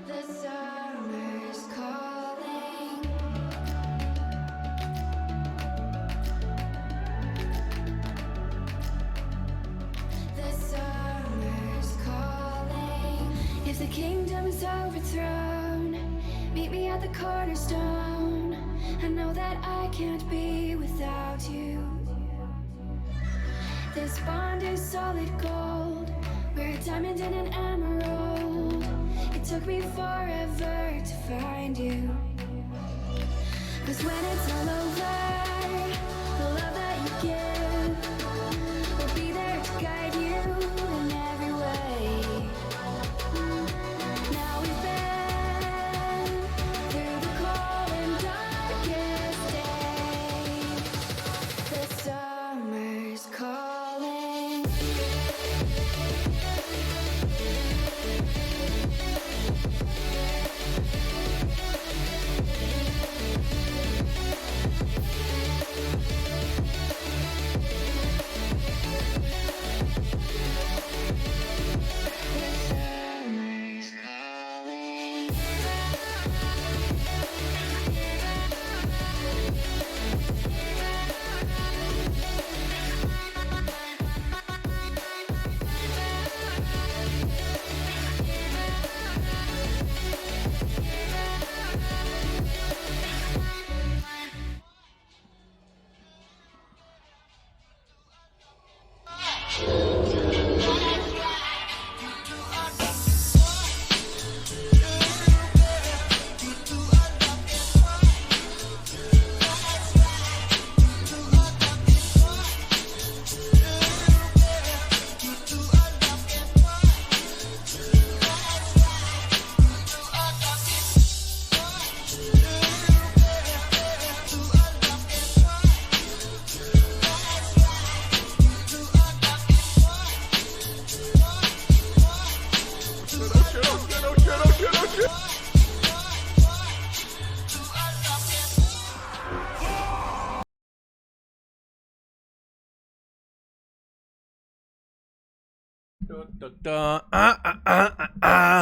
The summer's calling. The summer's calling. If the kingdom is overthrown, meet me at the cornerstone. I know that I can't be without you. This bond is solid gold. We're a diamond and an emerald. It took me forever to find you. 'Cause when it's all over, the love that you give will be there to guide you in every way. Now we've been through the cold and darkest days. The summer's calling.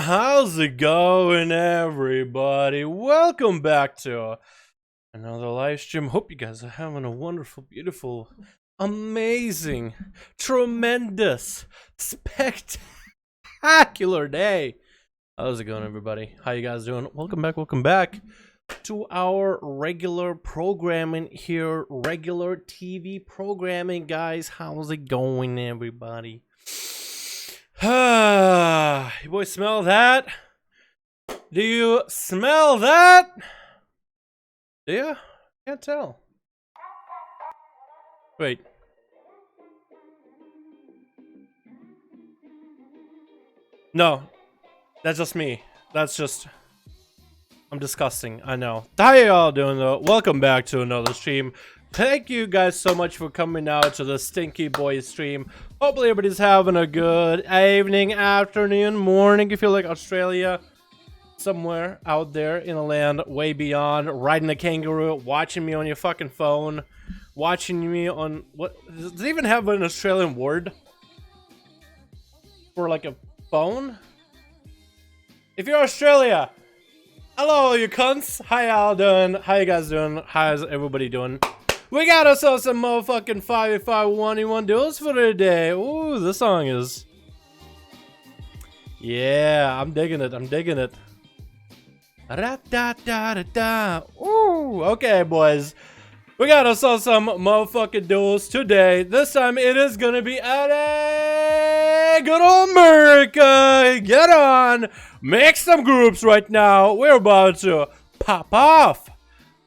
How's it going, everybody? Welcome back to another live stream. Hope you guys are having a wonderful, beautiful, amazing, tremendous, spectacular day. How's it going, everybody? How you guys doing? Welcome back to our regular programming here, regular TV programming, guys. How's it going, everybody? You boys smell that? Do you smell that? Do you? Can't tell. Wait. No. That's just me. That's just... I'm disgusting, I know. How y'all doing though? Welcome back to another stream. Thank you guys so much for coming out to the Stinky Boy stream. Hopefully everybody's having a good evening, afternoon, morning. If you like Australia, somewhere out there in a land way beyond, riding a kangaroo, watching me on your fucking phone, watching me on... What? Does it even have an Australian word for like a phone? If you're Australia, hello you cunts. How y'all doing? How you guys doing? How's everybody doing? We got ourselves some motherfucking 5v5 duels for today. Ooh, this song is... Yeah, I'm digging it. I'm digging it. Da-da-da-da-da. Ooh, okay, boys. We got ourselves some motherfucking duels today. This time it is gonna be at good old America. Get on. Make some groups right now. We're about to pop off.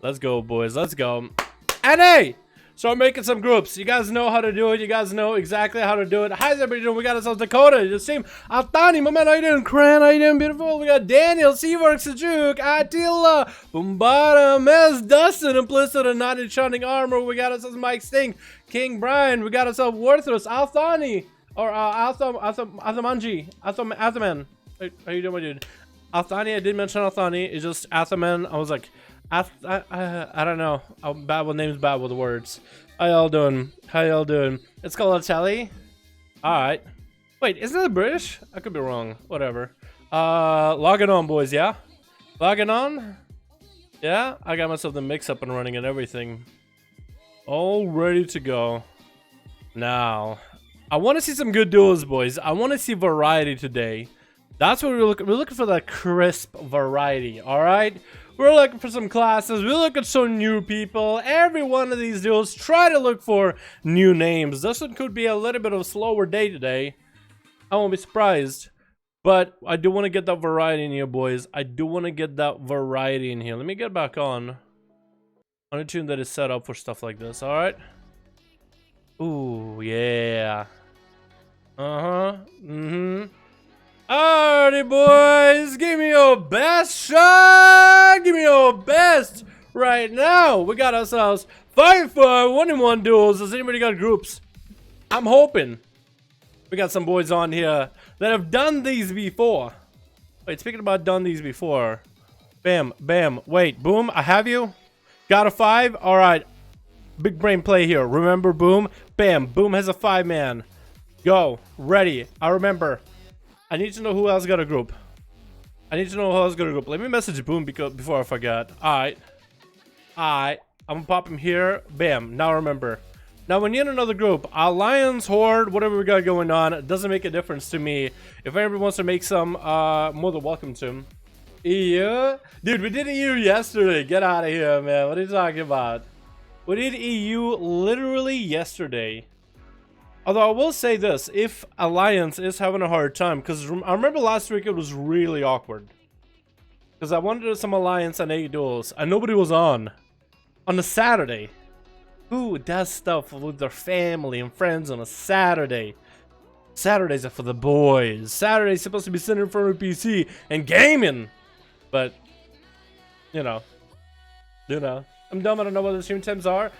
Let's go, boys. Let's go. NA! Start making some groups. You guys know how to do it. You guys know exactly how to do it. How's everybody doing? We got ourselves Dakota, the same. Altani, my man, how you doing? Cran, how you doing? Beautiful. We got Daniel, Seaworks, Sajuk, Attila, Bombada, Mez, Dustin, Implicit, and Not in Shining Armor. We got ourselves Mike Sting, King Brian. We got ourselves Worthless, Altani, or Athamanji, Athaman. How you doing, my dude? Althani, I did mention Althani. It's just Athaman. I was like, I don't know. I'm bad with names, bad with words. How y'all doing? How y'all doing? It's called a telly. Alright. Wait, isn't it British? I could be wrong. Whatever. Logging on, boys, yeah? Logging on? Yeah? I got myself the mix up and running and everything. All ready to go. Now, I want to see some good duels, boys. I want to see variety today. That's what we're looking for, that crisp variety, alright? We're looking for some classes. We're looking for some new people. Every one of these duels, try to look for new names. This one could be a little bit of a slower day today. I won't be surprised. But I do want to get that variety in here, boys. I do want to get that variety in here. Let me get back on a tune that is set up for stuff like this, alright? Ooh, yeah. Uh-huh. Mm-hmm. Alrighty, boys, give me your best shot. Give me your best right now. We got ourselves 5-5 1-in-1 duels. Has anybody got groups? I'm hoping we got some boys on here that have done these before. Wait, speaking about done these before, bam, bam. Wait, Boom, I have you. Got a 5. All right, big brain play here. Remember Boom? Bam, Boom has a 5-man. Go, ready. I remember. I need to know who else got a group. I need to know who else got a group. Let me message Boom before I forget. Alright. Alright. I'm gonna pop him here. Bam. Now remember. Now when you're in another group, Alliance, Horde, whatever we got going on, it doesn't make a difference to me. If anybody wants to make some, more than welcome to. EU? Dude, we did EU yesterday. Get out of here, man. What are you talking about? We did EU literally yesterday. Although I will say this, if Alliance is having a hard time, because I remember last week it was really awkward. Because I wanted to do some Alliance and NA duels, and nobody was on a Saturday. Who does stuff with their family and friends on a Saturday? Saturdays are for the boys. Saturday's supposed to be sitting in front of a PC and gaming. But, you know. I'm dumb, I don't know what the stream times are.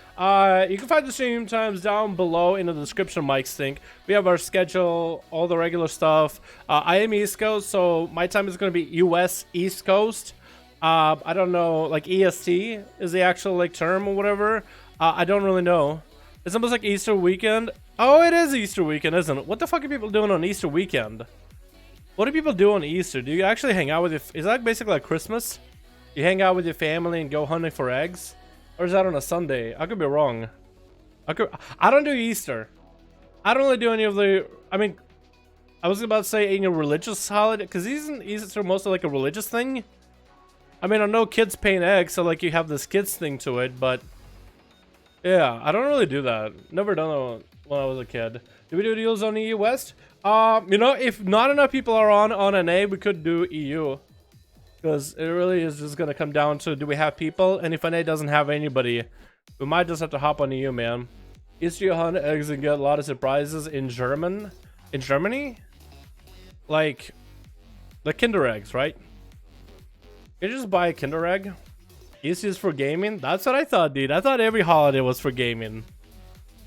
You can find the stream times down below in the description, Mike's think. We have our schedule, all the regular stuff. I am East Coast, so my time is going to be US East Coast. I don't know, like EST is the actual like term or whatever. I don't really know. It's almost like Easter weekend. Oh, it is Easter weekend, isn't it? What the fuck are people doing on Easter weekend? What do people do on Easter? Do you actually hang out with your... Is that basically like Christmas? You hang out with your family and go hunting for eggs? Or is that on a Sunday? I could be wrong. I don't do Easter. I don't really do any of the... I mean, I was about to say any religious holiday, because isn't Easter mostly like a religious thing? I mean, I know kids paint eggs, so like you have this kids thing to it, but... Yeah, I don't really do that. Never done that when I was a kid. Do we do deals on EU West? You know, if not enough people are on NA, we could do EU. Because it really is just going to come down to, do we have people? And if NA doesn't have anybody, we might just have to hop on EU, man. Easter you hunt eggs and get a lot of surprises in Germany? Like, The Kinder eggs, right? You just buy a Kinder egg. Easiest for gaming? That's what I thought, dude. I thought every holiday was for gaming.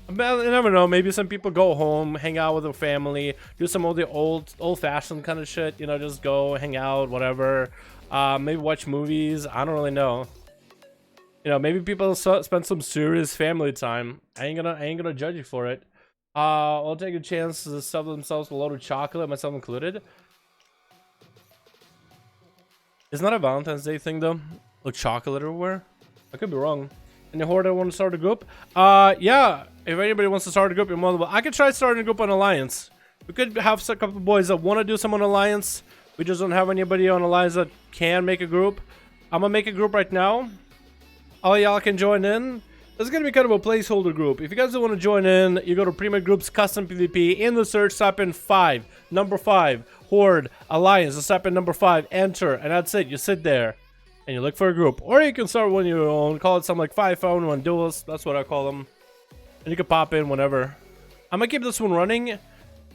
You never know. Maybe some people go home, hang out with their family, do some of the old-fashioned kind of shit. You know, just go hang out, whatever. Maybe watch movies. I don't really know. You know, maybe people spend some serious family time. I ain't gonna judge you for it. I'll take a chance to stuff themselves with a load of chocolate, myself included. Isn't that a Valentine's Day thing though? With chocolate everywhere? I could be wrong. Any hoarder want to start a group? Yeah. If anybody wants to start a group, you're more than welcome. I could try starting a group on Alliance. We could have a couple of boys that want to do some on Alliance. We just don't have anybody on Alliance that can make a group. I'm gonna make a group right now. All y'all can join in. This is gonna be kind of a placeholder group. If you guys don't want to join in, you go to Premier Groups Custom PvP. In the search, type in 5, number 5, Horde, Alliance. Just type in number 5, enter, and that's it. You sit there and you look for a group, or you can start one of your own. Call it something like 5-phone Duels. That's what I call them. And you can pop in whenever. I'm gonna keep this one running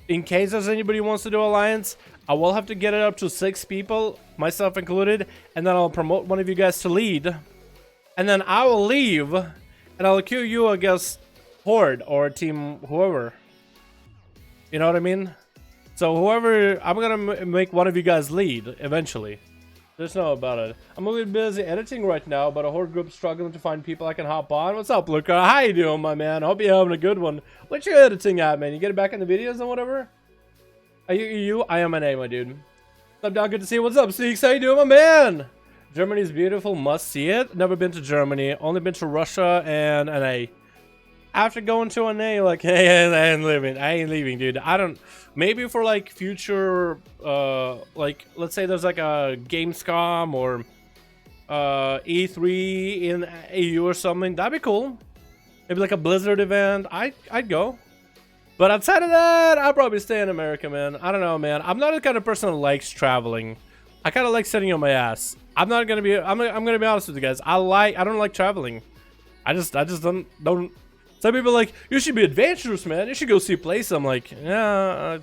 in case there's anybody who wants to do Alliance. I will have to get it up to 6 people, myself included, and then I'll promote one of you guys to lead, and then I will leave. And I'll queue you against Horde or team whoever. You know what I mean? So whoever, I'm gonna make one of you guys lead eventually. Just know about it. I'm a little busy editing right now, but a Horde group struggling to find people I can hop on. What's up, Luca? How you doing, my man? Hope you're having a good one. What you editing at, man? You getting back in the videos and whatever? Are you? I am NA, my dude. What's up, down? Good to see you. What's up, Steaks? How you doing, my man? Germany's beautiful, must see it. Never been to Germany, only been to Russia and NA. After going to NA, like, hey, I ain't leaving, dude. I don't, maybe for like future, like, let's say there's like a Gamescom or E3 in EU or something, that'd be cool. Maybe like a Blizzard event, I'd go. But outside of that, I'll probably stay in America, man. I don't know, man. I'm not the kind of person that likes traveling. I kind of like sitting on my ass. I'm gonna be honest with you guys. I don't like traveling. I just don't. Some people are like, you should be adventurous, man. You should go see places. I'm like, yeah,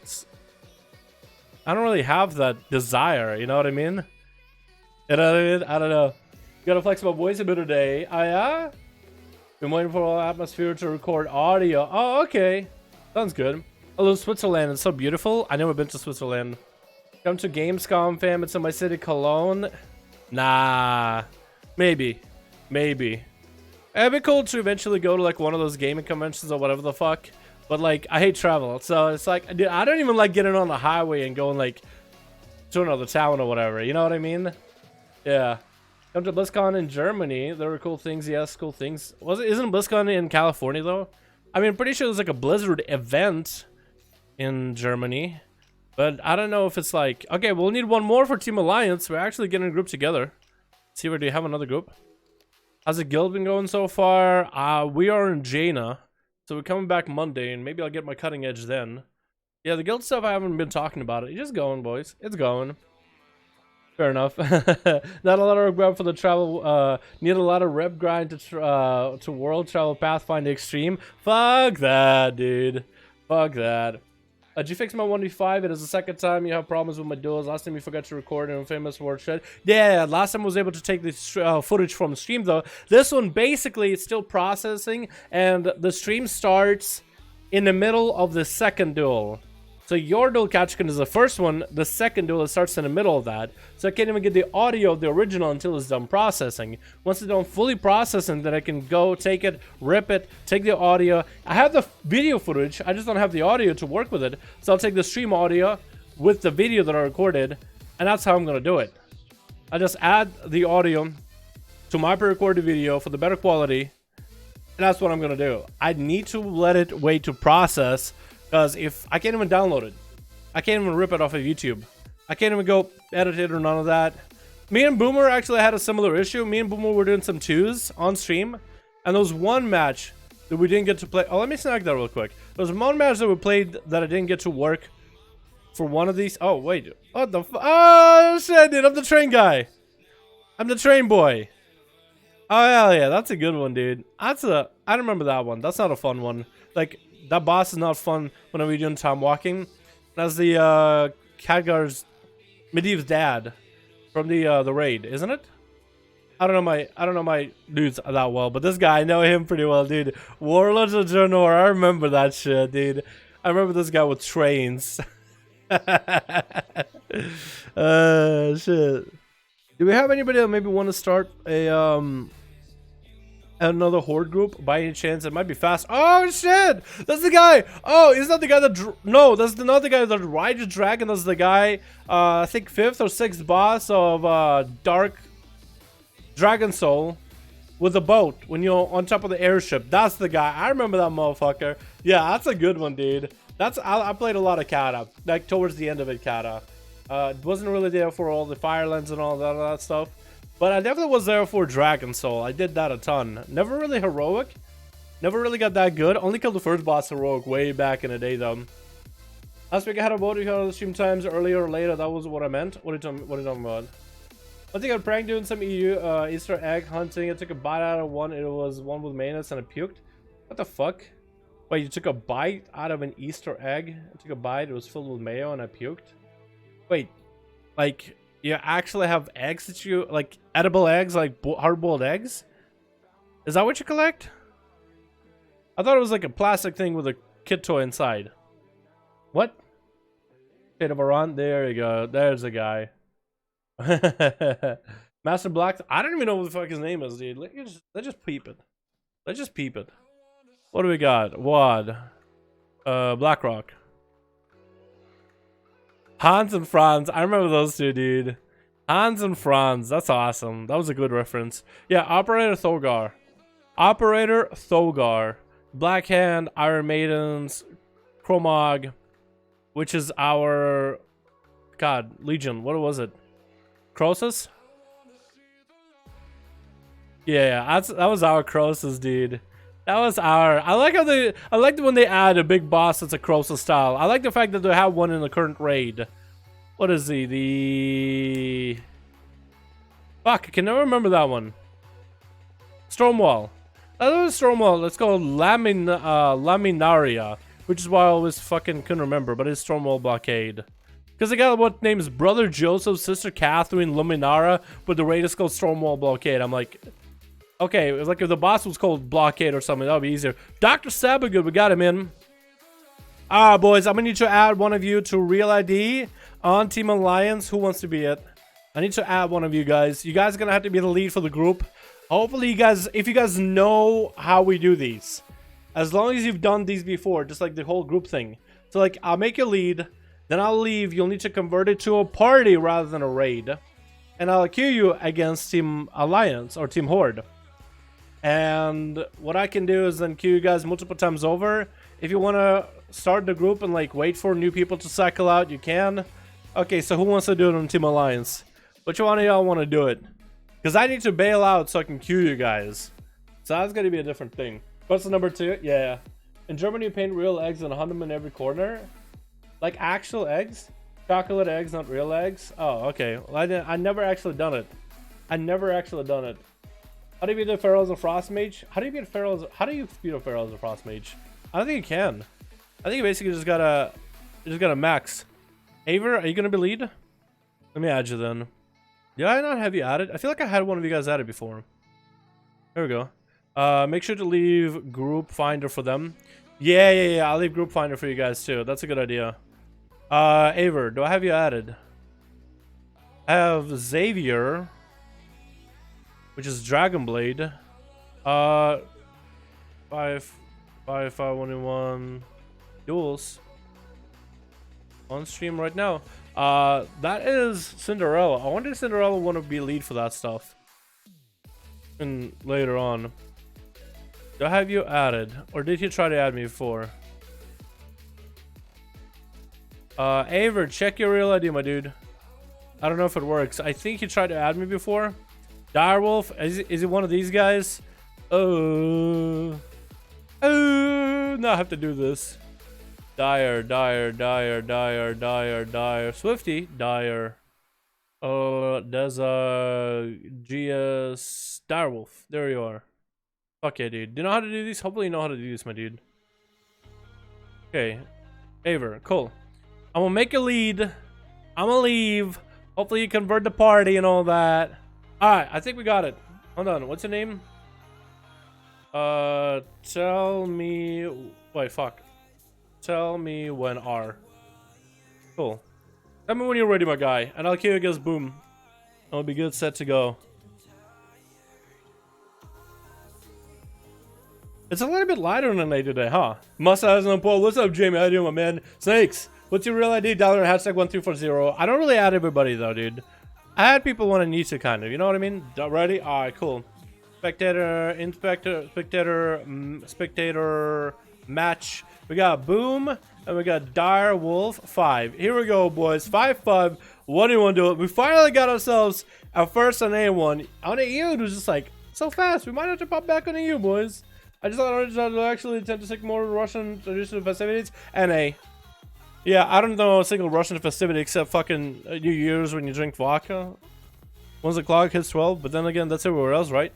I don't really have that desire. You know what I mean? You know what I mean? I don't know. You gotta flex my voice a bit today. Oh yeah. Been waiting for our atmosphere to record audio. Oh, okay. Sounds good. I love Switzerland. It's so beautiful. I never been to Switzerland. Come to Gamescom, fam. It's in my city, Cologne. Nah, maybe. It'd be cool to eventually go to like one of those gaming conventions or whatever the fuck. But like, I hate travel, so it's like, dude, I don't even like getting on the highway and going like to another town or whatever. You know what I mean? Yeah. Come to BlizzCon in Germany. There were cool things. Yes, cool things. Isn't BlizzCon in California though? I mean, I'm pretty sure there's like a Blizzard event in Germany. But I don't know if it's like... Okay, we'll need one more for Team Alliance. We're actually getting a group together. See, where do you have another group? How's the guild been going so far? We are in Jaina. So we're coming back Monday, and maybe I'll get my cutting edge then. Yeah, the guild stuff, I haven't been talking about it. It's just going, boys. It's going. Fair enough. Not a lot of rep for the travel. Need a lot of rep grind to world travel Pathfinder Extreme. Fuck that, dude. Fuck that. Did you fix my 1v5? It is the second time you have problems with my duels. Last time you forgot to record an infamous word shed. Yeah, last time I was able to take the footage from stream though. This one basically it's still processing, and the stream starts in the middle of the second duel. So your duel catchkin is the first one. The second duel starts in the middle of that. So I can't even get the audio of the original until it's done processing. Once it's done fully processing, then I can go take it, rip it, take the audio. I have the video footage. I just don't have the audio to work with it. So I'll take the stream audio with the video that I recorded, and that's how I'm going to do it. I just add the audio to my pre-recorded video for the better quality, and that's what I'm going to do. I need to let it wait to process. Because if I can't even download it, I can't even rip it off of YouTube. I can't even go edit it or none of that. Me and Boomer actually had a similar issue. Me and Boomer were doing some twos on stream, and there was one match that we didn't get to play. Oh, let me snag that real quick. There was one match that we played that I didn't get to work for one of these. Oh, wait. What the oh, shit, dude. I'm the train guy. I'm the train boy. Oh, hell yeah. That's a good one, dude. I remember that one. That's not a fun one. Like... That boss is not fun when we're doing time walking. That's the Khadgar's Medivh's dad from the raid, isn't it? I don't know my dudes that well, but this guy, I know him pretty well, dude. Warlords of Draenor, I remember that shit, dude. I remember this guy with trains. Shit. Do we have anybody that maybe want to start a another horde group by any chance? It might be fast. Oh shit, that's the guy. Oh, is that the guy that no, that's not the guy that rides the dragon. That's the guy, I think 5th or 6th boss of Dark Dragon Soul with a boat when you're on top of the airship. That's the guy. I remember that motherfucker. Yeah, that's a good one, dude. That's I played a lot of Kata, like towards the end of it. Kata wasn't really there for all the Firelands and all that stuff, but I definitely was there for Dragon Soul. I did that a ton. Never really heroic, never really got that good. Only killed the first boss heroic way back in the day though. Last week I had a vote on the stream times earlier or later. That was what I meant. What are you talking about? I think I pranked doing some EU Easter egg hunting. I took a bite out of one. It was one with mayonnaise and I puked. What the fuck? Wait, you took a bite out of an Easter egg? I took a bite. It was filled with mayo and I puked. Wait, like you actually have eggs that you like, edible eggs, like hard-boiled eggs? Is that what you collect? I thought it was like a plastic thing with a kid toy inside. What? Bit of a run. There you go. There's a guy. Master Black. I don't even know what the fuck his name is, dude. Let's just peep it. Let's just peep it. What do we got? Wad. Blackrock. Hans and Franz. I remember those two, dude. Hans and Franz. That's awesome. That was a good reference. Yeah, Operator Thogar. Operator Thogar. Black Hand, Iron Maidens, Chromog, which is our God, Legion. What was it? Croesus? Yeah, that was our Croesus, dude. That was our. I like when they add a big boss that's a Croesus style. I like the fact that they have one in the current raid. What is he? The fuck, I can never remember that one. Stormwall. That was Stormwall. Let's go Laminaria, which is why I always fucking couldn't remember, but it's Stormwall Blockade. Because they got what name is Brother Joseph, Sister Catherine, Luminara, but the raid is called Stormwall Blockade. I'm like, okay, it was like if the boss was called Blockade or something, that would be easier. Dr. Sabagood, we got him in. Boys, I'm gonna need to add one of you to Real ID on Team Alliance. Who wants to be it? I need to add one of you guys. You guys are gonna have to be the lead for the group. Hopefully you guys, if you guys know how we do these, as long as you've done these before, just like the whole group thing. So like, I'll make you lead. Then I'll leave. You'll need to convert it to a party rather than a raid. And I'll queue you against Team Alliance or Team Horde. And what I can do is then queue you guys multiple times over. If you want to start the group and like wait for new people to cycle out, you can. Okay, so who wants to do it on Team Alliance? Which one of y'all want to do it? Because I need to bail out so I can queue you guys. So that's going to be a different thing. What's the number 2? Yeah. In Germany, you paint real eggs and hunt them in every corner. Like actual eggs? Chocolate eggs, not real eggs? Oh, okay. Well, I never actually done it. I never actually done it. How do you beat the Pharaohs of Frost Mage? How do you beat Pharaohs? How do you beat a Pharaohs of Frost Mage? I don't think you can. I think you basically just gotta max. Aver, are you gonna be lead? Let me add you then. Did I not have you added? I feel like I had one of you guys added before. There we go. Make sure to leave group finder for them. Yeah. I'll leave group finder for you guys too. That's a good idea. Aver, do I have you added? I have Xavier, which is Dragonblade. 551 duels on stream right now. That is Cinderella. I wonder if Cinderella want to be lead for that stuff. And later on. Do I have you added? Or did he try to add me before? Aver, check your real ID, my dude. I don't know if it works. I think he tried to add me before. Direwolf, is he one of these guys? Now I have to do this. Dire. Swifty, Dire. There's a GS Direwolf. There you are. Fuck yeah, dude. Do you know how to do these? Hopefully you know how to do this, my dude. Okay. Aver, cool. I'm gonna make a lead. I'm gonna leave. Hopefully you convert the party and all that. Alright, I think we got it. Hold on, what's your name? Tell me... Wait, fuck. Tell me when R. Cool. Tell me when you're ready, my guy. And I'll kill you against Boom. I'll be good, set to go. It's a little bit lighter than NA today, huh? Mustache and Paul. What's up, Jamie? How you doing, my man? Snakes. What's your real ID? Dalaran hashtag 1340. I don't really add everybody though, dude. I had people when I need to, kind of. You know what I mean? Ready? Alright, cool. Spectator, inspector, spectator, match. We got Boom, and we got Dire Wolf 5. Here we go, boys. 5-5. What do you want to do? We finally got ourselves our first NA one. On EU, it was just like, so fast. We might have to pop back on EU, boys. I just thought I actually intend to take more Russian traditional festivities. NA. Yeah, I don't know a single Russian festivity except fucking New Year's when you drink vodka. Once the clock hits 12, but then again, that's everywhere else, right?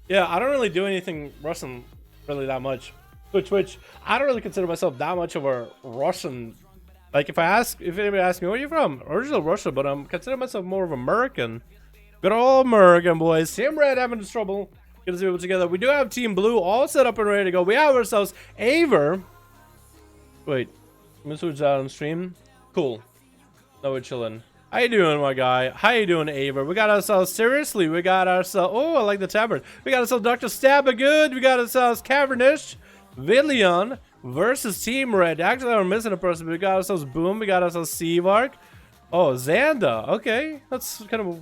Yeah, I don't really do anything Russian really that much. Which I don't really consider myself that much of a Russian. Like if anybody asks me, where are you from? Original Russia, but I'm considering myself more of American. Good old American, boys. Team Red having this trouble. Good to see people together. We do have Team Blue all set up and ready to go. We have ourselves Aver. Wait. Miss Woods out on stream. Cool. No, we're chilling. How you doing, my guy? How you doing, Aver? We got ourselves, seriously, we got ourselves, oh, I like the tabard. We got ourselves Dr. Stabagood. We got ourselves Cavernish, Villion versus Team Red. Actually, we're missing a person. We got ourselves Boom. We got ourselves Seavark. Oh, Xanda. Okay. That's kind of a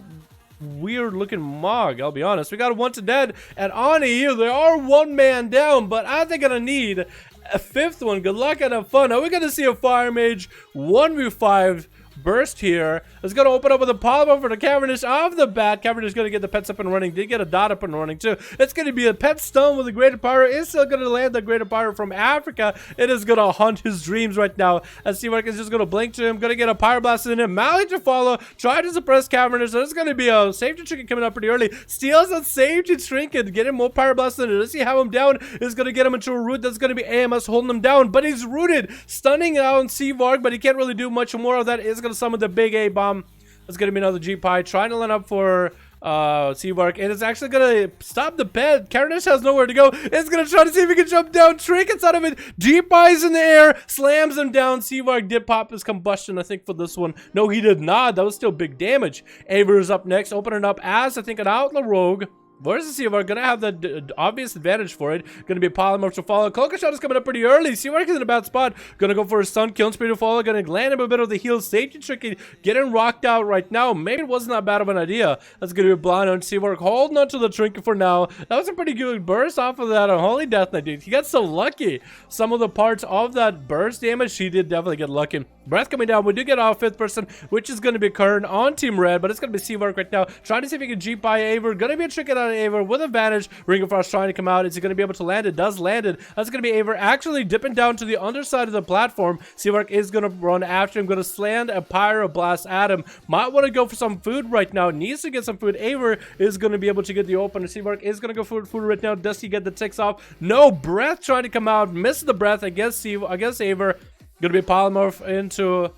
weird looking mog, I'll be honest. We got a 1 to dead. And on EU, they are 1 man down, but I think I'm gonna need a 5th one. Good luck and have fun. Now we're gonna see a Fire Mage 1v5 burst here. It's gonna open up with a polymer for the Cavernish off the bat. Cavernish is gonna get the pets up and running. Did get a dot up and running too. It's gonna be a pet stun with a Greater Pyro. Is still gonna land the Greater Pyro from Africa. It is gonna hunt his dreams right now. As Seavark is just gonna blink to him. Gonna get a Pyroblast in him. Mally to follow. Try to suppress Cavernish. There's gonna be a safety trinket coming up pretty early. Steals that safety trinket. Get him more Pyroblast in it. Let's see how him down is gonna get him into a root. That's gonna be AMS holding him down. But he's rooted. Stunning out Seavark, but he can't really do much more of that. Is gonna summon the big A bomb. It's gonna be another G-Pie trying to line up for Seavark, and it's actually gonna stop the pet. Cavernish has nowhere to go. It's gonna try to see if he can jump down. Trinkets out of it. G-Pie's in the air, slams him down. Seavark did pop his combustion, I think, for this one. No, he did not. That was still big damage. Aver is up next, opening up as I think an Outlaw Rogue. Versus Seavark, gonna have the obvious advantage for it. Gonna be a polymorph to follow. Cloaker Shot is coming up pretty early. Seavark is in a bad spot. Gonna go for a stun, killing spree to follow. Gonna land him a bit of the heal. Safety tricky. Getting rocked out right now. Maybe it wasn't that bad of an idea. That's gonna be blind on Seavark. Holding on to the trinket for now. That was a pretty good burst off of that Unholy Death Knight, dude. He got so lucky. Some of the parts of that burst damage, he did definitely get lucky. Breath coming down. We do get our 5th person, which is gonna be Kern on Team Red, but it's gonna be Seavark right now. Trying to see if he can G-Pie Aver. Gonna be a trinket on Aver with advantage. Ring of Frost trying to come out. Is he going to be able to land it? Does land it. That's going to be Aver actually dipping down to the underside of the platform. Seavark is going to run after him. Going to slam a Pyroblast at him. Might want to go for some food right now. Needs to get some food. Aver is going to be able to get the opener. Seavark is going to go for food right now. Does he get the ticks off? No. Breath trying to come out. Missed the breath against Aver. Going to be polymorph into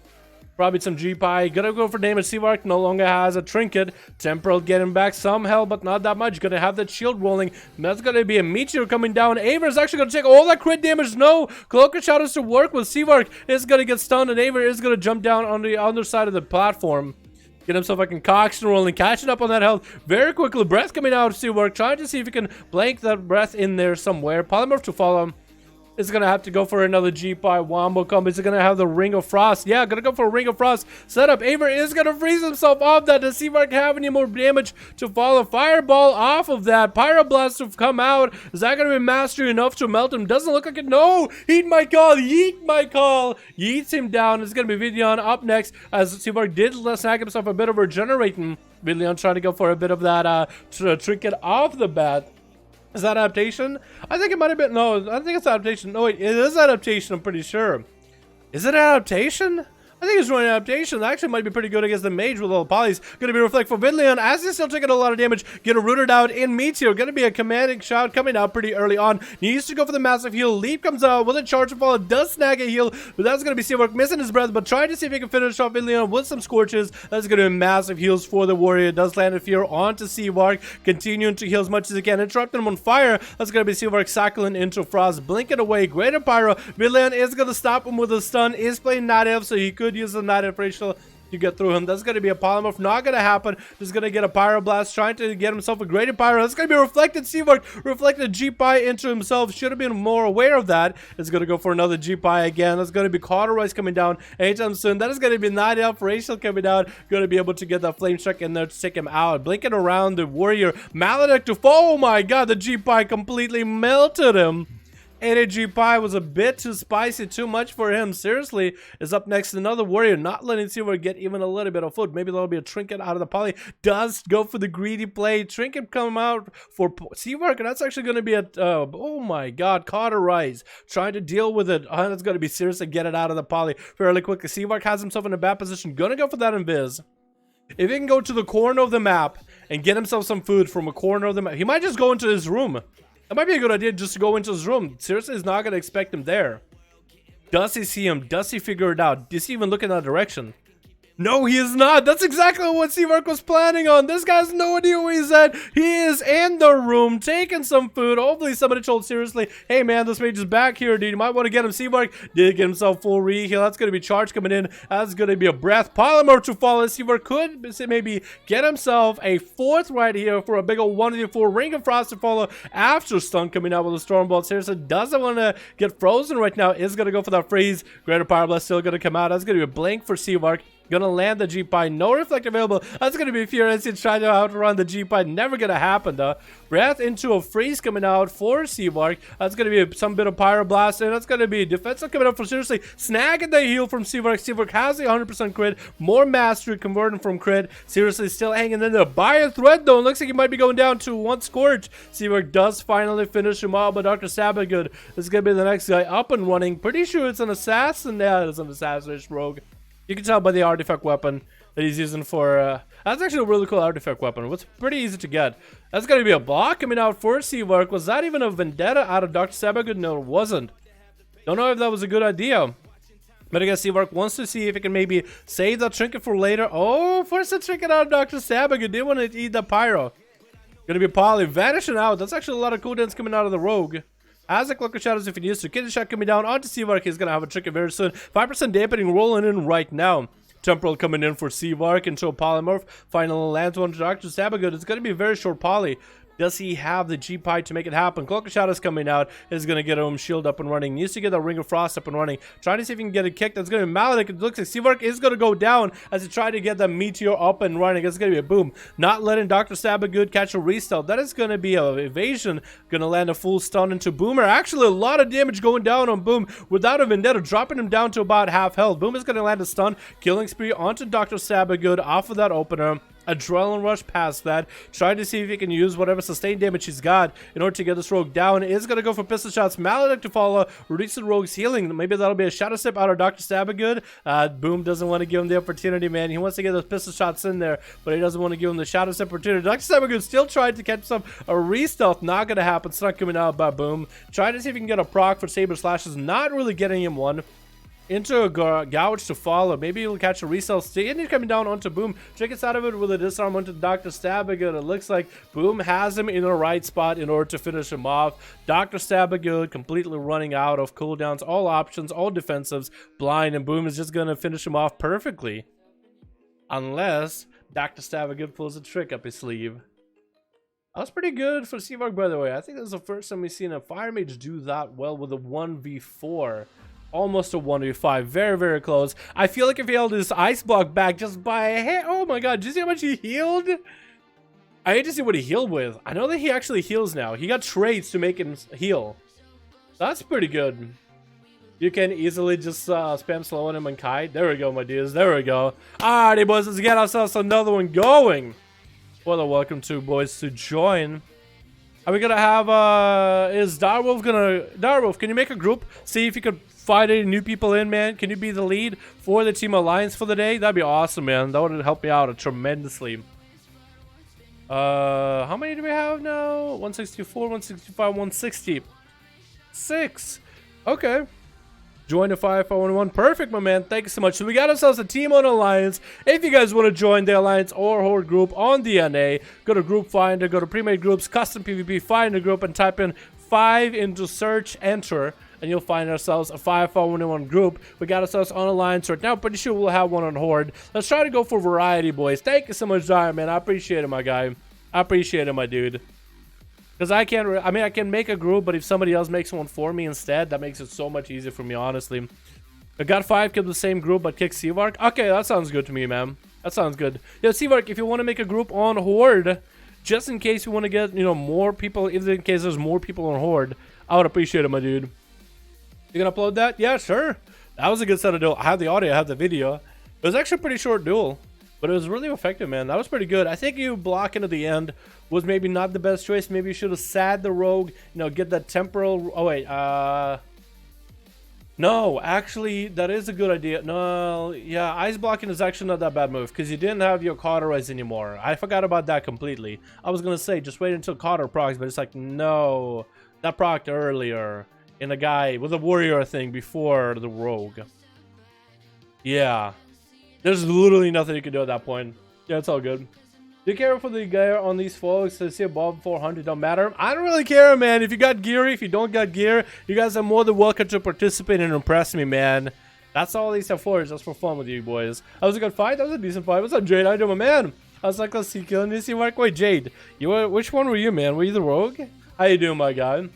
probably some G-Pie. Gonna go for damage. Seavark no longer has a trinket. Temporal getting back some health, but not that much. Gonna have that shield rolling. That's gonna be a meteor coming down. Aver is actually gonna take all that crit damage. No! Cloaker Shot is to work with. Seavark is gonna get stunned, and Aver is gonna jump down on the underside of the platform. Get himself like a coxswain rolling, catching up on that health very quickly. Breath coming out of Seavark, trying to see if he can blank that breath in there somewhere. Polymorph to follow him. Is gonna have to go for another G-Pie wombo combo. Is it gonna have the Ring of Frost? Yeah, gonna go for a Ring of Frost setup. Aver is gonna freeze himself off that. Does Seavark have any more damage to follow? Fireball off of that. Pyroblast to come out. Is that gonna be mastery enough to melt him? Doesn't look like it. No! Heat my call! Yeet my call! Yeets him down. It's gonna be Vidion up next as Seavark did snag himself a bit of regenerating. Vidion trying to go for a bit of that trinket off the bat. Is that adaptation? I think it might have been. No, I think it's adaptation. No, wait, it is adaptation, I'm pretty sure. Is it adaptation? I I think his running adaptation actually might be pretty good against the mage with all the polys. Gonna be reflect for Vidlion as he's still taking a lot of damage. Get rooted out in Meteor. Gonna be a commanding shot coming out pretty early on. Needs to go for the massive heal. Leap comes out with a charge and fall. Does snag a heal, but that's gonna be Seawork missing his breath, but trying to see if he can finish off Vidlion with some scorches. That's gonna be massive heals for the warrior. Does land a fear onto Seawork, continuing to heal as much as he can. Interrupting him on fire. That's gonna be Seawork cycling into Frost, blinking away. Greater Pyro. Vidlion is gonna stop him with a stun. Is playing native, so he could use the native racial to get through him. That's going to be a polymorph. Not going to happen. Just going to get a Pyroblast. Trying to get himself a Greater Pyro. That's going to be reflected. Seawork reflected G-Pie into himself. Should have been more aware of that. It's going to go for another G-Pie again. That's going to be Cauterize coming down anytime soon. That is going to be Night Elf Racial coming out. Going to be able to get that Flame Strike in there to take him out. Blinking around the Warrior. Maledict to fall. Oh my god. The G-Pie completely melted him. AG Pie was a bit too spicy, too much for him. Seriously, is up next. Another warrior, not letting Seawork get even a little bit of food. Maybe there'll be a trinket out of the poly. Does go for the greedy play. Trinket come out for Seawork, and that's actually going to be a oh my god, Cauterize. Trying to deal with it. That's going to be seriously get it out of the poly fairly quickly. Seawork has himself in a bad position. Gonna go for that invis. If he can go to the corner of the map and get himself some food from a corner of the map, he might just go into his room. That might be a good idea just to go into his room. Seriously, he's not going to expect him there. Does he see him? Does he figure it out? Does he even look in that direction? No, he is not. That's exactly what Seawork was planning on. This guy has no idea where he's at. He is in the room taking some food. Hopefully somebody told seriously, hey man, this mage is back here, dude. You might want to get him. Seawork did get himself full re-heal. That's going to be charge coming in. That's going to be a breath. Polymer to fall. Seawork could maybe get himself a fourth right here for a big old 1v4. Ring of Frost to follow after stun coming out with a Stormbolt. Seriously doesn't want to get frozen right now. Is going to go for that freeze. Greater Pyroblast still going to come out. That's going to be a blink for Seawork. Gonna land the G-Pie. No reflect available. That's gonna be Furious trying to outrun the G-Pie. Never gonna happen though. Breath into a freeze coming out for Seawork. That's gonna be some bit of Pyroblast. And that's gonna be defensive coming up for seriously. Snagging the heal from Seawork. Seawork has the 100% crit. More mastery converting from crit. Seriously still hanging in there. By a thread though. Looks like he might be going down to one scorch. Seawork does finally finish him off, but Dr. Sabagood is gonna be the next guy up and running. Pretty sure it's an assassin. Yeah, it's an assassin-ish rogue. You can tell by the artifact weapon that he's using for, that's actually a really cool artifact weapon. It's pretty easy to get. That's going to be a block coming out for Seawork. Was that even a vendetta out of Dr. Sabagood? No, it wasn't. Don't know if that was a good idea. But I guess Seawork wants to see if he can maybe save that trinket for later. Oh, force the trinket out of Dr. Sabagood. Didn't want to eat the pyro. Going to be Poly vanishing out. That's actually a lot of cooldowns coming out of the rogue. As a Cloak of Shadows, if he needs to, Kidney Shot coming down onto Seawork. He's going to have a trinket very soon. 5% dampening rolling in right now. Temporal coming in for Seawork into a polymorph. Final lands on Dr. Sabagood. It's going to be a very short poly. Does he have the G-Pie to make it happen? Cloak of Shadows coming out is going to get him shield up and running. Needs to get that Ring of Frost up and running. Trying to see if he can get a kick. That's going to be Maledict. It looks like Seawork is going to go down as he tried to get that Meteor up and running. It's going to be a boom. Not letting Dr. Sabagood catch a restealth. That is going to be an evasion. Going to land a full stun into Boomer. Actually, a lot of damage going down on Boom without a Vendetta. Dropping him down to about half health. Boom is going to land a stun. Killing spree onto Dr. Sabagood off of that opener. Adrenaline rush past that. Trying to see if he can use whatever sustained damage he's got in order to get this rogue down. Is going to go for pistol shots. Maledict to follow. Reduce the rogue's healing. Maybe that'll be a shadow step out of Dr. Sabagood. Boom doesn't want to give him the opportunity, man. He wants to get those pistol shots in there, but he doesn't want to give him the shadow step opportunity. Dr. Sabagood still trying to catch himself a re-stealth. Not going to happen. It's not coming out by Boom. Trying to see if he can get a proc for Saber Slashes. Not really getting him one. Into a gouge to follow. Maybe he'll catch a resell. He's coming down onto Boom. Trinkets out of it with a disarm onto Dr. Sabagood. It looks like Boom has him in the right spot in order to finish him off. Dr. Sabagood completely running out of cooldowns, all options, all defensives, blind, and Boom is just going to finish him off perfectly. Unless Dr. Sabagood pulls a trick up his sleeve. That was pretty good for Seawork, by the way. I think this is the first time we've seen a Fire Mage do that well with a 1v4. Almost a 1v5. Very, very close. I feel like if he held his ice block back just by a hair. Oh my god, did you see how much he healed? I hate to see what he healed with. I know that he actually heals now. He got traits to make him heal. That's pretty good. You can easily just spam slow on him and kite. There we go, my dudes. There we go. Alrighty, boys. Let's get ourselves another one going. Well, welcome to boys to join. Are we gonna have is Darwolf gonna Darwolf, can you make a group? See if you could find any new people in, man? Can you be the lead for the Team Alliance for the day? That'd be awesome, man. That would help me out tremendously. How many do we have now? 164, 165, 160. 6. Okay. Join the 541. Perfect, my man. Thank you so much. So we got ourselves a team on Alliance. If you guys want to join the Alliance or Horde group on the NA, go to Group Finder, go to Pre-Made Groups, Custom PvP, find a group, and type in 5 into search, enter, and you'll find ourselves a 541 group. We got ourselves on Alliance right now. Pretty sure we'll have one on Horde. Let's try to go for variety, boys. Thank you so much, Zion, man. I appreciate it, my guy. I appreciate it, my dude. Because I can't, I mean, I can make a group, but if somebody else makes one for me instead, that makes it so much easier for me, honestly. I got 5 killed the same group, but kick Seavark. Okay, that sounds good to me, man. That sounds good. Yeah, Seavark, if you want to make a group on Horde, just in case you want to get, you know, more people, if in case there's more people on Horde, I would appreciate it, my dude. You gonna upload that? Yeah, sure. That was a good set of duel. I have the audio, I have the video. It was actually a pretty short duel, but it was really effective, man. That was pretty good. I think you blocking at the end was maybe not the best choice. Maybe you should have sad the rogue, you know, get that temporal. Oh wait, no, actually that is a good idea. No, yeah, ice blocking is actually not that bad move because you didn't have your cauterize anymore. I forgot about that completely. I was gonna say just wait until cauter procs, but it's like no, that procced earlier in a guy with a warrior thing before the rogue. Yeah, there's literally nothing you can do at that point. Yeah, it's all good. Do you care for the gear on these folks? To see above 400 don't matter. I don't really care, man. If you got gear, if you don't got gear, you guys are more than welcome to participate and impress me, man. That's all these are for, just for fun with you boys. That was a good fight. That was a decent fight. What's up, Jade? How you doing, my man? I was like, let's see, killing this. Mark. Wait, Jade, you were, which one were you, man? Were you the rogue? How you doing, my guy?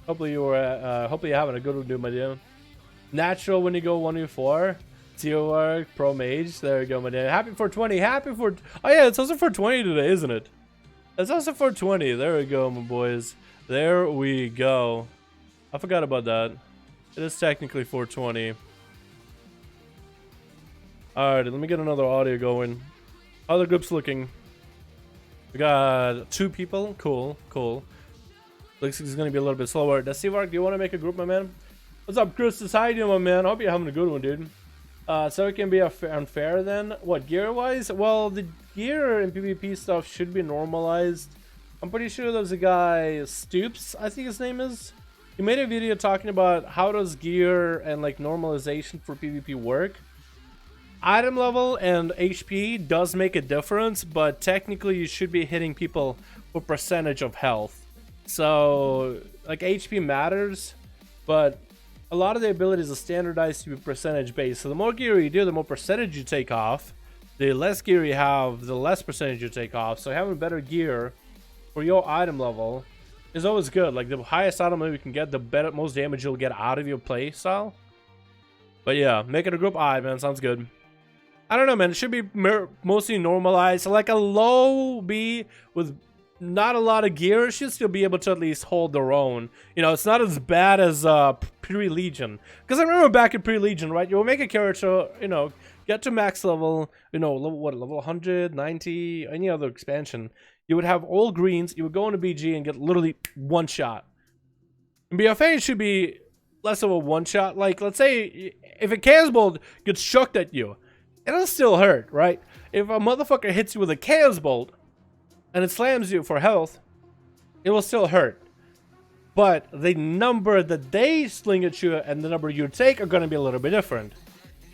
Hopefully you were. Hopefully you're having a good one, dude, my dude. Natural when you go 1v4. Teamwork, Pro Mage. There we go, my dude. Happy 420. Happy for. Oh yeah, it's also 420 today, isn't it? It's also 420. There we go, my boys. There we go. I forgot about that. It is technically 420. Alright, let me get another audio going. How the group's looking? We got 2 people. Cool, cool. Looks like it's gonna be a little bit slower. Does Seavark, do you want to make a group, my man? What's up, Chris? How you doing, my man? I hope you're having a good one, dude. So it can be unfair then. What, gear-wise? Well, the gear and PvP stuff should be normalized. I'm pretty sure there's a guy, Stoops, I think his name is. He made a video talking about how does gear and like normalization for PvP work. Item level and HP does make a difference, but technically you should be hitting people with percentage of health. So like HP matters, but a lot of the abilities are standardized to be percentage based. So the more gear you do, the more percentage you take off. The less gear you have, the less percentage you take off. So having better gear for your item level is always good. Like the highest item level you can get, the better, most damage you'll get out of your play style. But yeah, make it a group. Alright, man, sounds good. I don't know, man. It should be mostly normalized. Like a low B with not a lot of gear should still be able to at least hold their own. You know, it's not as bad as pre-Legion. Because I remember back in pre-Legion, right? You will make a character, you know, get to max level, you know, level 100, 90, any other expansion. You would have all greens. You would go into BG and get literally one shot. In BFA, it should be less of a one shot. Like, let's say if a Chaos Bolt gets chucked at you, it'll still hurt, right? If a motherfucker hits you with a Chaos Bolt and it slams you for health, it will still hurt. But the number that they sling at you and the number you take are going to be a little bit different.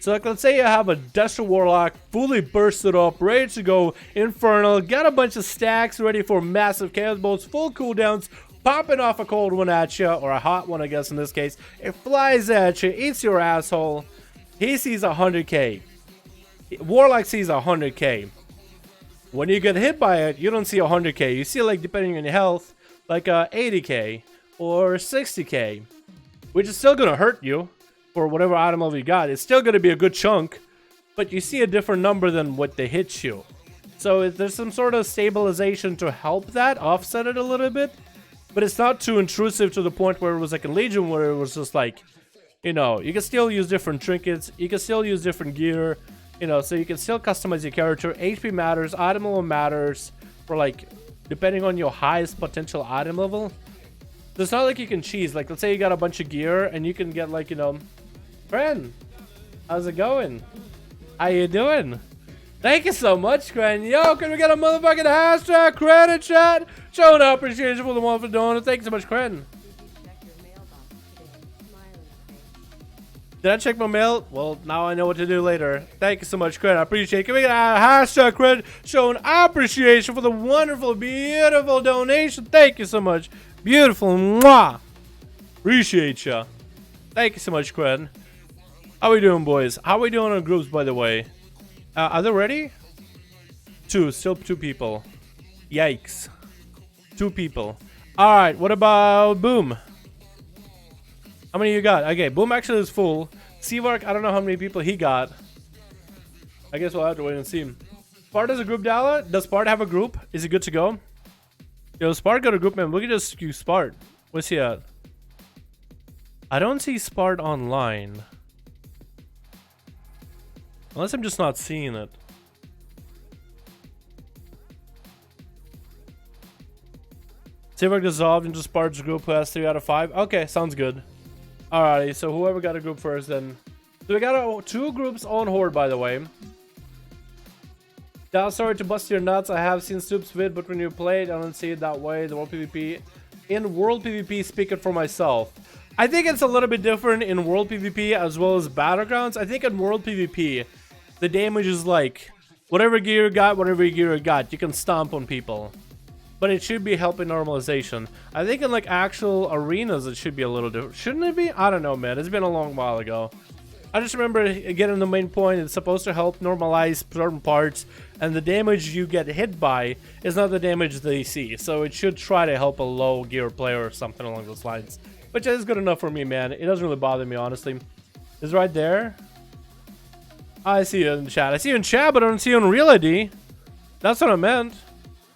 So like, let's say you have a Desert Warlock fully bursted up, ready to go, Infernal, got a bunch of stacks ready for massive Chaos Bolts, full cooldowns, popping off a cold one at you, or a hot one I guess in this case. It flies at you, eats your asshole. He sees 100k. Warlock sees 100k. When you get hit by it, you don't see 100k. You see, like, depending on your health, like 80k or 60k, which is still gonna hurt you for whatever item level you got. It's still gonna be a good chunk, but you see a different number than what they hit you. So there's some sort of stabilization to help that offset it a little bit, but it's not too intrusive to the point where it was like in Legion, where it was just like, you know, you can still use different trinkets, you can still use different gear. You know, so you can still customize your character. HP matters, item level matters, for like, depending on your highest potential item level. So it's not like you can cheese. Like, let's say you got a bunch of gear and you can get like, you know, Friend, how's it going? How you doing? Thank you so much, Cran. Yo, can we get a motherfucking hashtag credit chat? Showing our appreciation for the one for donor. Thank you so much, Cran. Did I check my mail? Well, now I know what to do later. Thank you so much, Cran. I appreciate it. Can we get a hashtag credit showing our appreciation for the wonderful, beautiful donation? Thank you so much. Beautiful. Mwah. Appreciate ya. Thank you so much, Cran. How we doing, boys? How we doing on groups, by the way? Are they ready? Still two people. Yikes. 2 people. Alright, what about Boom? How many you got? Okay, Boom actually is full. Seavark, I don't know how many people he got. I guess we'll have to wait and see. Spart has a group, Dala? Does Spart have a group? Is he good to go? Yo, Spart got a group, man. Look at this Spart. Where's he at? I don't see Spart online. Unless I'm just not seeing it. Seavark dissolved into Spart's group who has 3 out of 5. Okay, sounds good. Alrighty, so whoever got a group first then. So we got 2 groups on Horde, by the way. Down, sorry to bust your nuts. I have seen Stoops vid, but when you play it, I don't see it that way. The World PvP. In World PvP, speaking for myself. I think it's a little bit different in World PvP as well as Battlegrounds. I think in World PvP, the damage is like, whatever gear you got, you can stomp on people. But it should be helping normalization. I think in like actual arenas, it should be a little different. Shouldn't it be? I don't know, man. It's been a long while ago. I just remember getting the main point. It's supposed to help normalize certain parts. And the damage you get hit by is not the damage they see. So it should try to help a low gear player or something along those lines. Which is good enough for me, man. It doesn't really bother me, honestly. Is right there. I see you in chat. I see you in chat, but I don't see you in real ID. That's what I meant.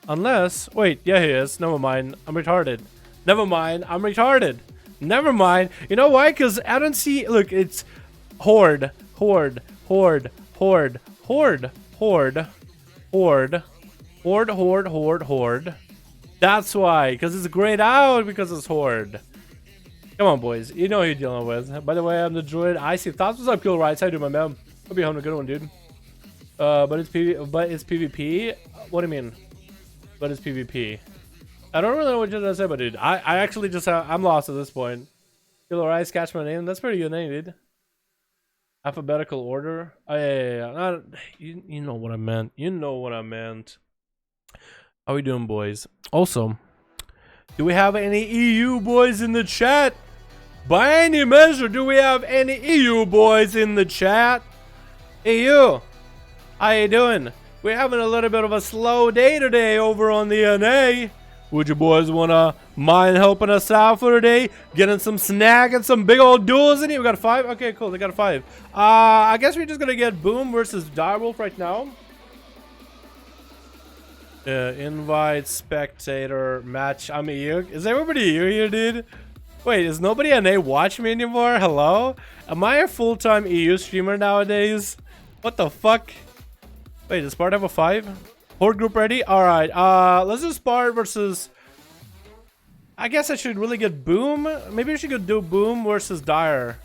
Unless, wait, yeah, he is. Never mind. I'm retarded. Never mind. I'm retarded. Never mind. You know why? Because I don't see. Look, it's Horde, Horde, Horde, Horde, Horde, Horde, Horde, Horde, Horde, Horde, Horde. That's why. Because it's grayed out because it's Horde. Come on, boys. You know who you're dealing with. By the way, I'm the druid. I see thoughts. What's up, Kill Rights? How you doing, my man? Hope you're having a good one, dude. But it's PvP. What do you mean? But it's PvP. I don't really know what you're gonna say, but dude, I actually just I'm lost at this point. Killer Rice, catch my name. That's a pretty good name, dude. Alphabetical order. Oh, yeah. You know what I meant. You know what I meant. How we doing, boys? Also, do we have any EU boys in the chat? By any measure, do we have any EU boys in the chat? EU, how you doing? We're having a little bit of a slow day today over on the NA. Would you boys wanna mind helping us out for today? Getting some snack and some big old duels in here. We got a 5? Okay, cool. They got a 5. I guess we're just gonna get Boom versus Direwolf right now. Invite spectator match. I'm EU. Is everybody EU here, dude? Wait, is nobody NA watch me anymore? Hello? Am I a full-time EU streamer nowadays? What the fuck? Wait, does Spart have a 5? Horde group ready? Alright, let's do Spart versus... I guess I should really get Boom. Maybe I should go do Boom versus Dire.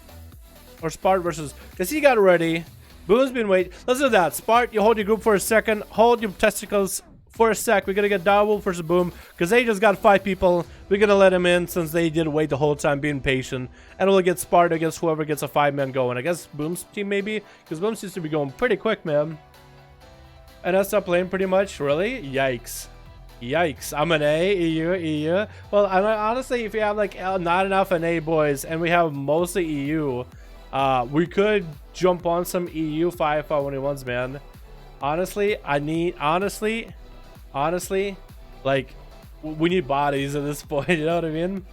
Or Spart versus... Because he got ready. Boom's been waiting. Let's do that. Spart, you hold your group for a second. Hold your testicles for a sec. We're gonna get Direwolf versus Boom. Because they just got 5 people. We're gonna let him in since they did wait the whole time being patient. And we'll get Spart against whoever gets a 5-man going. I guess Boom's team maybe? Because Boom seems to be going pretty quick, man. And I stopped playing pretty much. Really? Yikes. Yikes. I'm an A. EU. Well, honestly, if you have like not enough NA boys and we have mostly EU, we could jump on some EU 5-5-1-1s, man. Honestly, like, we need bodies at this point, you know what I mean?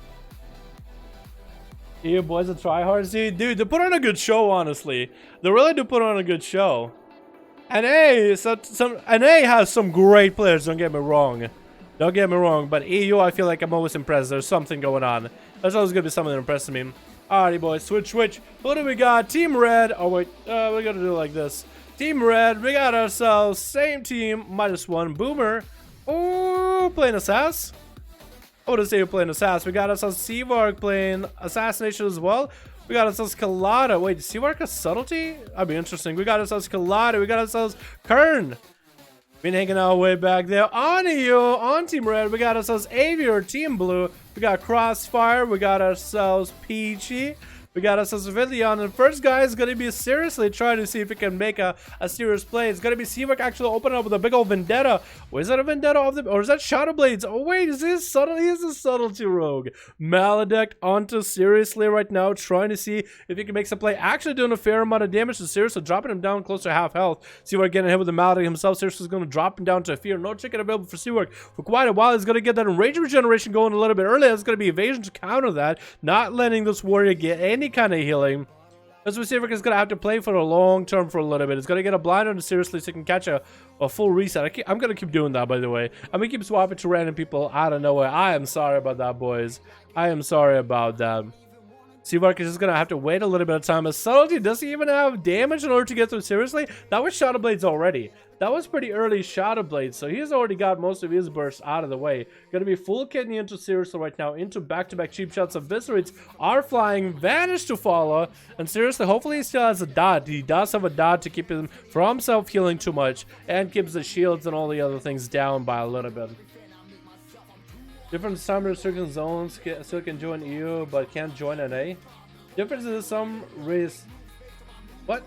EU boys are tryhards, dude. They put on a good show, honestly. They really do put on a good show. NA has some great players, don't get me wrong. But EU, I feel like I'm always impressed. There's something going on. There's always gonna be something that impresses me. Alrighty, boys, switch. What do we got? Team Red. Oh wait, we gotta do it like this. Team Red, we got ourselves same team, -1 Boomer. Oh, playing Assass. I would say you're playing Assass. We got ourselves Seavark playing Assassination as well. We got ourselves Colada. Wait, Seawork a subtlety? That'd be interesting. We got ourselves Colada. We got ourselves Kern. Been hanging out way back there. On you, on Team Red. We got ourselves Avior, Team Blue. We got Crossfire. We got ourselves Peachy. We got ourselves Villion. And the first guy is going to be seriously trying to see if he can make a serious play. It's going to be Seawork actually opening up with a big old Vendetta. Or is that a Vendetta of the... Or is that Shadow Blades? Oh, wait. Is this subtle? He is a subtlety rogue. Maledect onto seriously right now. Trying to see if he can make some play. Actually doing a fair amount of damage to Seriously. Dropping him down close to half health. Seawork getting hit with the Maledect himself. Seriously is going to drop him down to fear. No chicken available for Seawork for quite a while. He's going to get that Enrage Regeneration going a little bit early. It's going to be evasion to counter that. Not letting this warrior get any kind of healing. This receiver is going to have to play for a long term for a little bit. It's going to get a blind on seriously so he can catch a full reset. I'm going to keep doing that, by the way. I'm going to keep swapping to random people out of nowhere. I am sorry about that, boys. I am sorry about that. Seawork is just going to have to wait a little bit of time. As subtlety, does he even have damage in order to get through seriously? That was Shadow Blades already. That was pretty early Shadow Blades, so he's already got most of his bursts out of the way. Going to be full kidney into Seriously right now, into back-to-back cheap shots. Eviscerates are flying, vanish to follow, and Seriously, hopefully he still has a dot. He does have a dot to keep him from self-healing too much, and keeps the shields and all the other things down by a little bit. Different summoners, certain zones still can join EU, but can't join NA. Difference is some race. What?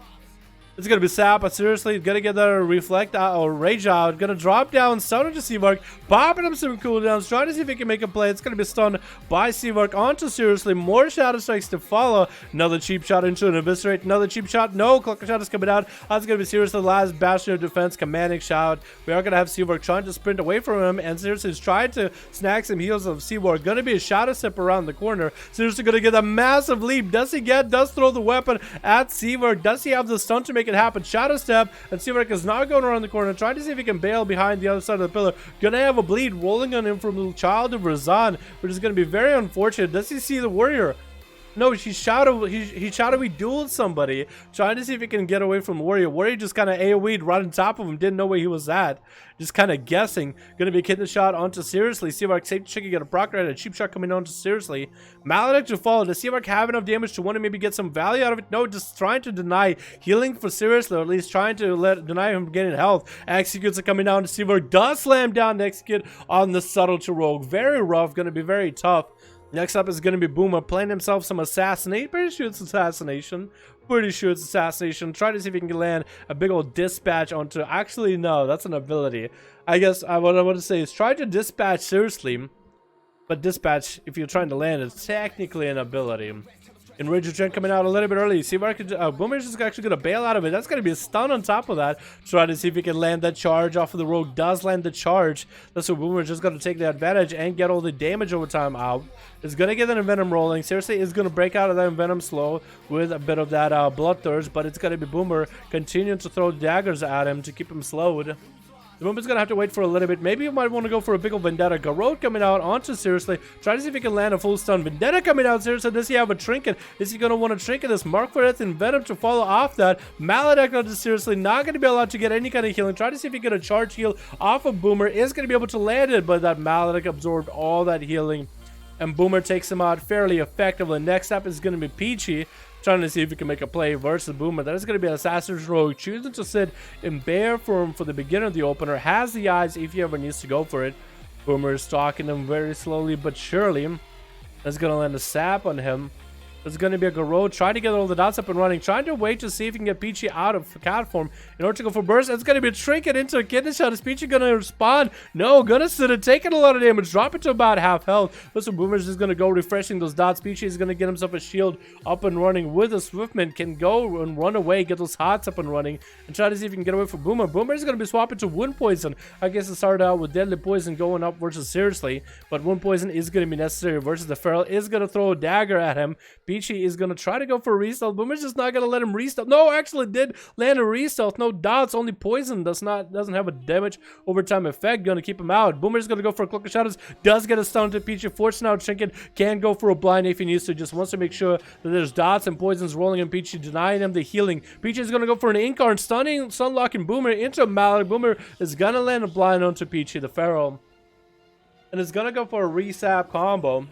It's gonna be Sap, but seriously, gonna get that reflect out or rage out. Gonna drop down, stun into Seawork, popping up some cooldowns, trying to see if he can make a play. It's gonna be stunned by Seawork onto seriously. More Shadow Strikes to follow. Another cheap shot into an Eviscerate. Another cheap shot. No, Clucker Shot is coming out. That's gonna be seriously the last bastion of defense. Commanding shout. We are gonna have Seawork trying to sprint away from him, and seriously is trying to snag some heals of Seawork. Gonna be a Shadow Step around the corner. Seriously gonna get a massive leap. Does he get? Does throw the weapon at Seawork? Does he have the stun to make it happen? Shadow Step, and Seawork is not going around the corner, trying to see if he can bail behind the other side of the pillar. Gonna have a bleed rolling on him from the child of Razan, which is gonna be very unfortunate. Does he see the warrior? No, he shadowy dueled somebody, trying to see if he can get away from Warrior. Warrior just kind of AoE'd right on top of him, didn't know where he was at. Just kind of guessing. Gonna be getting the shot onto Seriously. Seawork safe to check and get a proc right, a cheap shot coming onto Seriously. Maledect to follow. Does Seawork have enough damage to want to maybe get some value out of it? No, just trying to deny healing for Seriously, or at least trying to deny him getting health. Executes are coming down to Seawork. Does slam down to Execute on the subtle to rogue. Very rough, gonna be very tough. Next up is going to be Boomer playing himself some assassinate. Pretty sure it's assassination. Pretty sure it's assassination. Try to see if he can land a big old dispatch onto... Actually, no, that's an ability. I guess what I want to say is try to dispatch seriously. But dispatch, if you're trying to land, it's technically an ability. Enrage Trend coming out a little bit early. See if I could, Boomer's just actually going to bail out of it. That's going to be a stun on top of that. Try to see if he can land that charge off of the rogue. Does land the charge. That's what Boomer's just going to take the advantage and get all the damage over time out. Is going to get that Envenom rolling. Seriously, is going to break out of that Envenom slow with a bit of that Bloodthirst. But it's going to be Boomer continuing to throw daggers at him to keep him slowed. The Boomer's gonna have to wait for a little bit. Maybe you might want to go for a big old Vendetta. Garrote coming out onto Seriously. Try to see if he can land a full stun. Vendetta coming out. Seriously, does he have a trinket? Is he gonna want to trinket this? Mark for Death and Venom to follow off that. Maledect onto Seriously. Not gonna be allowed to get any kind of healing. Try to see if he can get a charge heal off of Boomer. Is gonna be able to land it, but that Maledect absorbed all that healing. And Boomer takes him out fairly effectively. Next up is gonna be Peachy. Trying to see if he can make a play versus Boomer. That is going to be an Assassin's Rogue. Choosing to sit in bear form for the beginning of the opener. Has the eyes if he ever needs to go for it. Boomer is stalking him very slowly but surely. That's going to land a sap on him. There's going to be a Garrote. Trying to get all the dots up and running. Trying to wait to see if he can get Peachy out of cat form in order to go for burst. It's going to be a trinket into a kidney shot. Is Peachy going to respond? No. Going to sit and taking a lot of damage. Drop it to about half health. But so Boomer's just going to go refreshing those dots. Peachy is going to get himself a shield up and running with a Swiftman. Can go and run away. Get those hots up and running. And try to see if he can get away from Boomer. Boomer is going to be swapping to Wound Poison. I guess it started out with Deadly Poison going up versus Seriously. But Wound Poison is going to be necessary versus the Feral. Is going to throw a dagger at him. Peachy is going to try to go for a restealth. Boomer's just not gonna let him restealth. No, actually did land a restealth. No dots, only poison. Doesn't have a damage over time effect. Gonna keep him out. Boomer's gonna go for a Cloak of Shadows. Does get a stun to Peachy. Fortune out Trinket. Can go for a blind if he needs to. Just wants to make sure that there's dots and poisons rolling in Peachy, denying him the healing. Peachy is gonna go for an Incarn, stunning, sunlocking Boomer into Malak. Boomer is gonna land a blind onto Peachy, the Feral. And is gonna go for a resap combo.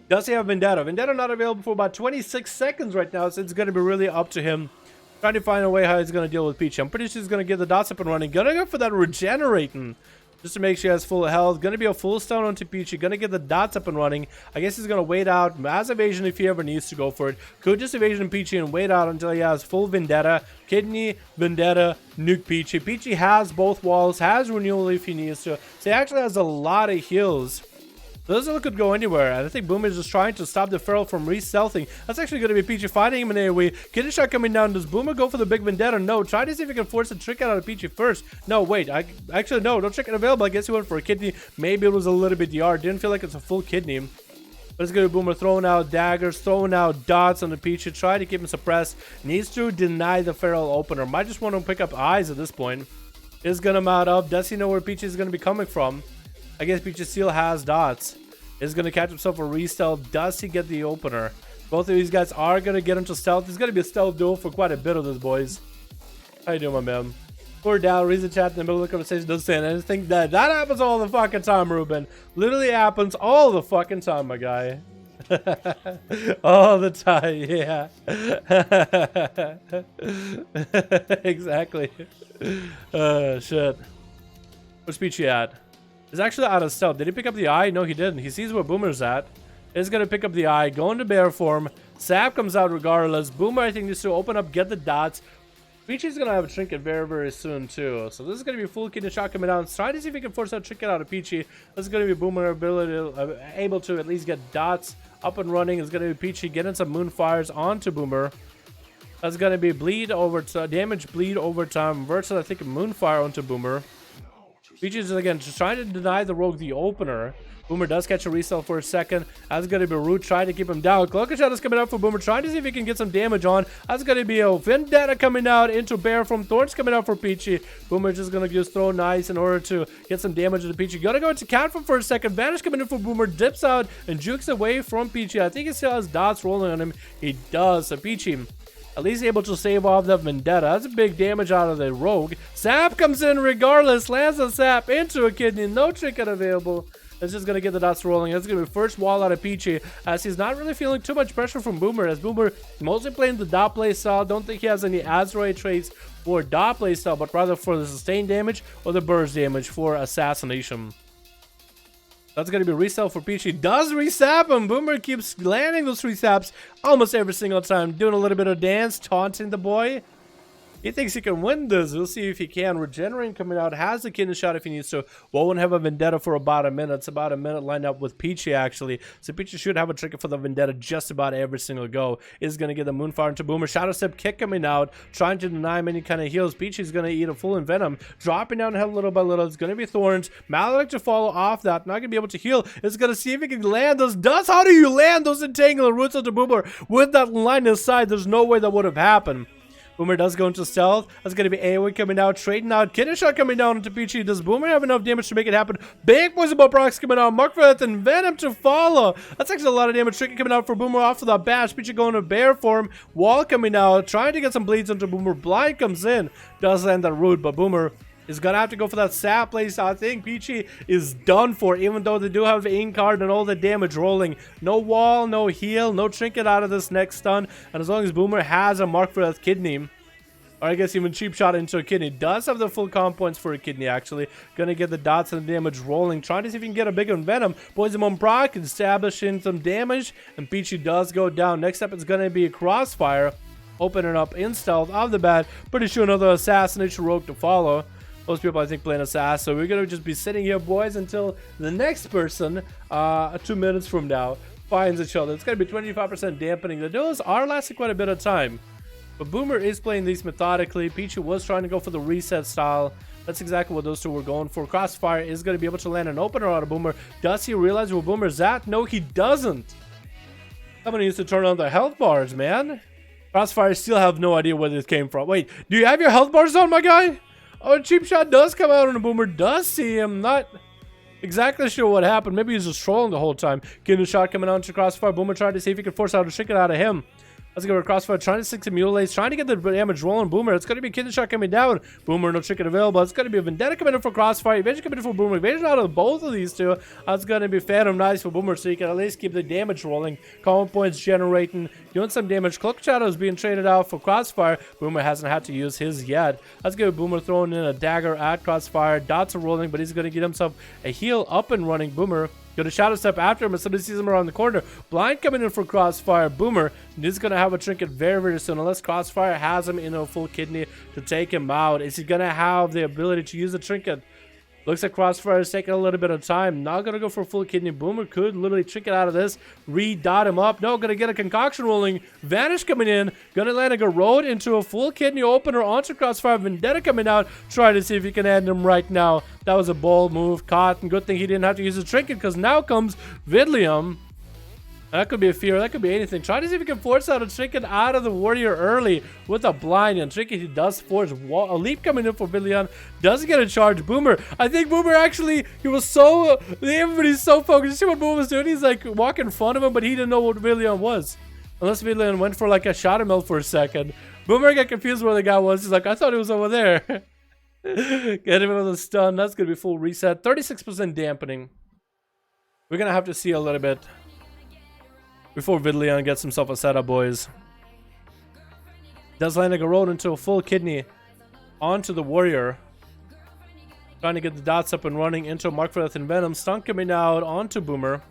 Does he have Vendetta? Vendetta not available for about 26 seconds right now, so it's going to be really up to him. Trying to find a way how he's going to deal with Peachy. I'm pretty sure he's going to get the dots up and running. Gonna go for that regenerating. Just to make sure he has full health. Gonna be a full stun onto Peachy. Gonna get the dots up and running. I guess he's gonna wait out mass evasion if he ever needs to go for it. Could just evasion Peachy and wait out until he has full Vendetta. Kidney, Vendetta, nuke Peachy. Peachy has both walls, has renewal if he needs to. So he actually has a lot of heals. This could go anywhere, and I think Boomer is just trying to stop the Feral from re-stealthing. That's actually going to be Peachy fighting him in AoE. Kidney shot coming down. Does Boomer go for the big Vendetta? No. Try to see if he can force a trick out of Peachy first. No, wait. Actually, no. No trick available. I guess he went for a Kidney. Maybe it was a little bit DR. Didn't feel like it's a full Kidney. But it's going to be Boomer throwing out daggers, throwing out dots on the Peachy. Try to keep him suppressed. Needs to deny the Feral opener. Might just want to pick up eyes at this point. Is going to mount up. Does he know where Peachy is going to be coming from? I guess Peachy still has dots. Is going to catch himself a re-stealth. Does he get the opener? Both of these guys are going to get into stealth. It's going to be a stealth duel for quite a bit of this, boys. How you doing, my man? Poor Dal reads the chat in the middle of the conversation. Doesn't say anything. That happens all the fucking time, Ruben. Literally happens all the fucking time, my guy. All the time, yeah. Exactly. Shit. Where's Peachy at? He's actually out of stealth. Did he pick up the eye? No, he didn't. He sees where Boomer's at. He's going to pick up the eye. Go into bear form. Sap comes out regardless. Boomer, I think, needs to open up, get the dots. Peachy's going to have a trinket very, very soon, too. So this is going to be full kidney shot coming down. Try to see if he can force that trinket out of Peachy. This is going to be Boomer able to at least get dots up and running. It's going to be Peachy getting some moonfires onto Boomer. That's going to be bleed over damage, bleed over time versus, I think, a moonfire onto Boomer. Peachy is again just trying to deny the rogue the opener. Boomer does catch a resell for a second. That's going to be Root trying to keep him down. Cloaker Shot is coming out for Boomer, trying to see if he can get some damage on. That's going to be a Vendetta coming out into Bear from Thorns coming out for Peachy. Boomer just going to just throw nice in order to get some damage to Peachy. Gonna go into Cat for a second. Vanish coming in for Boomer, dips out and jukes away from Peachy. I think he still has dots rolling on him. He does. So Peachy at least able to save off that Vendetta. That's a big damage out of the rogue. Sap comes in regardless. Lands a Sap into a Kidney. No trinket available. It's just going to get the dots rolling. That's going to be first wall out of Peachy, as he's not really feeling too much pressure from Boomer, as Boomer mostly playing the dot play style. Don't think he has any Azeroth traits for dot play style, but rather for the sustained damage or the burst damage for assassination. That's going to be resell for Peachy. Does resap him. Boomer keeps landing those resaps almost every single time. Doing a little bit of dance, taunting the boy. He thinks he can win this. We'll see if he can. Regenerating coming out. Has the kidney shot if he needs to. Won't have a Vendetta for about a minute. It's about a minute lined up with Peachy, actually. So Peachy should have a trigger for the Vendetta just about every single go. Is going to get the Moonfire into Boomer. Shadow Step kick coming out. Trying to deny him any kind of heals. Peachy's going to eat a full Envenom. Dropping down health little by little. It's going to be Thorns. Maledict to follow off that. Not going to be able to heal. It's going to see if he can land those dots. How do you land those Entangle Roots onto Boomer with that line inside? There's no way that would have happened. Boomer does go into stealth. That's going to be AoE coming out, trading out. Kidney shot coming down into Peachy. Does Boomer have enough damage to make it happen? Big poison ball procs coming out. Mark for that and Venom to follow. That's actually a lot of damage. Tricky coming out for Boomer off of that bash. Peachy going to bear form. Wall coming out. Trying to get some bleeds into Boomer. Blind comes in. Does land that root, but Boomer is gonna have to go for that Sap place. I think Peachy is done for, even though they do have the ink card and all the damage rolling. No wall, no heal, no trinket out of this next stun. And as long as Boomer has a mark for that Kidney, or I guess even cheap shot into a Kidney, does have the full comp points for a Kidney actually. Gonna get the dots and the damage rolling. Trying to see if he can get a bigger Venom. Poison on proc, establishing some damage. And Peachy does go down. Next up is gonna be a Crossfire. Opening up in stealth off the bat. Pretty sure another Assassination Rogue to follow. Most people, I think, playing Assassin. So we're going to just be sitting here, boys, until the next person, 2 minutes from now, finds each other. It's going to be 25% dampening. The duels are lasting quite a bit of time. But Boomer is playing these methodically. Peachy was trying to go for the reset style. That's exactly what those two were going for. Crossfire is going to be able to land an opener out of Boomer. Does he realize where Boomer's at? No, he doesn't. Somebody needs to turn on the health bars, man. Crossfire still have no idea where this came from. Wait, do you have your health bars on, my guy? Oh, a cheap shot does come out and the Boomer does see him. Not exactly sure what happened. Maybe he's just trolling the whole time. Getting a shot coming out to Crossfire. Boomer tried to see if he could force out a trinket out of him. Let's go with Crossfire, trying to stick to mutilates, trying to get the damage rolling. Boomer, it's going to be Kidney Shot coming down. Boomer, no trinket available. It's going to be a Vendetta coming in for Crossfire, Evasion coming in for Boomer. Evasion out of both of these two. That's going to be Phantom Nice for Boomer, so you can at least keep the damage rolling. Common points generating, doing some damage. Cloak Shadow is being traded out for Crossfire. Boomer hasn't had to use his yet. Let's go with Boomer throwing in a dagger at Crossfire. Dots are rolling, but he's going to get himself a heal up and running. Boomer. Go to Shadow Step after him as somebody sees him around the corner. Blind coming in for Crossfire. Boomer is going to have a trinket very, very soon. Unless Crossfire has him in a full kidney to take him out. Is he going to have the ability to use a trinket? Looks like Crossfire is taking a little bit of time. Not going to go for full kidney. Boomer could literally trinket out of this. Re-dot him up. No, going to get a concoction rolling. Vanish coming in. Going to land a road into a full kidney opener onto Crossfire. Vendetta coming out. Try to see if he can end him right now. That was a bold move. Caught. And good thing he didn't have to use a trinket because now comes Vidlium. That could be a fear. That could be anything. Try to see if he can force out a trinket out of the warrior early with a blind. And trinket, he does force a leap coming in for Villian. Doesn't get a charge. Boomer. I think Boomer actually, he was so, everybody's so focused. You see what Boomer was doing? He's like walking in front of him, but he didn't know what Villian was. Unless Villian went for like a shot of milk for a second. Boomer got confused where the guy was. He's like, I thought he was over there. Get him with a stun. That's going to be full reset. 36% dampening. We're going to have to see a little bit before Vidlian gets himself a setup, boys. Does land a road into a full kidney onto the warrior. Trying to get the dots up and running into Mark for Death and Venom. Stun coming out onto Boomer.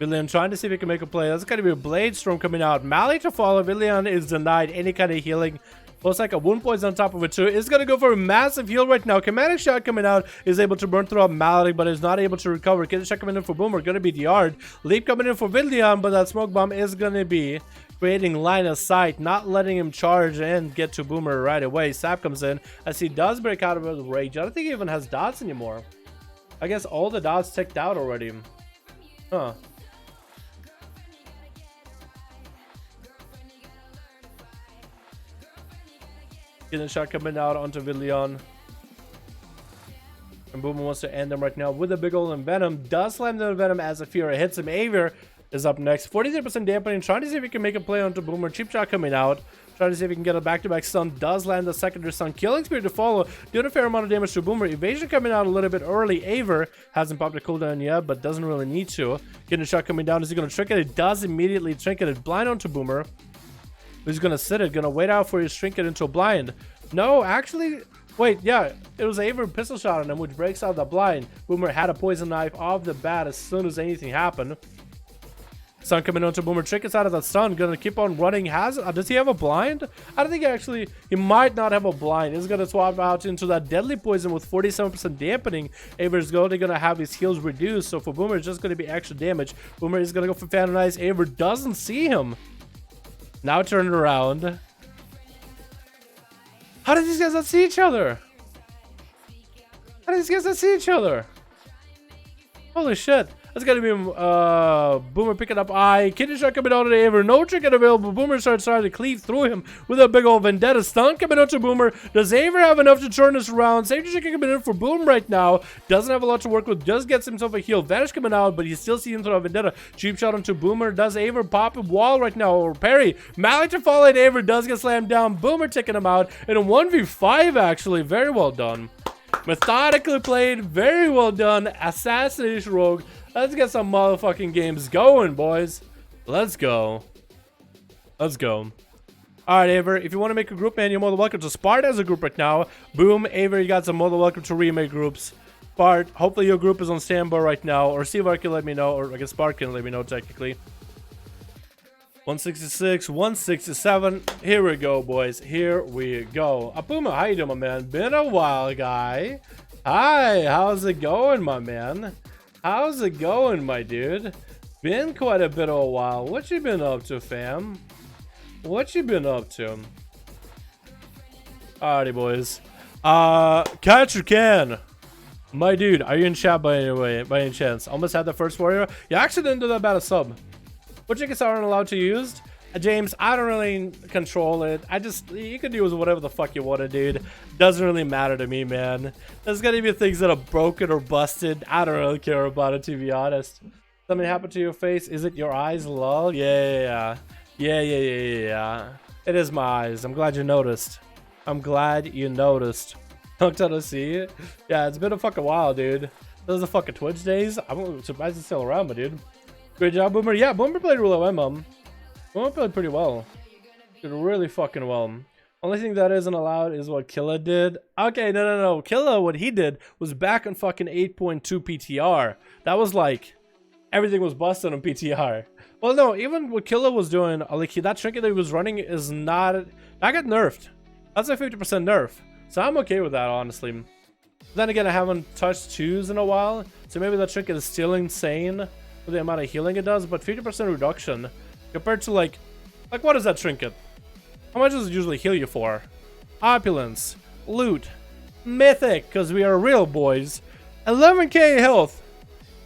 Vidlian trying to see if he can make a play. That's going to be a Blade Storm coming out. Mally to follow. Vidlian is denied any kind of healing. Plus like a wound poison on top of it too. Is going to go for a massive heal right now. Commanding Shot coming out is able to burn through a Malady, but is not able to recover. Kidney Shot coming in for Boomer. Going to be DR'd. Leap coming in for Vidlian, but that Smoke Bomb is going to be creating line of sight, not letting him charge and get to Boomer right away. Sap comes in as he does break out of his rage. I don't think he even has dots anymore. I guess all the dots ticked out already. Huh. Getting a shot coming out onto Villian. And Boomer wants to end him right now with a big ol' Venom. Does slam the Venom as a Fear hits him. Aver is up next. 43% dampening. Trying to see if he can make a play onto Boomer. Cheap shot coming out. Trying to see if he can get a back-to-back stun. Does land the secondary stun. Killing Spirit to follow. Doing a fair amount of damage to Boomer. Evasion coming out a little bit early. Aver hasn't popped a cooldown yet, but doesn't really need to. Getting a shot coming down. Is he going to trinket it? Does immediately trinket it. Blind onto Boomer. He's gonna sit it, gonna wait out for his trinket into a blind. No, actually, wait, yeah, it was Aver pistol shot on him, which breaks out the blind. Boomer had a poison knife off the bat as soon as anything happened. Stun coming onto Boomer, trinkets out of that stun, gonna keep on running. Does he have a blind? I don't think he might not have a blind. He's gonna swap out into that deadly poison with 47% dampening. Aver's gonna have his heals reduced, so for Boomer, it's just gonna be extra damage. Boomer is gonna go for Phantom Eyes. Aver doesn't see him. Now turn it around. How did these guys not see each other? How did these guys not see each other? Holy shit. That's gonna be Boomer picking up eye. Kidney Shot coming out of the Aver. No trinket available. Boomer starts trying to cleave through him with a big old Vendetta stun coming out to Boomer. Does Aver have enough to turn this around? Safety Chicken coming in for Boom right now. Doesn't have a lot to work with. Just gets himself a heal. Vanish coming out, but he's still seeing through a Vendetta. Cheap shot onto Boomer. Does Aver pop a wall right now? Or parry. Mally to fall in. Aver does get slammed down. Boomer taking him out in a 1v5 actually. Very well done. Methodically played. Very well done. Assassination Rogue. Let's get some motherfucking games going, boys. Let's go. Let's go. Alright, Aver, if you want to make a group, man, you're more than welcome to Spart as a group right now. Boom, Aver, you got some more than welcome to remake groups. Spart, hopefully your group is on standby right now. Or Seavar can let me know, or I guess Spart can let me know, technically. 166, 167. Here we go, boys. Here we go. Apuma, how you doing, my man? Been a while, guy. Hi, how's it going, my man? How's it going, my dude? Been quite a bit of a while. What you been up to, fam? What you been up to? Alrighty, boys. Catch your can. My dude, are you in chat by any chance? Almost had the first warrior. You actually didn't do that bad a sub. What tickets aren't allowed to use? James, I don't really control it. You can use whatever the fuck you want to, dude. Doesn't really matter to me, man. There's gonna be things that are broken or busted. I don't really care about it, to be honest. Something happened to your face. Is it your eyes, lol? Yeah. It is my eyes. I'm glad you noticed. I'm glad you noticed. Long time to see it. Yeah, it's been a fucking while, dude. Those are the fucking Twitch days. I'm surprised it's still around, but dude. Great job, Boomer. Yeah, Boomer played really well, Mom. Boomer played pretty well. Did really fucking well. Only thing that isn't allowed is what Killa did. Okay, no. Killa, what he did was back on fucking 8.2 PTR. That was like, everything was busted on PTR. Well, no, even what Killa was doing, like that trinket that he was running is not, that got nerfed. That's a 50% nerf. So I'm okay with that, honestly. Then again, I haven't touched 2s in a while. So maybe that trinket is still insane with the amount of healing it does. But 50% reduction compared to like what is that trinket? How much does it usually heal you for? Opulence, loot, mythic, because we are real boys. 11k health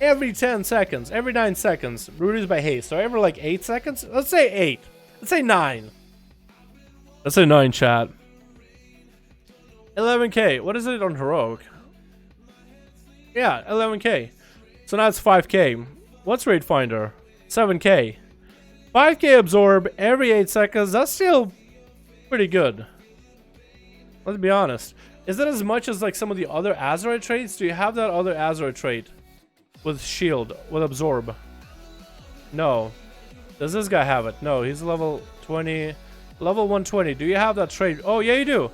every 10 seconds, every 9 seconds, reduced by haste. So every like 8 seconds? Let's say 8. Let's say 9. Let's say 9, chat. 11k. What is it on heroic? Yeah, 11k. So now it's 5k. What's Raid Finder? 7k. 5k absorb every 8 seconds. That's still pretty good. Let's be honest. Is it as much as like some of the other Azeroth traits? Do you have that other Azeroth trait with shield, with absorb? No. Does this guy have it? No, he's level 20, level 120. Do you have that trait? Oh yeah, you do.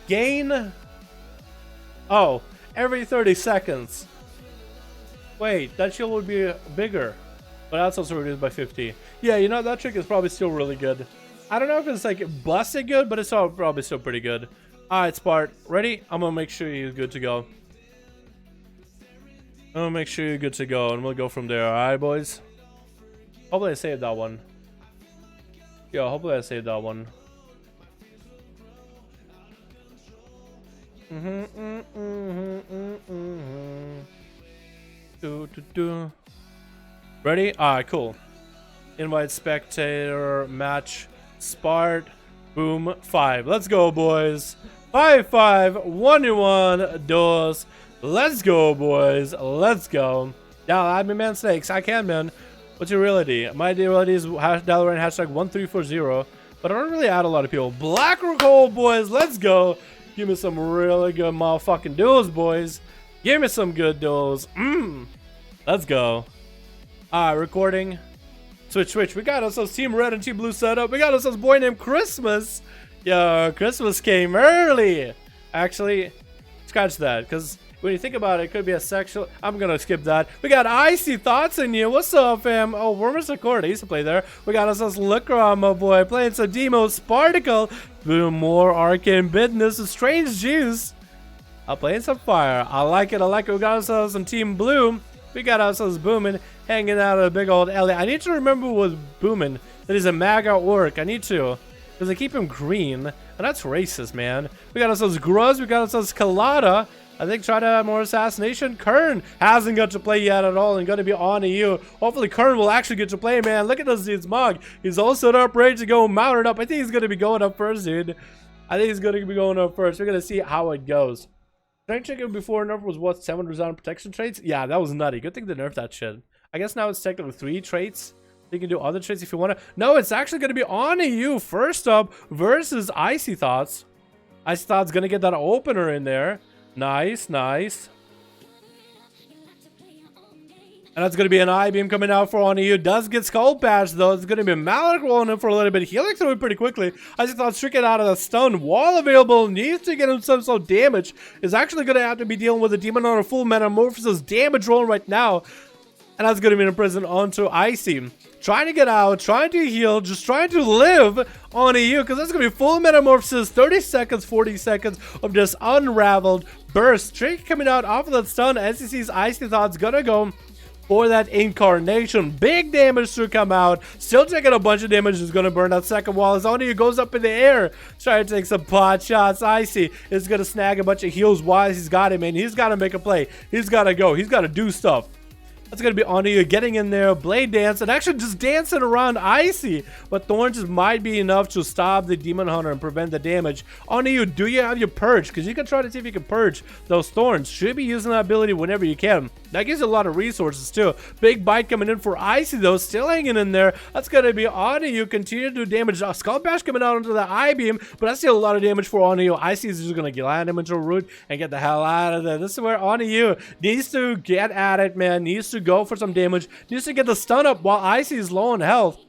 Gain. Oh, every 30 seconds. Wait, that shield would be bigger. But that's also reduced by 50. Yeah, you know, that trick is probably still really good. I don't know if it's like busted good, but it's probably still pretty good. Alright, Spart. Ready? I'm gonna make sure you're good to go. I'm gonna make sure you're good to go, and we'll go from there. Alright, boys? Hopefully I saved that one. Yeah, hopefully I saved that one. Ready? Alright, cool. Invite spectator, match, Spart, boom, 5. Let's go, boys. 5-5-1-1 duels. Let's go, boys. Let's go. Yeah, add me, man, snakes. I can, man. What's your reality? My reality is Dalaran hashtag 1340, but I don't really add a lot of people. Black or cold, boys. Let's go. Give me some really good motherfucking duels, boys. Give me some good duels. Let's go. Alright, recording. Switch. We got ourselves Team Red and Team Blue set up. We got ourselves a boy named Christmas. Yo, Christmas came early. Actually, scratch that, because when you think about it, it could be a sexual. I'm gonna skip that. We got Icy Thoughts in you. What's up, fam? Oh, Wormer's Accord. I used to play there. We got ourselves Lucra, my boy, playing some Demo Sparticle. Boom, more arcane business. Strange Juice. I'm playing some fire. I like it. We got ourselves some Team Blue. We got ourselves Boomin, hanging out at a big old alley. I need to remember with Boomin that he's a MAGA orc. I need to, because I keep him green, and that's racist, man. We got ourselves Gruz. We got ourselves Kalada. I think try to have more assassination. Kern hasn't got to play yet at all and going to be on to you. Hopefully Kern will actually get to play, man. Look at this dude's mug. He's all set up, ready to go, mounted up. I think he's going to be going up first, dude. I think he's going to be going up first. We're going to see how it goes. Strength chicken before nerf was what, 7 resound protection traits? Yeah, that was nutty. Good thing they nerfed that shit. I guess now it's technically 3 traits. You can do other traits if you want to. No, it's actually going to be on you first up versus Icy Thoughts. Icy Thoughts going to get that opener in there. Nice. And that's going to be an I-beam coming out for on you. Does get Skull Patch, though. It's going to be Malik rolling in for a little bit. Healing through it pretty quickly. I just thought stricken out of the stun. Wall available. Needs to get himself some damage. Is actually going to have to be dealing with a Demon on a full Metamorphosis damage roll right now. And that's going to be in prison onto Icy. Trying to get out. Trying to heal. Just trying to live on you. Because that's going to be full Metamorphosis. 30 seconds, 40 seconds of just unraveled burst. Trick coming out off of that stun. SEC's Icy Thoughts going to go for that incarnation. Big damage to come out. Still taking a bunch of damage. Is going to burn that second wall. As Onyu goes up in the air. Trying to take some pot shots. Icy is going to snag a bunch of heals while he's got him. And he's got to make a play. He's got to go. He's got to do stuff. That's going to be on you, getting in there, blade dance, and actually just dancing around Icy. But thorns just might be enough to stop the demon hunter and prevent the damage. On you, do you have your purge? Because you can try to see if you can purge those thorns. Should be using that ability whenever you can. That gives you a lot of resources too. Big bite coming in for Icy though, still hanging in there. That's going to be on you. Continue to do damage. Skull Bash coming out into the I-beam, but that's still a lot of damage for on you. Icy is just going to land him into a root and get the hell out of there. This is where on you needs to get at it, man. Needs to go for some damage. Needs to get the stun up while Icy is low on health.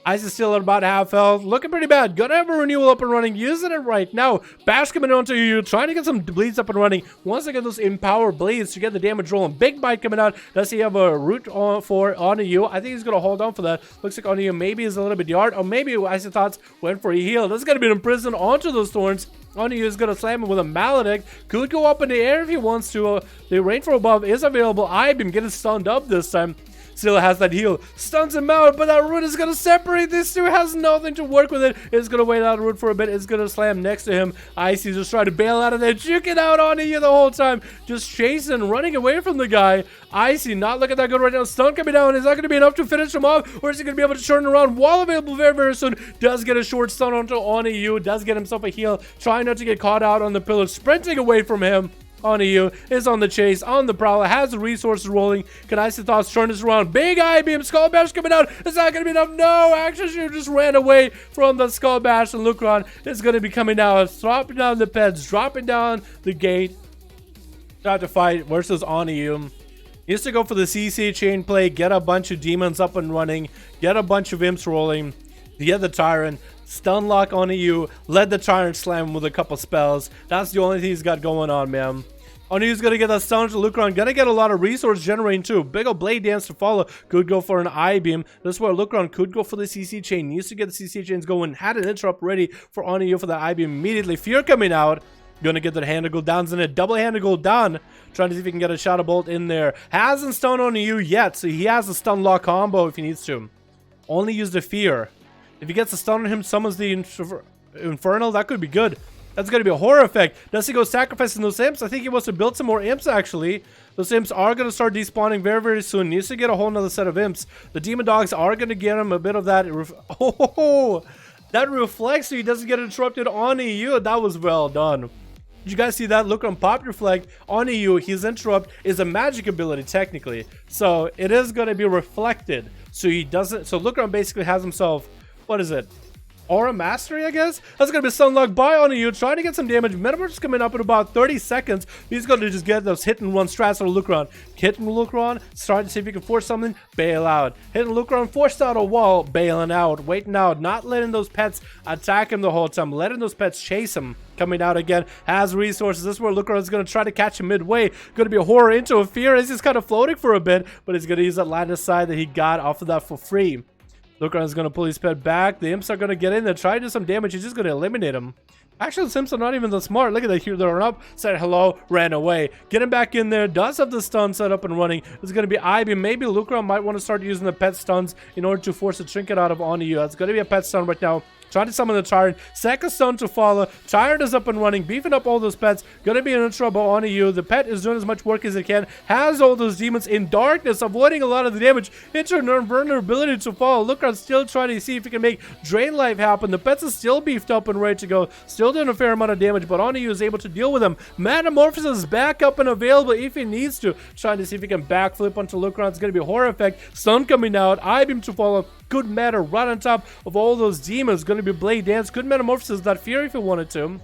Icy's still at about half health. Looking pretty bad. Gonna have a renewal up and running. Using it right now. Bash coming onto you. Trying to get some bleeds up and running. Once I get those empower bleeds to get the damage rolling. Big bite coming out. Does he have a root on you? I think he's gonna hold on for that. Looks like on you maybe is a little bit yard. Or maybe Icy thoughts went for a heal. That's gonna be imprisoned onto those thorns. On you is going to slam him with a maledict. Could go up in the air if he wants to. The range from above is available. I-beam getting stunned up this time. Still has that heal. Stuns him out, but that root is going to separate these two. Has nothing to work with it. It's going to wait out root for a bit. It's going to slam next to him. Icy just trying to bail out of there. Juking out on you the whole time. Just chasing, running away from the guy. Icy not looking that good right now. Stun coming down. Is that going to be enough to finish him off? Or is he going to be able to turn around? Wall available very, very soon. Does get a short stun onto Onu. Does get himself a heal. Trying not to get caught out on the pillar. Sprinting away from him. Onu is on the chase, on the prowl, has the resources rolling. Can Icy Thoughts turn this around? Big I-beam, Skull Bash coming out. Is that going to be enough? No, actually, she just ran away from the Skull Bash, and Lucron is going to be coming out, dropping down the pets, dropping down the gate. Try to fight versus Onu. Needs to go for the CC chain play, get a bunch of demons up and running, get a bunch of imps rolling, get the Tyrant. Stun lock on you, let the Tyrant slam him with a couple spells. That's the only thing he's got going on, man. Onu's gonna get that stun to Lucron, gonna get a lot of resource generating too. Big ol' blade dance to follow. Could go for an I-beam. This is where Lucron could go for the CC chain. Needs to get the CC chains going. Had an interrupt ready for Onu for the I-beam immediately. Fear coming out. Gonna get the hand go downs in it. Double hand go down. Trying to see if he can get a Shadow Bolt in there. Hasn't stunned Onu yet, so he has a stun lock combo if he needs to. Only use the fear. If he gets a stun on him, summons the Infernal, that could be good. That's going to be a horror effect. Does he go sacrificing those imps? I think he wants to build some more imps, actually. Those imps are going to start despawning very, very soon. Needs to get a whole nother set of imps. The demon dogs are going to get him a bit of that. Oh, that reflects so he doesn't get interrupted on EU. That was well done. Did you guys see that? Look on Pop Reflect on EU. His interrupt is a magic ability, technically. So it is going to be reflected. So he doesn't. So Lucron basically has himself. What is it? Aura Mastery, I guess? That's going to be Sunlock by Onu, trying to get some damage. Metaverse coming up in about 30 seconds. He's going to just get those hit and run strats on Lucron. Hit and Lucron, starting to see if he can force something, bail out. Hit and Lucron, forced out a wall, bailing out, waiting out, not letting those pets attack him the whole time, letting those pets chase him. Coming out again, has resources. This is where Lucron is going to try to catch him midway. Going to be a horror into a fear as he's kind of floating for a bit, but he's going to use that line of sight that he got off of that for free. Lucron is going to pull his pet back. The imps are going to get in there, try to do some damage. He's just going to eliminate him. Actually, the imps are not even that smart. Look at that. Here they're up, said hello, ran away. Get him back in there. Does have the stun set up and running. It's going to be I-beam. Maybe Lucron might want to start using the pet stuns in order to force a trinket out of Onu. It's going to be a pet stun right now. Trying to summon the Tyrant. Second stun to follow. Tyrant is up and running. Beefing up all those pets. Gonna be in trouble on you. The pet is doing as much work as it can. Has all those demons in darkness. Avoiding a lot of the damage. Into vulnerability to follow. Lucron still trying to see if he can make Drain Life happen. The pets are still beefed up and ready to go. Still doing a fair amount of damage. But Onu is able to deal with them. Metamorphosis is back up and available if he needs to. Trying to see if he can backflip onto Lucron. It's gonna be a horror effect. Stun coming out. I-beam to follow. Good meta right on top of all those demons. Going to be Blade Dance. Good Metamorphosis. That Fury if you wanted to.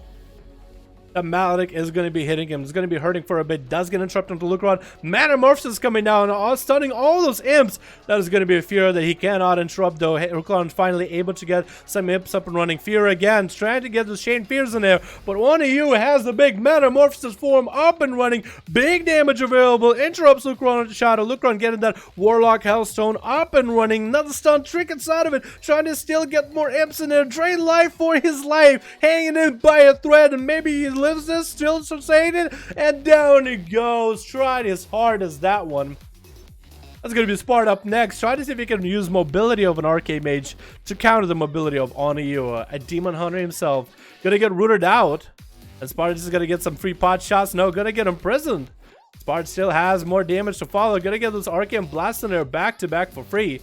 That Maledict is going to be hitting him. It's going to be hurting for a bit. Does get interrupted into Lucron. Metamorphosis coming down. Stunning all those imps. That is going to be a Fear that he cannot interrupt though. Lucron finally able to get some imps up and running. Fear again. Trying to get the Chain Fears in there. But one of you has the big Metamorphosis form up and running. Big damage available. Interrupts Lucron into Shadow. Lucron getting that Warlock Hellstone up and running. Another stun trick inside of it. Trying to still get more imps in there. Drain life for his life. Hanging in by a thread. And maybe he lives this, still sustained, and down he goes. Tried as hard as that one. That's going to be Spart up next. Try to see if he can use mobility of an Arcade Mage to counter the mobility of Onu, a Demon Hunter himself. Gonna get rooted out. And Sparta is going to get some free pot shots. No, gonna get imprisoned. Spart still has more damage to follow. Gonna get those Arcane Blasts in there back to back for free.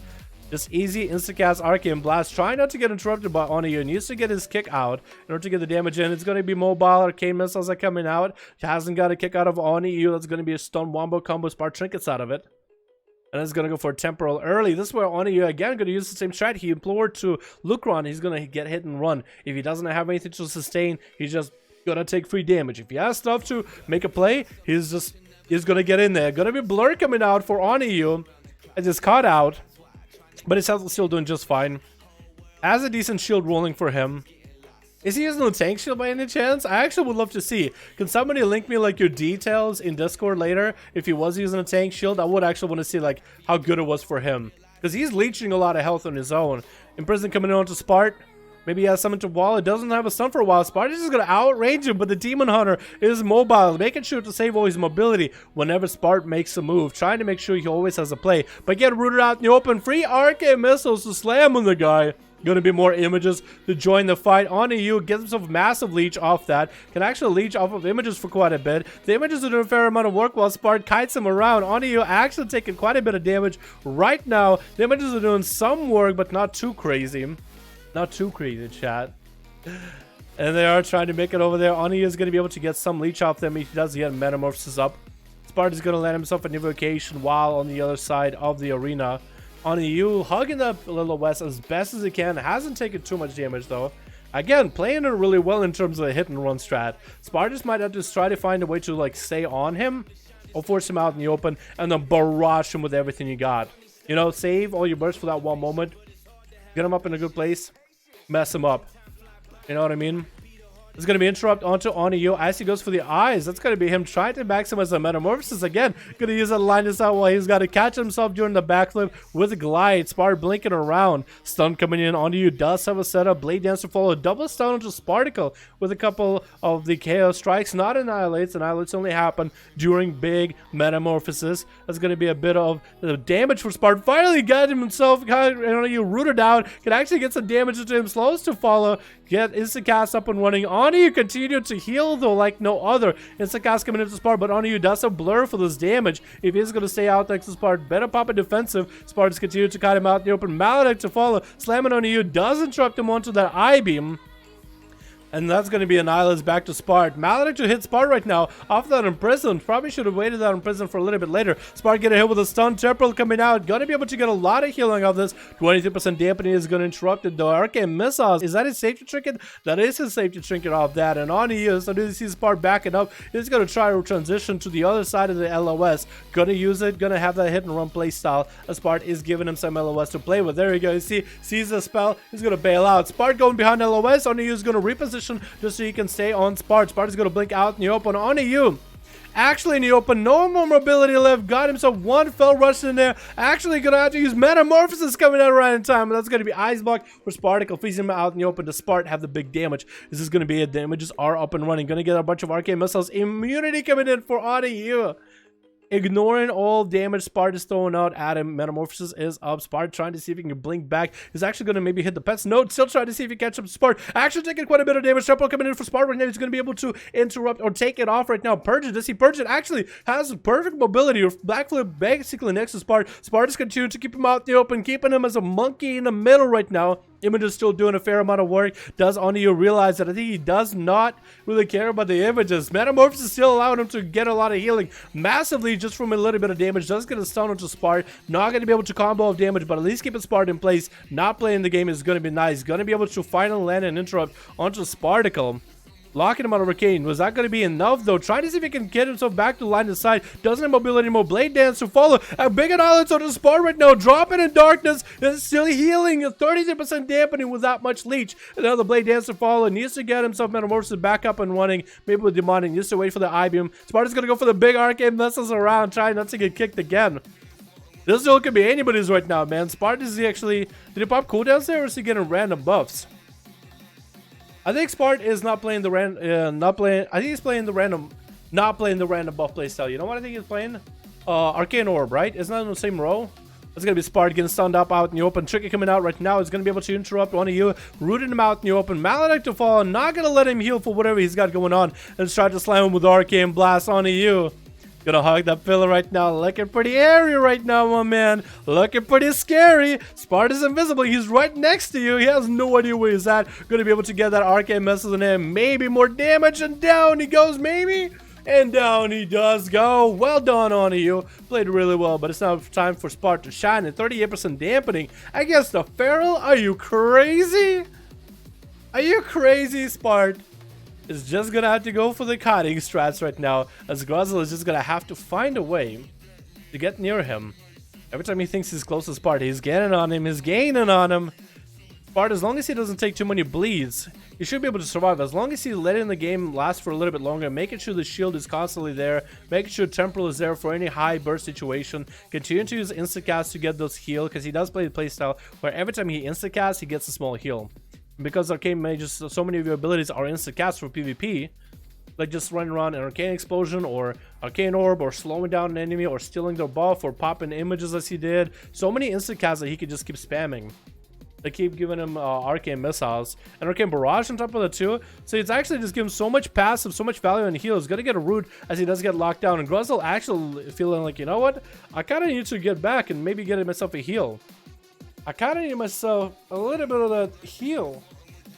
Just easy instacast Arcane Blast. Try not to get interrupted by Oniyu. Needs to get his kick out in order to get the damage in. It's going to be mobile. Arcane Missiles are coming out. He hasn't got a kick out of Oniyu. That's going to be a stun wombo combo. Spart trinkets out of it. And it's going to go for a temporal early. This is where Oniyu again going to use the same strat. He implored to Lucron. He's going to get hit and run. If he doesn't have anything to sustain, he's just going to take free damage. If he has stuff to make a play, he's going to get in there. Going to be blur coming out for Oniyu. It's just caught out. But his health is still doing just fine. Has a decent shield rolling for him. Is he using the tank shield by any chance? I actually would love to see. Can somebody link me like your details in Discord later? If he was using a tank shield, I would actually want to see like how good it was for him. Because he's leeching a lot of health on his own. Imprison coming on to Spart. Maybe he has something to wall. It doesn't have a stun for a while. Spart is just going to outrange him, but the Demon Hunter is mobile, making sure to save all his mobility whenever Spart makes a move, trying to make sure he always has a play. But get rooted out in the open. Free Arcane Missiles to slam on the guy. Going to be more images to join the fight. Oniyu gets himself massive leech off that. Can actually leech off of images for quite a bit. The images are doing a fair amount of work while Spart kites him around. Oniyu actually taking quite a bit of damage right now. The images are doing some work, but not too crazy. Not too crazy, chat. And they are trying to make it over there. Oniyu is going to be able to get some leech off them. He does get Metamorphosis up. Spart is going to land himself an invocation while on the other side of the arena. Oniyu hugging up Little West as best as he can. Hasn't taken too much damage though. Again, playing it really well in terms of a hit and run strat. Spart just might have to try to find a way to like stay on him or force him out in the open and then barrage him with everything you got. You know, save all your bursts for that one moment. Get him up in a good place. Mess him up. You know what I mean? It's going to be interrupt onto Oniyu as he goes for the eyes. That's going to be him trying to maximize the Metamorphosis again. Going to use that to line this out while he's got to catch himself during the backflip with a glide. Spart blinking around. Stun coming in. Oniyu does have a setup. Blade Dancer follow. Double stun onto Sparticle with a couple of the Chaos Strikes. Not Annihilates. Annihilates only happen during big Metamorphosis. That's going to be a bit of damage for Spart. Finally got himself Oniyu rooted out. Can actually get some damage into him. Slows to follow. Get Instacast up and running. Oniyu continue to heal though like no other. Instacast coming into Spart, but Oniyu does have blur for this damage. If he's going to stay out next to Spart, better pop a defensive. Spart is continue to cut him out in the open. Maledict to follow. Slamming Oniyu does interrupt him onto that I-beam. And that's going to be Annihilates back to Spart. Maledict to hit Spart right now off that Imprison. Probably should have waited that Imprison for a little bit later. Spart get a hit with a stun. Temporal coming out. Going to be able to get a lot of healing off this. 23% dampening is going to interrupt it though. Arcane Missiles. Is that his safety trinket? That is his safety trinket off that. And Oniyu, so you see Spart backing up. He's going to try to transition to the other side of the LOS. Going to use it. Going to have that hit and run play style. Spart is giving him some LOS to play with. There you go. You see, sees the spell. He's going to bail out. Spart going behind LOS. Oniyu is going to reposition just so he can stay on Spart. Spart is going to blink out in the open. Oniyu actually in the open, no more mobility left. Got himself one fell rush in there. Actually going to have to use Metamorphosis coming out right in time. And that's going to be Ice Block for Sparticle. Freezing him out in the open to Spart have the big damage. This is going to be it. The images are up and running. Going to get a bunch of Arcane Missiles. Immunity coming in for Oniyu. Ignoring all damage Spart is throwing out at him. Metamorphosis is up. Spart trying to see if he can blink back. He's actually going to maybe hit the pets. No, still trying to see if he catch up Spart. Actually taking quite a bit of damage. Temporal coming in for Spart right now. He's going to be able to interrupt or take it off right now. Purge it. Does he purge it? Actually has perfect mobility. Backflip basically next to Spart. Spart is continuing to keep him out in the open, keeping him as a monkey in the middle right now. Image is still doing a fair amount of work. Does Oniyu realize that? I think he does not really care about the images. Metamorphosis is still allowing him to get a lot of healing massively just from a little bit of damage. Does get a stun onto Spart. Not going to be able to combo of damage, but at least keeping Spart in place. Not playing the game is going to be nice. Going to be able to finally land an interrupt onto Sparticle. Locking him out of Arcane. Was that going to be enough though? Trying to see if he can get himself back to the line of sight. Doesn't have mobility anymore. Blade Dance to follow. A big Annihilates onto Spart right now. Dropping in darkness. Is still healing. 33% dampening with that much leech. And now the Blade Dance to follow. Needs to get himself Metamorphosis back up and running. Maybe with Demonic. Needs to wait for the I-beam. Spart is going to go for the big Arcane Missiles around. Trying not to get kicked again. This still could be anybody's right now, man. Spart is he actually... Did he pop cooldowns there or is he getting random buffs? I think Spart is not playing the I think he's playing the random, not playing the random buff playstyle. You know what I think he's playing? Arcane Orb, right? Isn't that in the same row? It's gonna be Spart getting stunned up out in the open. Tricky coming out right now. He's gonna be able to interrupt Oniyu, rooting him out in the open. Maledict to fall. Not gonna let him heal for whatever he's got going on. And try to slam him with Arcane Blast. Oniyu Gonna hug that pillow right now. Looking pretty airy right now, my man. Looking pretty scary. Sparta's invisible. He's right next to you. He has no idea where he's at. Gonna be able to get that arcane message in him. Maybe more damage, and down he goes, maybe. And down he does go. Well done on you. Played really well, but it's now time for Sparta to shine. And 38% dampening against the Feral. Are you crazy? Are you crazy, Spart? Is just gonna have to go for the cutting strats right now, as Gruzzle is just gonna have to find a way to get near him. Every time he thinks he's close to Spart, he's getting on him, he's gaining on him. Spart, as long as he doesn't take too many bleeds, he should be able to survive. As long as he's letting the game last for a little bit longer, making sure the shield is constantly there, making sure temporal is there for any high burst situation, continue to use instacast to get those heal, because he does play the playstyle where every time he instacast, he gets a small heal. Because arcane mages, so many of your abilities are insta-cast for PvP, like just running around an arcane explosion or arcane orb or slowing down an enemy or stealing their buff or popping images as he did. So many insta-casts that he could just keep spamming. They keep giving him arcane missiles and arcane barrage on top of that too. So it's actually just giving so much passive, so much value and heal. He's gonna get a root as he does get locked down. And Gruzzle actually feeling like, you know what? I kind of need to get back and maybe get myself a heal. I kind of need myself a little bit of that heal.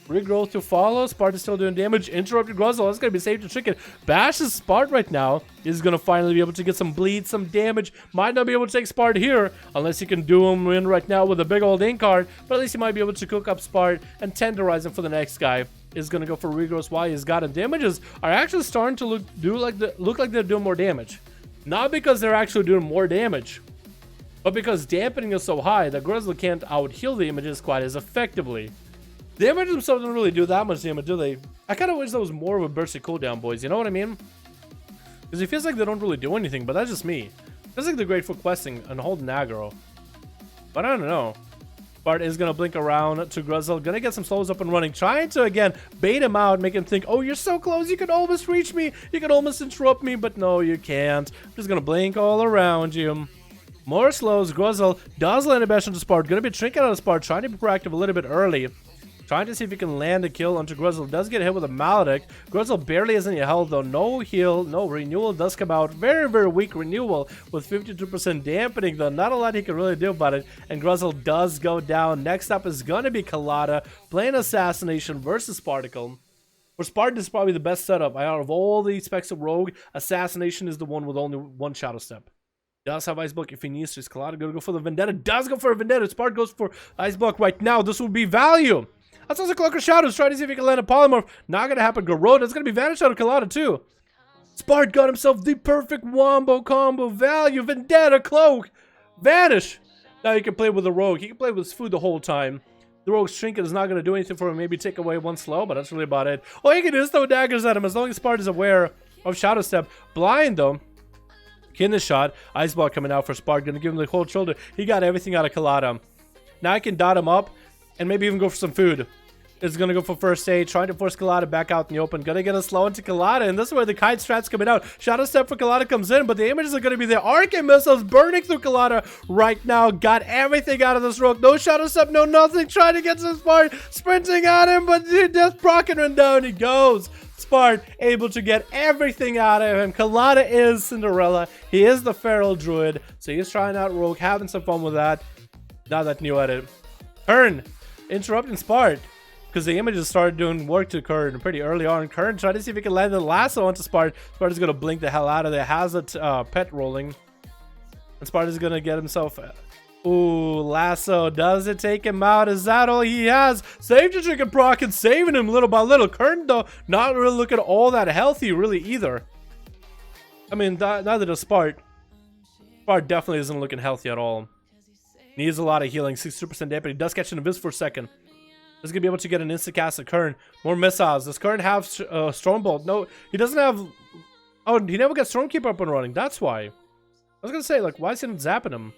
Regrowth to follow. Spart is still doing damage. Interrupted Gruzzle. That's going to be safe to trick it. Bashes Spart right now. He's going to finally be able to get some bleed, some damage. Might not be able to take Spart here, unless he can do him in right now with a big old ink card. But at least he might be able to cook up Spart and tenderize him for the next guy. Is going to go for regrowth while he's got him. Damages are actually starting to look like they're doing more damage. Not because they're actually doing more damage, but because dampening is so high that Gruzzle can't out-heal the images quite as effectively. The images themselves don't really do that much damage, do they? I kind of wish that was more of a bursty cooldown, boys. You know what I mean? Because it feels like they don't really do anything, but that's just me. It feels like they're great for questing and holding aggro. But I don't know. Bart is going to blink around to Gruzzle. Going to get some slows up and running. Trying to, again, bait him out. Make him think, oh, you're so close. You can almost reach me. You can almost interrupt me. But no, you can't. I'm just going to blink all around you. More slows. Gruzzle does land a bash into Spart. Going to be trinket out of Spart. Trying to be proactive a little bit early. Trying to see if he can land a kill onto Gruzzle. Does get hit with a Maledict. Gruzzle barely has any health though. No heal, no renewal does come out. Very, very weak renewal with 52% dampening though. Not a lot he can really do about it. And Gruzzle does go down. Next up is going to be Colada playing Assassination versus Sparticle. For Spartan, this is probably the best setup. Out of all the specs of Rogue, Assassination is the one with only one Shadow Step. Does have Ice Block if he needs to. Is Colada going to go for the Vendetta? Does go for a Vendetta. Spark goes for Ice Block right now. This will be value. That's also Cloaker Shadows. Trying to see if he can land a Polymorph. Not going to happen. Garrote. It's going to be Vanish out of Colada too. Spart got himself the perfect wombo combo value. Vendetta, Cloak, Vanish. Now he can play with the Rogue. He can play with his food the whole time. The Rogue's Trinket is not going to do anything for him. Maybe take away one slow, but that's really about it. Oh, he can just throw daggers at him as long as Spart is aware of Shadow Step. Blind though. Kidney shot. Ice Block coming out for Spart. Going to give him the cold shoulder. He got everything out of Colada. Now I can dot him up and maybe even go for some food. Is going to go for first aid, trying to force Colada back out in the open. Going to get a slow into Colada, and this is where the kite strat's coming out. Shadow Step for Colada comes in, but the images are going to be there. Arcane missiles burning through Colada right now. Got everything out of this Rogue. No Shadow Step, no nothing. Trying to get to Spart, sprinting at him, but Death Proccing and down he goes. Spart able to get everything out of him. Colada is Cinderella. He is the Feral Druid, so he's trying out Rogue, having some fun with that. Now that new edit. Kern interrupting Spart, because the images started doing work to Kern pretty early on. Kern trying to see if he can land the lasso onto Spart. Spart is going to blink the hell out of there. Has a pet rolling. And Spart is going to get himself... Ooh, lasso. Does it take him out? Is that all he has? Saved the Chicken Proc and saving him little by little. Kern, though, not really looking all that healthy, really, either. I mean, neither does Spart. Spart definitely isn't looking healthy at all. Needs a lot of healing. 62% damage. He does catch an Abyss for a second. He's going to be able to get an insta-cast of Kern. More missiles. Does Kern have Stormbolt? No, he doesn't have... Oh, he never got Stormkeeper up and running. That's why. I was going to say, like, why is he not zapping him?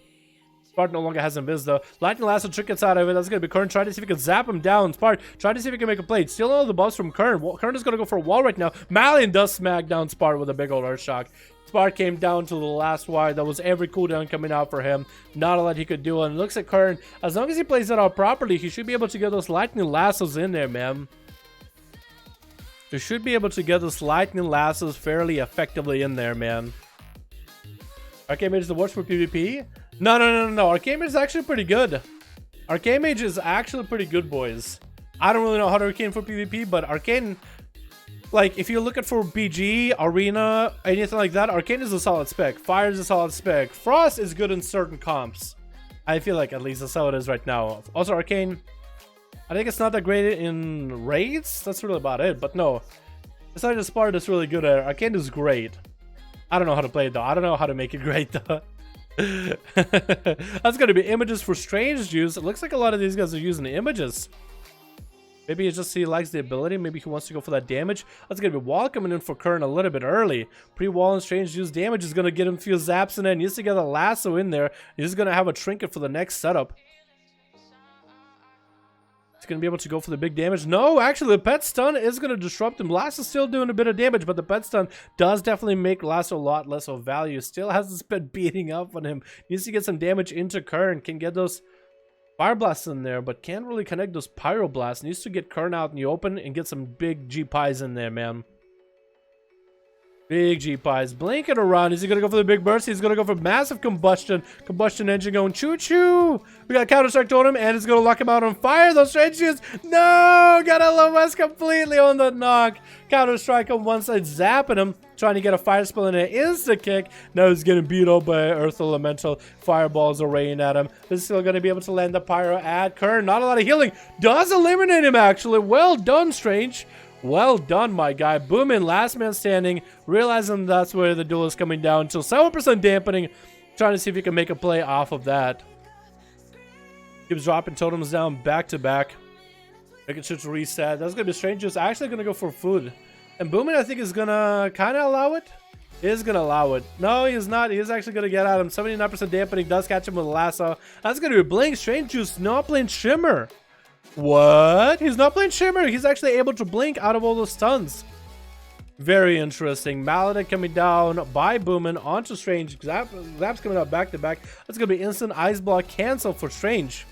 Spart no longer has Invis, though. Lightning Lasso trick gets out of it. That's going to be Kern trying to see if he can zap him down. Spart trying to see if he can make a play. Still all the buffs from Kern. Kern is going to go for a wall right now. Malian does smack down Spart with a big old Earth Shock. Spart came down to the last wire. That was every cooldown coming out for him. Not a lot he could do. And it looks like Kern, as long as he plays that out properly, he should be able to get those lightning lassos in there, man. He should be able to get those lightning lassos fairly effectively in there, man. Arcane Mage is the worst for PvP? No. Arcane Mage is actually pretty good. Arcane Mage is actually pretty good, boys. I don't really know how to Arcane for PvP, but Arcane, like, if you're looking for BG, Arena, anything like that, Arcane is a solid spec. Fire is a solid spec. Frost is good in certain comps. I feel like at least that's how it is right now. Also, Arcane, I think it's not that great in raids. That's really about it. But no, it's not just part that's really good at it. Arcane is great. I don't know how to play it though. I don't know how to make it great though. That's gonna be images for Strange Juice. It looks like a lot of these guys are using images. Maybe it's just he likes the ability. Maybe he wants to go for that damage. That's going to be Wall coming in for Kern a little bit early. Pre-Wall and Strange Juice damage is going to get him a few zaps in there. He needs to get a lasso in there. He's going to have a trinket for the next setup. He's going to be able to go for the big damage. No, actually, the pet stun is going to disrupt him. Lasso is still doing a bit of damage, but the pet stun does definitely make Lasso a lot less of value. Still has this pet beating up on him. Needs to get some damage into Kern. Can get those Fire Blasts in there, but can't really connect those Pyro Blasts. Needs to get Kern out in the open and get some big G-Pies in there, man. Big G-Pies. Blinking around. Is he going to go for the big burst? He's going to go for massive combustion. Combustion engine going choo-choo. We got Counter-Strike Totem, and it's going to lock him out on fire. Those Strange Juice. No! Got LOS completely on the knock. Counter-Strike on one side, zapping him. Trying to get a fire spell in an insta-kick. Now he's getting beat up by Earth Elemental. Fireballs are raining at him. This is still going to be able to land the Pyro at Kern. Not a lot of healing. Does eliminate him, actually. Well done, Strange. Well done, my guy. Booming, last man standing. Realizing that's where the duel is coming down. So 7% dampening. Trying to see if he can make a play off of that. Keeps dropping totems down back to back. Making sure to reset. That's going to be Strange. Just actually going to go for food. And Booming, I think, is going to kind of allow it. Is going to allow it. No, he is not. He is actually going to get at him. 79% dampening. Does catch him with a lasso. That's going to be Blink. Strange Juice not playing Shimmer. What? He's not playing Shimmer. He's actually able to blink out of all those stuns. Very interesting. Maladin coming down by Boomin onto Strange. Zap's coming out back to back. That's going to be instant Ice Block cancel for Strange.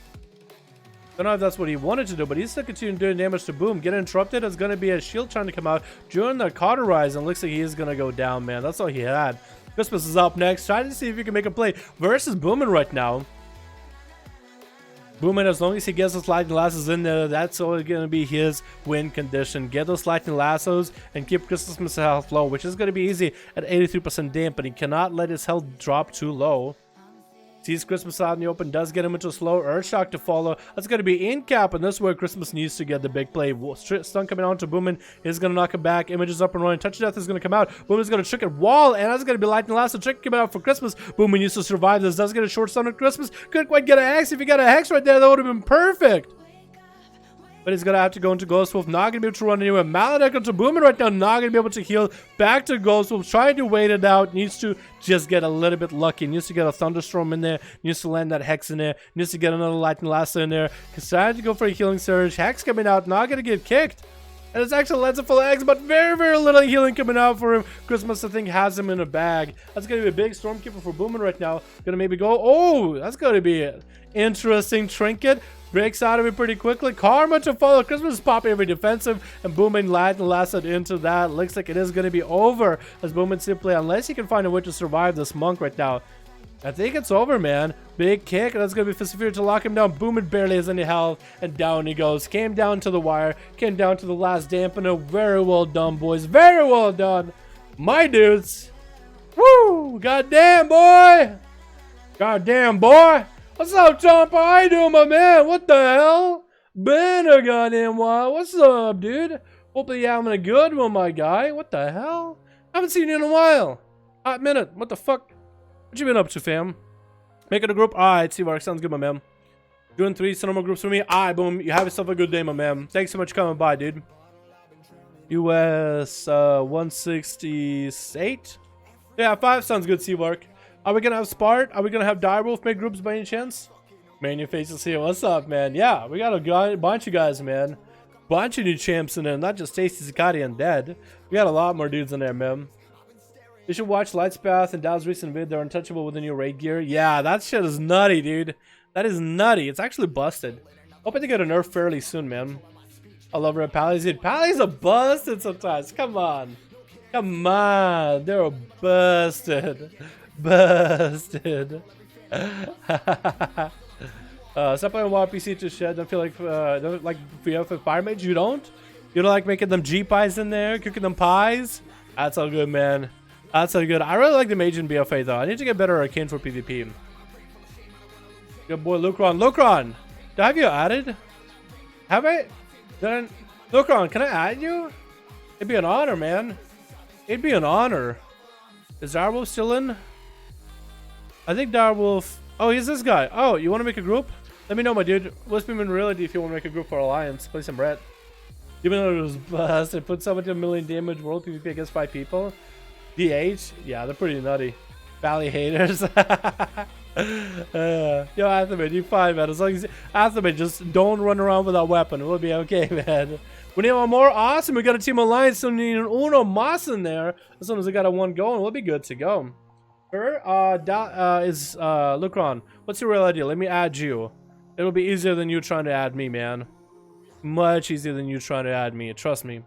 Don't know if that's what he wanted to do, but he's still continuing doing damage to Boom. Get interrupted. It's going to be a shield trying to come out during the cauterize, and looks like he is going to go down, man. That's all he had. Christmas is up next. Trying to see if he can make a play versus Boomin right now. Boomin, as long as he gets those lightning lassos in there, that's all going to be his win condition. Get those lightning lassos and keep Christmas health low, which is going to be easy at 83% damp, but he cannot let his health drop too low. Sees Christmas out in the open, does get him into a slow Earthshock to follow. That's going to be in cap, and this is where Christmas needs to get the big play. Stun coming on to Boomin is going to knock him back. Images up and running. Touch of Death is going to come out. Boomin's going to trick at Wall, and that's going to be Lightning Lasso trick coming out for Christmas. Boomin needs to survive this. Does get a short stun on Christmas. Couldn't quite get a Hex. If he got a Hex right there, that would have been perfect. But he's going to have to go into Ghost Wolf. Not going to be able to run anywhere. Maladek onto Boomin right now. Not going to be able to heal. Back to Ghost Wolf. Trying to wait it out. Needs to just get a little bit lucky. Needs to get a Thunderstorm in there. Needs to land that Hex in there. Needs to get another Lightning Lasso in there. Decided to go for a Healing Surge. Hex coming out. Not going to get kicked. And it's actually lands a full eggs, but very, very little healing coming out for him. Christmas, I think, has him in a bag. That's going to be a big Stormkeeper for Boomin right now. Going to maybe go. Oh, that's going to be an interesting trinket. Breaks out of it pretty quickly. Karma to follow. Christmas is popping every defensive, and Boomin Lightning lasted into that. Looks like it is going to be over as Boomin simply, unless he can find a way to survive this monk right now. I think it's over, man. Big kick. That's going to be Fisifear to lock him down. Boomin barely has any health, and down he goes. Came down to the wire. Came down to the last dampener. Very well done, boys. Very well done. My dudes. Woo! Goddamn, boy. Goddamn, boy. What's up, Chompa? How you doing, my man? What the hell? Been a goddamn while. What's up, dude? Hopefully you're having a good one, my guy. What the hell? Haven't seen you in a while. Hot minute. What the fuck? What you been up to, fam? Making a group? Alright, Seavark. Sounds good, my man. Doing 3 cinema groups for me? Alright, boom. You have yourself a good day, my man. Thanks so much for coming by, dude. US 168? Yeah, 5 sounds good, Seavark. Are we gonna have Spart? Are we gonna have Direwolf make groups by any chance? Man, your face is here. What's up, man? Yeah, we got a bunch of guys, man. Bunch of new champs in there, not just Tasty, Zakati, and Dead. We got a lot more dudes in there, man. You should watch Lightspath and Dow's recent vid. They're untouchable with the new raid gear. Yeah, that shit is nutty, dude. That is nutty. It's actually busted. Hoping to get a nerf fairly soon, man. I love Red Pally's. Dude, Pally's a busted sometimes. Come on. Come on, they're busted. Busted. Stop playing WoW PC to shed. Don't feel like don't like BFA fire mage. You don't? You don't like making them G pies in there, cooking them pies? That's all good, man. That's all good. I really like the mage in BFA though. I need to get better arcane for PvP. Good boy, Lucron. Lucron, have you added? Have I? Then Lucron, can I add you? It'd be an honor, man. It'd be an honor. Is Direwolf still in? I think Direwolf. Oh, he's this guy. Oh, you want to make a group? Let me know, my dude. Whisper in reality if you want to make a group for Alliance. Play some Brett. Even though it was busted, put 70 million damage world PvP against 5 people. DH? Yeah, they're pretty nutty. Valley haters. Yo, Athame, you fine, man. As long as Athame, just don't run around with that weapon. We'll be okay, man. We need one more. Awesome. We got a team alliance. So we need an Uno Mas in there. As soon as we got a one going, we'll be good to go. Her is Lucron. What's your real idea? Let me add you. It'll be easier than you trying to add me, man. Much easier than you trying to add me. Trust me.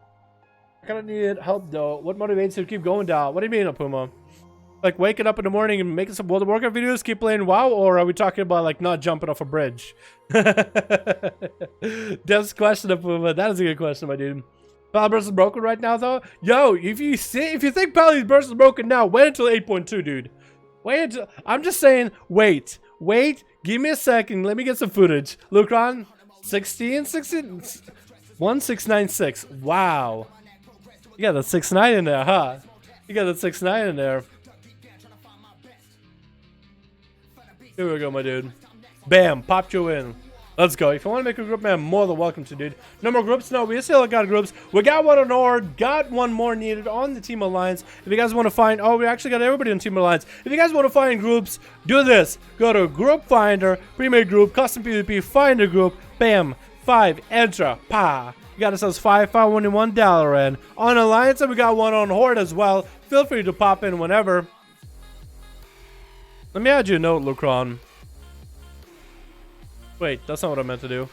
I kind of need help though. What motivates you to keep going down? What do you mean, Apuma? Like waking up in the morning and making some World of Warcraft videos, keep playing WoW, or are we talking about like not jumping off a bridge? Dev's question, Apuma. That is a good question, my dude. Pally Burst is broken right now though. Yo, if you think Pally Burst is broken now, wait until 8.2, dude. Wait until, I'm just saying, wait. Give me a second. Let me get some footage. Lucron, 16, 1696. Wow. You got that 6'9" in there, huh? You got that 6'9" in there. Here we go, my dude. Bam, popped you in. Let's go. If you want to make a group, man, more than welcome to, dude. No more groups? No, we still got groups. We got one on Ord, got one more needed on the Team Alliance. If you guys want to find, oh, we actually got everybody on Team Alliance. If you guys want to find groups, do this. Go to Group Finder, Pre-made Group, Custom PvP, find a group, bam, 5, enter, pa. You got ourselves 5,511 Dalaran. On Alliance, and we got one on Horde as well. Feel free to pop in whenever. Let me add you a note, Lucron. Wait, that's not what I meant to do.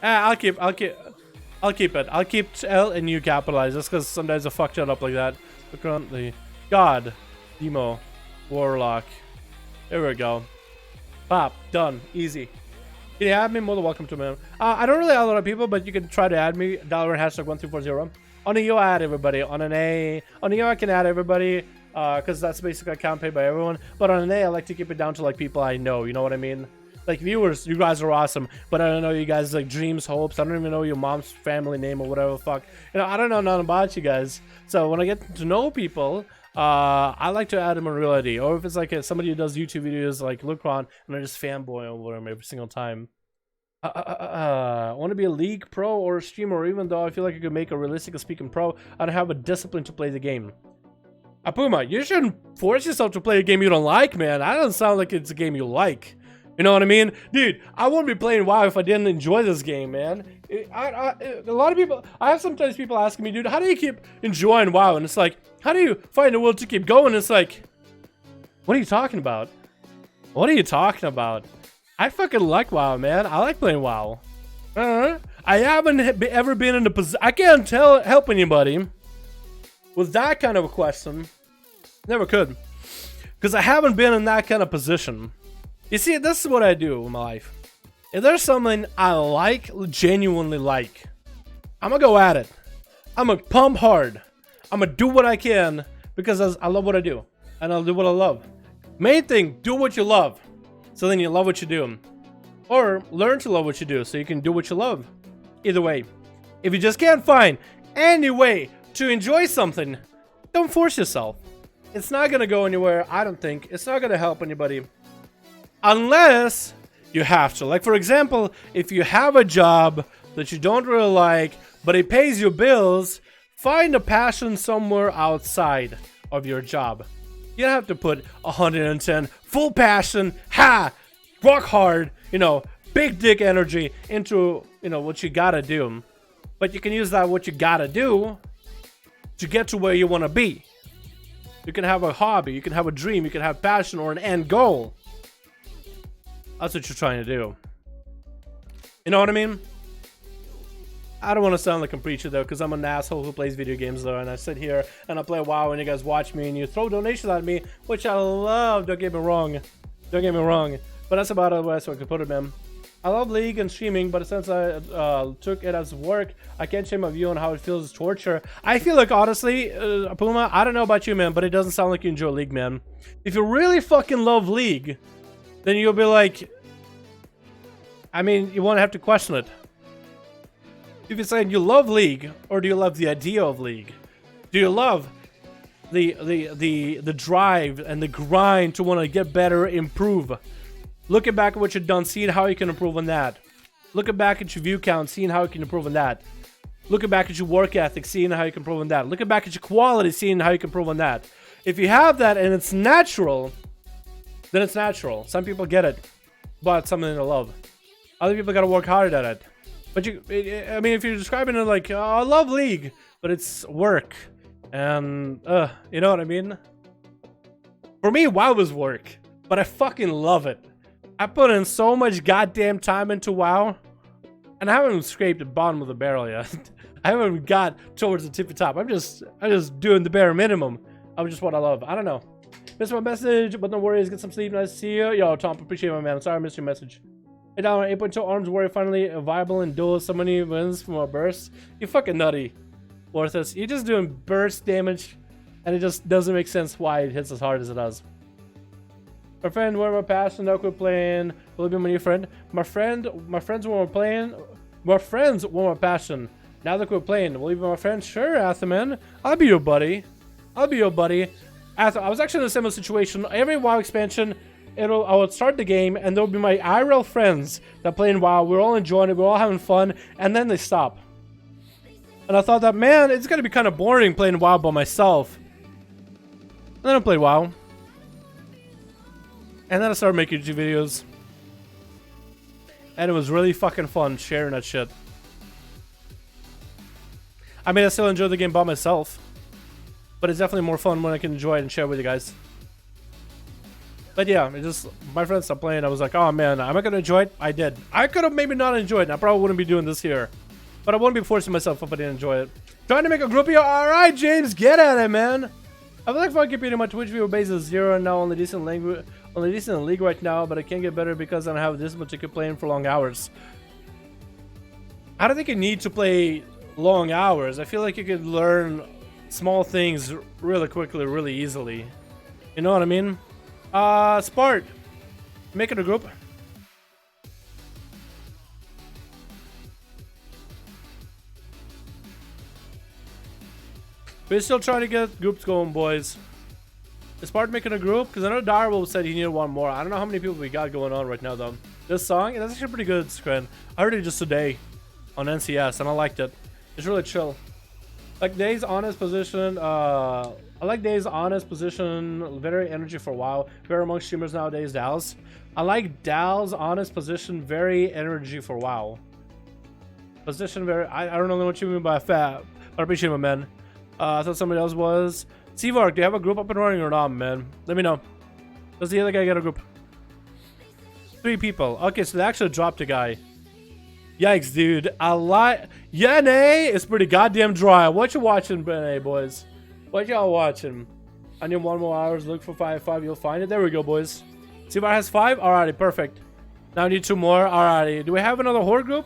I'll keep it. I'll keep L and U capitalized just because sometimes I fucked it up like that. Lucron, the God, Demo, Warlock. There we go. Pop, done, easy. Can you add me? More than welcome to, man. I don't really add a lot of people, but you can try to add me. Dalaran #1340. On a U, I add everybody. On an A, I can add everybody. Because that's basically account paid by everyone. But on an A, I like to keep it down to like people I know. You know what I mean? Like viewers, you guys are awesome. But I don't know you guys like dreams, hopes. I don't even know your mom's family name or whatever the fuck. You know, I don't know nothing about you guys. So when I get to know people, I like to add them in reality. Or if it's like somebody who does YouTube videos like Lucron, and I just fanboy over them every single time. I want to be a league pro or a streamer, even though I feel like I could make a realistic speaking pro. I don't have a discipline to play the game. Apuma, you shouldn't force yourself to play a game you don't like, man. That doesn't sound like it's a game you like. You know what I mean? Dude, I wouldn't be playing WoW if I didn't enjoy this game, man. A lot of people, I have sometimes people asking me, dude, how do you keep enjoying WoW? And it's like, how do you find the will to keep going? It's like, what are you talking about? What are you talking about? I fucking like WoW, man. I like playing WoW. I haven't ever been in a position, I can't help anybody with that kind of a question. Never could. Because I haven't been in that kind of position. You see, this is what I do in my life. If there's something I like, genuinely like, I'm going to go at it. I'm going to pump hard. I'm going to do what I can because I love what I do. And I'll do what I love. Main thing, do what you love. So then you love what you do. Or learn to love what you do so you can do what you love. Either way. If you just can't find any way to enjoy something, don't force yourself. It's not going to go anywhere, I don't think. It's not going to help anybody. Unless you have to. Like, for example, if you have a job that you don't really like, but it pays your bills, find a passion somewhere outside of your job. You don't have to put 110 full passion, rock hard, big dick energy into, what you gotta do. But you can use that what you gotta do to get to where you want to be. You can have a hobby, you can have a dream, you can have passion or an end goal. That's what you're trying to do. You know what I mean? I don't want to sound like a preacher though, because I'm an asshole who plays video games though, and I sit here and I play WoW and you guys watch me and you throw donations at me, which I love, don't get me wrong. Don't get me wrong. But that's about the best way I could put it, man. I love League and streaming, but since I took it as work, I can't share my view on how it feels as torture. I feel like, honestly, Puma, I don't know about you, man, but it doesn't sound like you enjoy League, man. If you really fucking love League, then you'll be like, I mean, you won't have to question it. If you're saying you love League, or do you love the idea of League? Do you love the drive and the grind to want to get better, improve? Looking back at what you've done, seeing how you can improve on that. Looking back at your view count, seeing how you can improve on that. Looking back at your work ethic, seeing how you can improve on that. Looking back at your quality, seeing how you can improve on that. If you have that and it's natural, then it's natural. Some people get it, but it's something they love. Other people gotta work hard at it. But I mean, if you're describing it like, oh, I love League, but it's work. And, you know what I mean? For me, WoW is work, but I fucking love it. I put in so much goddamn time into WoW, and I haven't scraped the bottom of the barrel yet. I haven't got towards the tippy top. I'm just doing the bare minimum of just what I love. I don't know. Missed my message, but no worries. Get some sleep. Nice to see you. Yo, Tom, appreciate my man. I'm sorry I missed your message. Hey, down 8.2 arms warrior finally viable in duels. So many wins from a burst. You fucking nutty, Worthless. You're just doing burst damage, and it just doesn't make sense why it hits as hard as it does. My friend, where my passion, now quit playing. Will it be my new friend? My friends were playing. My friends were my passion. Now they quit playing. Will you be my friend? Sure, Athaman. I'll be your buddy. I'll be your buddy. I was actually in a similar situation. Every WoW expansion, I would start the game, and there would be my IRL friends that play in WoW. We're all enjoying it. We're all having fun, and then they stop. And I thought that, man, it's gonna be kind of boring playing WoW by myself. And then I played WoW. And then I started making YouTube videos. And it was really fucking fun sharing that shit. I mean, I still enjoy the game by myself. But it's definitely more fun when I can enjoy it and share with you guys. But yeah, it just, my friends stopped playing. I was like, oh man, am I going to enjoy it? I did. I could have maybe not enjoyed it. I probably wouldn't be doing this here. But I wouldn't be forcing myself if I didn't enjoy it. Trying to make a group here. Alright, James, get at it, man. I feel like if I keep my Twitch viewer base is 0 and now only decent in league right now, but I can't get better because I don't have this much to keep playing for long hours. I don't think you need to play long hours. I feel like you could learn small things really quickly, really easily. You know what I mean? Spart, make it a group. We're still trying to get groups going, boys. Is Spart making a group? Because I know Darwell said he needed one more. I don't know how many people we got going on right now, though. This song, that's actually pretty good, Scran. I heard it just today on NCS, and I liked it. It's really chill. Like Dave's honest position, I like Dave's honest position, very energy for a while. Very among streamers nowadays, Dal's. I like Dal's honest position, very energy for WoW. Position very, I don't know what you mean by fat, but I appreciate it, man. I thought somebody else was. Seavark, do you have a group up and running or not, man? Let me know. Does the other guy get a group? 3 people. Okay, so they actually dropped a guy. Yikes, dude. I like. NA is pretty goddamn dry. What you watching, NA, boys? What y'all watching? I need 1 more hours. Look for 5. You'll find it. There we go, boys. Seavark has 5. Alrighty, perfect. Now I need 2 more. Alrighty. Do we have another Horde group?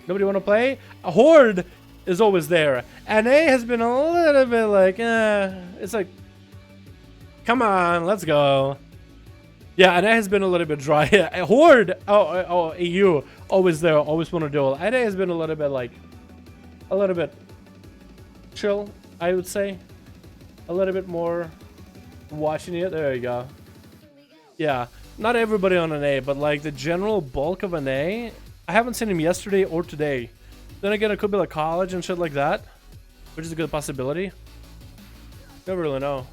Nobody want to play? A Horde is always there. NA has been a little bit like, it's like, come on, let's go. Yeah, NA has been a little bit dry. Horde, oh, EU, always there, always want to duel. NA has been a little bit like, a little bit chill, I would say. A little bit more watching it. There you go. Yeah, not everybody on NA, but like the general bulk of NA, I haven't seen him yesterday or today. Then again, it could be like college and shit like that, which is a good possibility. Never really know.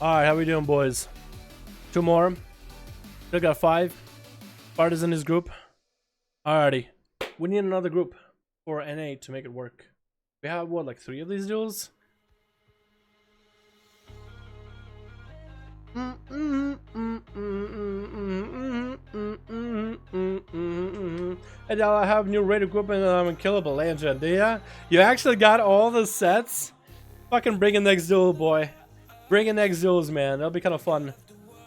Alright, how we doing, boys? 2 more. Still got 5. Bart in his group. Alrighty. We need another group for NA to make it work. We have, what, like 3 of these duels? And now I have new raid equipment and I'm unkillable legend. Yeah? You actually got all the sets? Fucking bring in next duel, boy. Bring in next duels, man. That'll be kind of fun.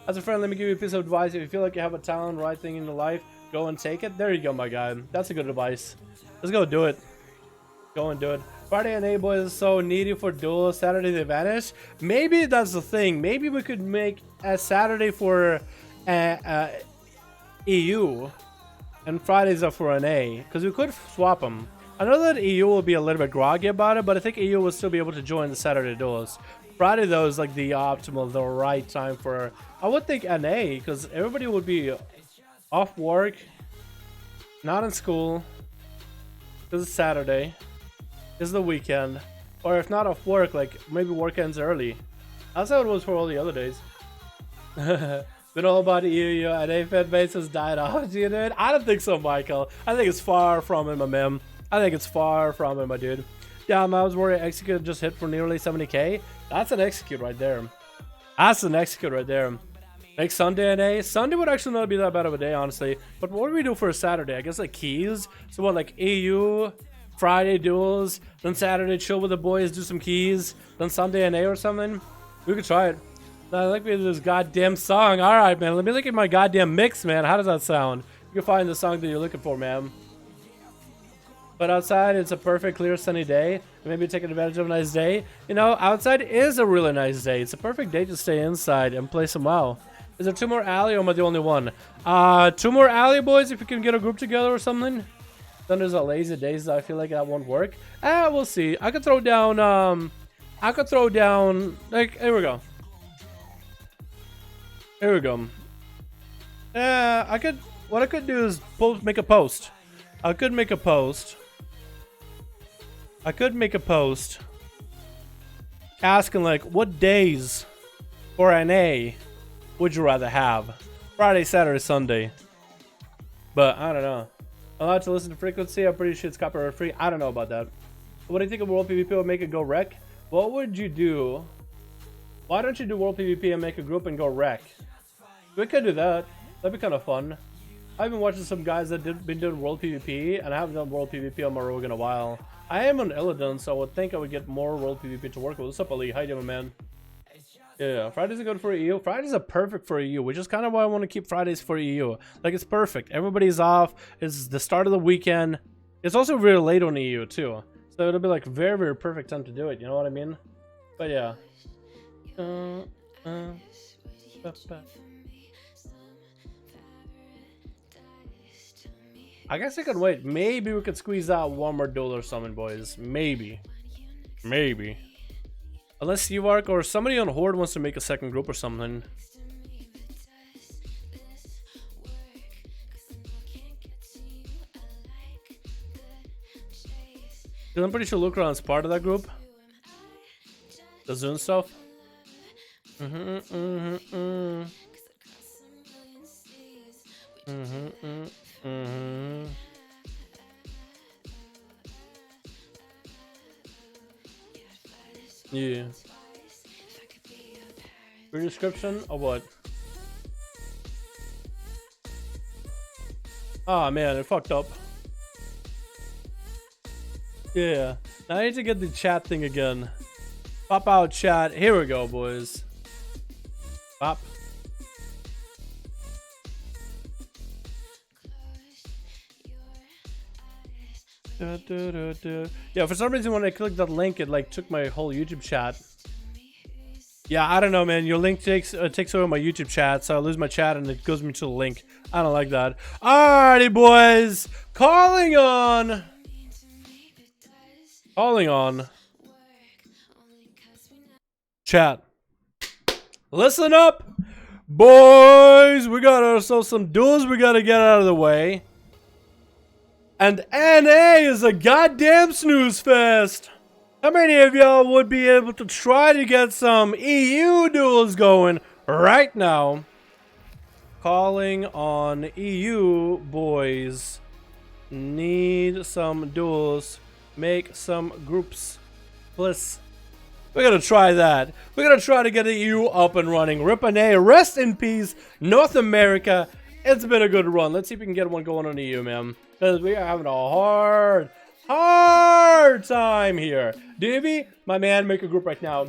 As a friend, let me give you a piece of advice. If you feel like you have a talent, right thing in your life, go and take it. There you go, my guy. That's a good advice. Let's go do it. Go and do it. Friday NA boys is so needy for duels. Saturday they vanish. Maybe that's the thing. Maybe we could make a Saturday for EU and Fridays are for NA, because we could swap them. I know that EU will be a little bit groggy about it, but I think EU will still be able to join the Saturday duels. Friday though is like the optimal, the right time for, I would think, NA, because everybody would be off work, not in school, because it's Saturday, it's the weekend, or if not off work, like maybe work ends early. That's how it was for all the other days. Been all about EU and NA fan base has died off, dude. I don't think so, Michael. I think it's far from it, my man. I think it's far from it, my dude. Yeah, I was worried execute just hit for nearly 70k. That's an execute right there. That's an execute right there. Next Sunday NA. Sunday would actually not be that bad of a day, honestly. But what do we do for a Saturday? I guess like keys. So what, like EU, Friday duels, then Saturday chill with the boys, do some keys, then Sunday NA or something? We could try it. I like this goddamn song. Alright, man. Let me look at my goddamn mix, man. How does that sound? You can find the song that you're looking for, man. But outside, it's a perfect, clear, sunny day. Maybe taking advantage of a nice day. You know, outside is a really nice day. It's a perfect day to stay inside and play some WoW. Is there 2 more alley or am I the only one? 2 more alley, boys, if you can get a group together or something. Then there's a lazy days that I feel like that won't work. We'll see. I could throw down, like, here we go. Here we go. What I could do is make a post. I could make a post asking like, what days for NA would you rather have? Friday, Saturday, Sunday. But I don't know. Allowed to listen to frequency. I'm pretty sure it's copyright free. I don't know about that. What do you think of World PvP would make it go wreck? What would you do? Why don't you do World PvP and make a group and go wreck? We could do that. That'd be kind of fun. I've been watching some guys that been doing World PvP, and I haven't done World PvP on my rogue in a while. I am on Illidan, so I would think I would get more World PvP to work with. What's up, Ali? How you doing, man? Yeah, Fridays are good for EU. Fridays are perfect for EU, which is kind of why I want to keep Fridays for EU. Like, it's perfect. Everybody's off. It's the start of the weekend. It's also really late on EU, too. So it'll be, like, very, very perfect time to do it. You know what I mean? But, yeah. I guess I could wait. Maybe we could squeeze out 1 more duel or something, boys. Maybe. Maybe. Unless Uvark or somebody on Horde wants to make a second group or something. Because I'm pretty sure Lucron's part of that group. The Zune stuff. Yeah. Your description or what? Oh man, it fucked up. Yeah. Now I need to get the chat thing again. Pop out chat. Here we go, boys. Pop. Yeah, for some reason when I clicked that link, it like took my whole YouTube chat. Yeah, I don't know, man. Your link takes over my YouTube chat, so I lose my chat and it goes me to the link. I don't like that. Alrighty, boys. Calling on. Chat. Listen up, boys. We got ourselves some duels we gotta get out of the way. And NA is a goddamn snooze fest. How many of y'all would be able to try to get some EU duels going right now? Calling on EU boys. Need some duels. Make some groups. Please. We're gonna try that. We're gonna try to get the EU up and running. RIP NA, rest in peace, North America. It's been a good run. Let's see if we can get one going on the EU, man. Because we are having a hard time here. DB, my man, make a group right now.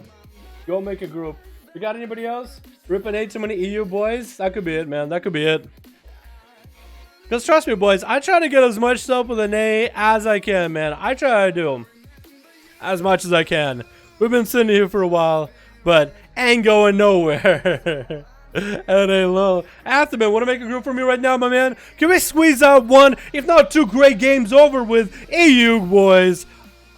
Go make a group. You got anybody else? RIP NA, too many EU boys? That could be it, man. That could be it. Because trust me, boys, I try to get as much stuff with NA as I can, man. I try to do as much as I can. We've been sitting here for a while, but ain't going nowhere. NA low. Afterman, want to make a group for me right now, my man? Can we squeeze out one, if not two great games over with EU, boys?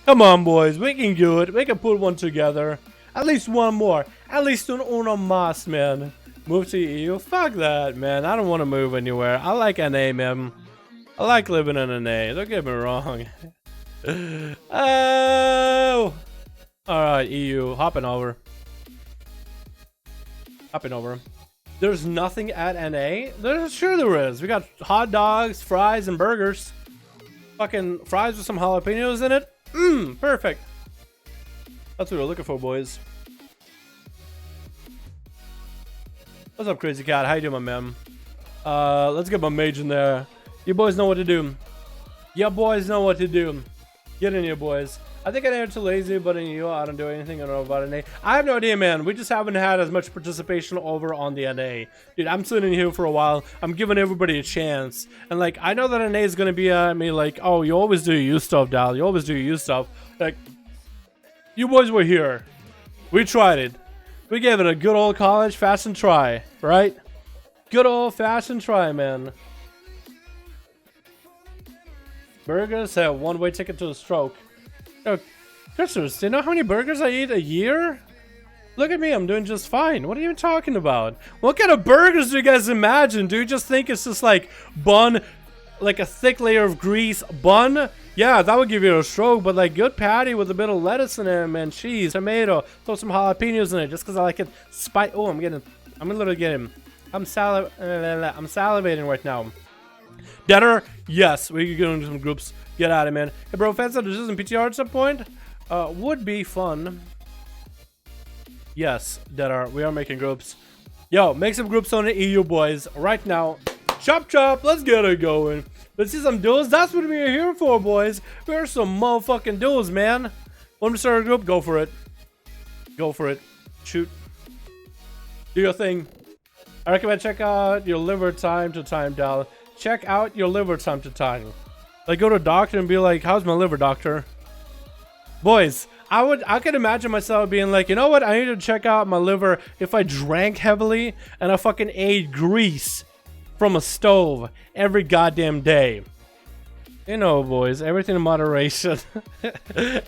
Come on, boys. We can do it. We can put one together. At least one more. At least uno más, man. Move to EU? Fuck that, man. I don't want to move anywhere. I like NA, man. I like living in NA. Don't get me wrong. Oh! Alright, EU. Hopping over. Hopping over. There's nothing at NA? Sure there is. We got hot dogs, fries, and burgers. Fucking fries with some jalapenos in it. Perfect. That's what we're looking for, boys. What's up, Crazy Cat? How you doing, my man? Let's get my mage in there. You boys know what to do. You boys know what to do. Get in here, boys. I think I'm too lazy, but in you, I don't do anything. I don't know about NA. I have no idea, man. We just haven't had as much participation over on the NA. Dude, I'm sitting here for a while. I'm giving everybody a chance. And, like, I know that NA is going to be at me like, oh, you always do you stuff, Dal. You always do you stuff. Like, you boys were here. We tried it. We gave it a good old college fashioned try, right? Good old fashioned try, man. Burgers have one-way ticket to the stroke. Yo, Christmas, do you know how many burgers I eat a year? Look at me, I'm doing just fine. What are you even talking about? What kind of burgers do you guys imagine? Do you just think it's just like bun, like a thick layer of grease bun? Yeah, that would give you a stroke, but like good patty with a bit of lettuce in it, man, cheese, tomato, throw some jalapenos in it just because I like it. Oh, I'm literally getting, I'm salivating right now. Deader, yes, we could go into some groups. Get out of it, man. Hey, bro, fans, there's some PTR at some point. Would be fun. Yes, Deader, we are making groups. Yo, make some groups on the EU, boys, right now. Chop, chop, let's get it going. Let's see some duels. That's what we're here for, boys. We're some motherfucking duels, man. Want to start a group? Go for it. Go for it. Shoot. Do your thing. I recommend check out your liver time to time, Dal. Check out your liver time to time. Like, go to a doctor and be like, how's my liver, doctor? Boys, I could imagine myself being like, you know what? I need to check out my liver if I drank heavily and I fucking ate grease from a stove every goddamn day. You know, boys, everything in moderation.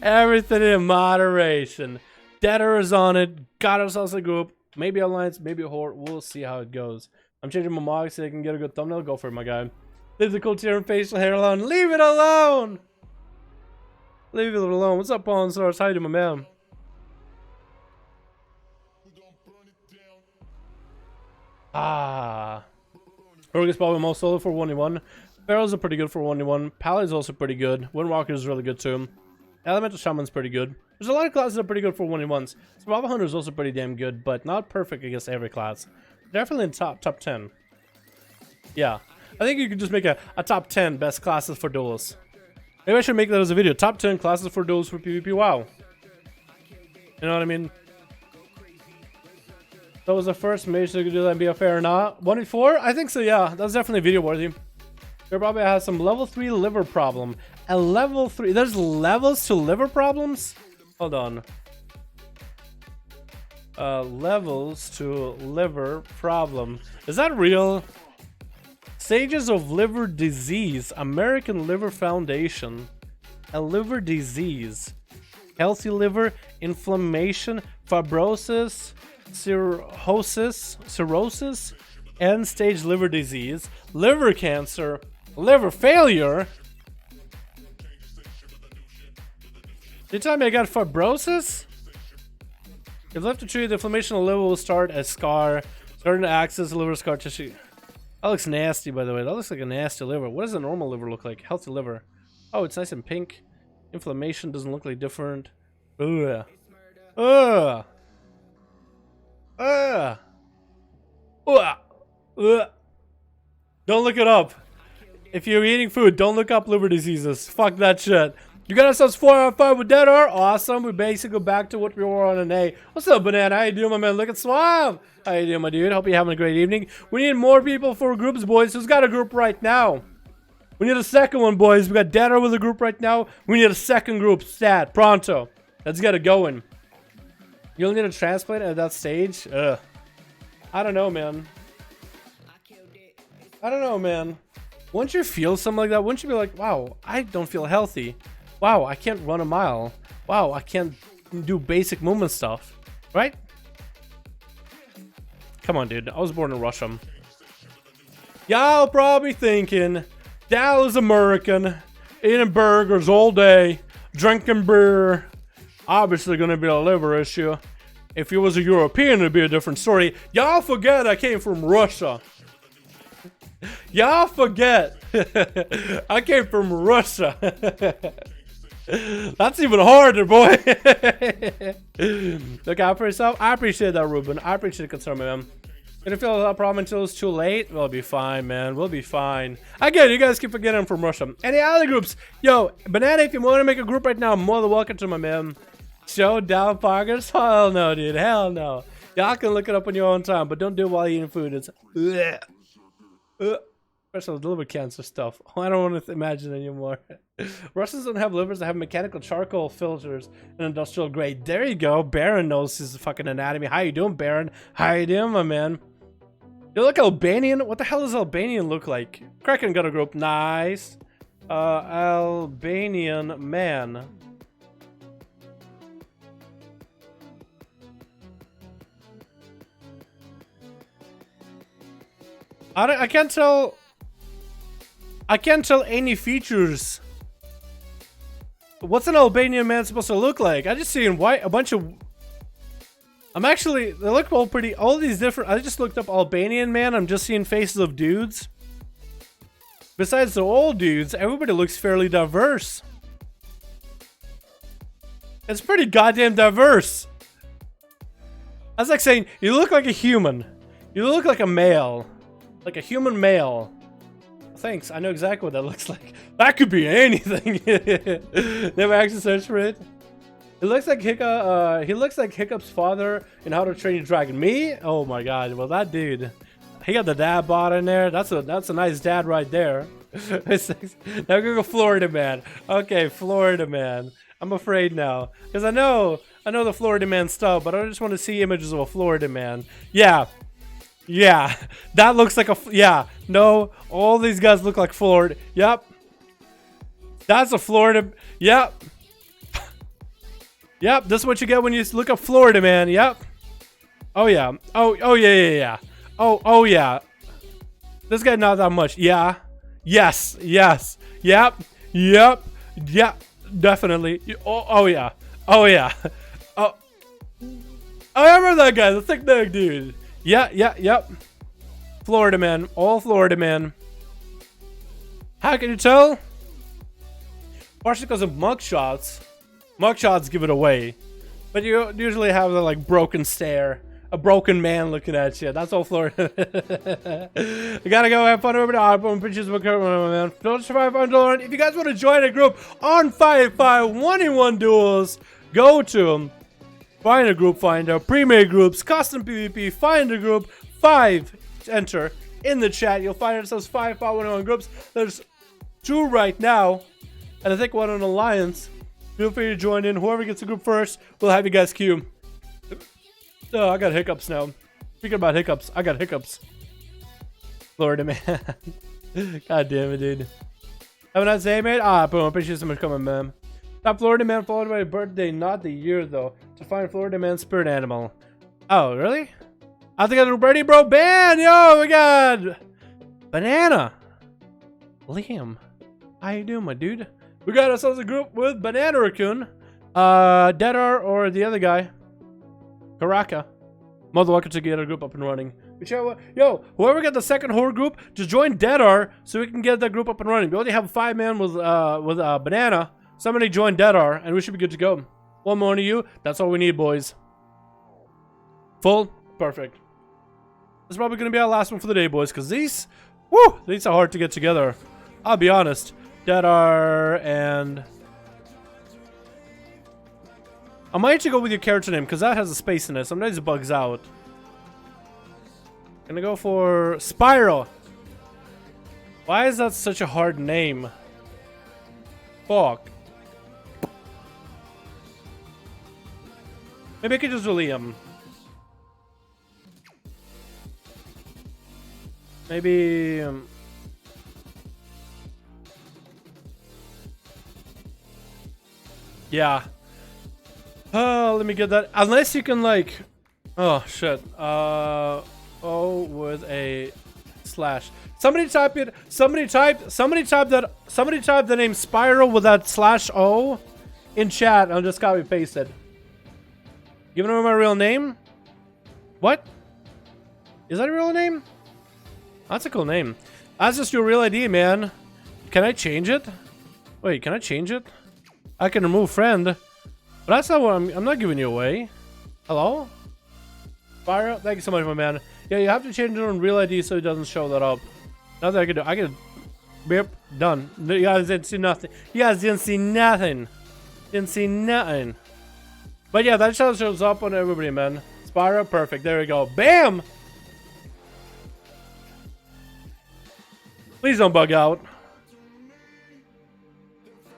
Everything in moderation. Deader is on it. Got ourselves a group. Maybe alliance, maybe a horde. We'll see how it goes. I'm changing my mog so I can get a good thumbnail. Go for it, my guy. Leave the cool tier and facial hair alone. Leave it alone! Leave it alone. What's up, Paul Source? How you doing, my man? Rogue is probably most solid for 1v1. Pharaohs are pretty good for 1v1. Pally is also pretty good. Windwalker is really good too. Elemental Shaman's pretty good. There's a lot of classes that are pretty good for 1v1s. Survival Hunter is also pretty damn good, but not perfect against every class. Definitely in top 10. Yeah. I think you could just make a top 10 best classes for duels. Maybe I should make that as a video. Top 10 classes for duels for PvP WoW. You know what I mean? That was the first major to do that in BFA or not. 1v4? I think so, yeah. That's definitely video worthy. There probably has some level 3 liver problem. A level 3. There's levels to liver problems? Hold on. Levels to liver problem. Is that real? Stages of liver disease. American Liver Foundation. A liver disease. Healthy liver, inflammation, fibrosis, cirrhosis, end-stage liver disease, liver cancer, liver failure. You tell me I got fibrosis? If left to treat, the inflammation level will start as scar, starting to access liver scar tissue. That looks nasty, by the way. That looks like a nasty liver. What does a normal liver look like? Healthy liver. Oh, it's nice and pink. Inflammation doesn't look like different. Ugh. Ugh. Ugh. Ugh. Ugh. Don't look it up. If you're eating food, don't look up liver diseases. Fuck that shit. You got ourselves 4 out of 5 with Dead R. Awesome. We basically go back to what we were on NA. What's up, Banana? How you doing, my man? Look at Swab. How you doing, my dude? Hope you're having a great evening. We need more people for groups, boys. Who's got a group right now? We need a second one, boys. We got Dead R with a group right now. We need a second group. Stat. Pronto. Let's get it going. You'll need a transplant at that stage? Ugh. I don't know, man. I don't know, man. Once you feel something like that, wouldn't you be like, wow, I don't feel healthy. Wow, I can't run a mile. Wow, I can't do basic movement stuff. Right? Come on, dude. I was born in Russia. Y'all probably thinking, Dallas American, eating burgers all day, drinking beer. Obviously gonna be a liver issue. If he was a European, it'd be a different story. Y'all forget I came from Russia. Y'all forget I came from Russia. That's even harder, boy. Look out for yourself. I appreciate that, Ruben. I appreciate the concern, man. Gonna feel that problem until it's too late. We'll be fine, man. We'll be fine. Again, you guys keep forgetting I'm from Russia. Any other groups? Yo, Banana, if you want to make a group right now, I'm more than welcome to, my man. Showdown Poggers? Hell no, dude. Hell no. Y'all can look it up on your own time, but don't do it while eating food. It's especially liver cancer stuff. I don't want to imagine anymore. Russians don't have livers. They have mechanical charcoal filters and industrial grade. There you go. Baron knows his fucking anatomy. How you doing, Baron? How you doing, my man? You look Albanian? What the hell does Albanian look like? Kraken got a group. Nice. Albanian man. I can't tell. I can't tell any features. What's an Albanian man supposed to look like? I just see in white a bunch of. I'm actually. They look all pretty. All these different. I just looked up Albanian man. I'm just seeing faces of dudes. Besides the old dudes, everybody looks fairly diverse. It's pretty goddamn diverse. That's like saying you look like a human. You look like a male. Like a human male. Thanks, I know exactly what that looks like. That could be anything. Never actually searched for it. It looks like Hiccup. He looks like Hiccup's father in How to Train Your Dragon. Me? Oh my god. Well, that dude. He got the dad bod in there. That's a nice dad right there. Now we're gonna go Florida man. Okay, Florida man. I'm afraid now because I know the Florida man stuff, but I just want to see images of a Florida man. Yeah. Yeah, that looks like a. Yeah, no, all these guys look like Florida. Yep. That's a Florida. Yep. Yep, this is what you get when you look up Florida, man. Yep. Oh, yeah. Oh, yeah. Oh, yeah. This guy not that much. Yeah. Yes. Yep. Yeah, definitely. Oh, yeah. Oh, I remember that guy, the thick neck dude. Yep. Florida man. All Florida man. How can you tell? Partially because of mugshots. Mugshots give it away. But you usually have the like broken stare. A broken man looking at you. That's all Florida. You gotta go have fun over to Arbor pictures of man. Don't survive on Dalaran. If you guys want to join a group on 1v1 duels, go to them. Find a group finder, pre-made groups, custom PvP, find a group, 5, enter in the chat. You'll find ourselves 5 1v1 groups. There's 2 right now, and I think 1 on Alliance. Feel free to join in. Whoever gets a group first, we'll have you guys queue. Oh, I got hiccups now. Speaking about hiccups, I got hiccups. Florida man. God damn it, dude. Have a nice day, mate. Boom. Appreciate so much coming, man. Top Florida man followed by birthday, not the year though. To find Florida man spirit animal. Oh, really? I think I did birdie, bro. Ban! Yo, oh my god! Banana! Liam. How you doing, my dude? We got ourselves a group with Banana Raccoon. Deadar or the other guy. Karaka. Motherboar to get a group up and running. Yo, whoever got the second horde group, just join Deadar so we can get that group up and running. We only have 5 men with Banana. Somebody join Deadar and we should be good to go. One more to you. That's all we need, boys. Full? Perfect. This is probably going to be our last one for the day, boys, because these are hard to get together. I'll be honest. Deadar and... I might actually go with your character name, because that has a space in it. Sometimes it bugs out. Gonna go for Spyro. Why is that such a hard name? Fuck. Maybe I could just do Liam. Maybe... yeah. Oh, let me get that. Unless you can like... oh, shit. O with a slash. Somebody type it. Somebody type the name Spyro with that slash O in chat. I'll just copy paste it. Giving them my real name? What? Is that a real name? That's a cool name. That's just your real ID, man. Can I change it? Wait, can I change it? I can remove friend. But that's not what I'm not giving you away. Hello? Spyro? Thank you so much, my man. Yeah, you have to change it on real ID so it doesn't show that up. Nothing I can do. I can... Yep, done. You guys didn't see nothing. You guys didn't see nothing. Didn't see nothing. But yeah, that shows up on everybody, man. Spyro, perfect. There we go. Bam! Please don't bug out.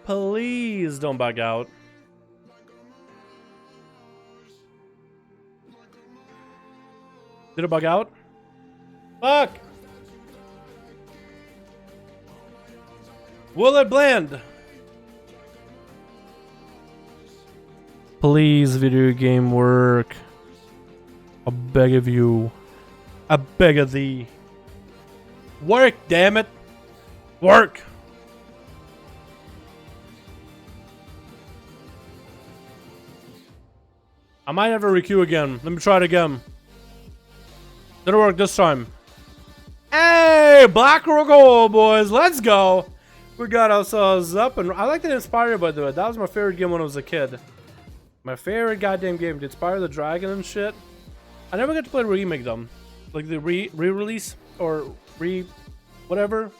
Please don't bug out. Did it bug out? Fuck! Will it blend? Please, video game, work. I beg of you. I beg of thee. Work, damn it. Work. I might have a requeue again. Let me try it again. Didn't work this time. Hey, Black or Gold, boys. Let's go. We got ourselves up and I like that Inspire, by the way. That was my favorite game when I was a kid. My favorite goddamn game. Did Spyro the Dragon and shit. I never got to play the remake though. Like the re-release or whatever.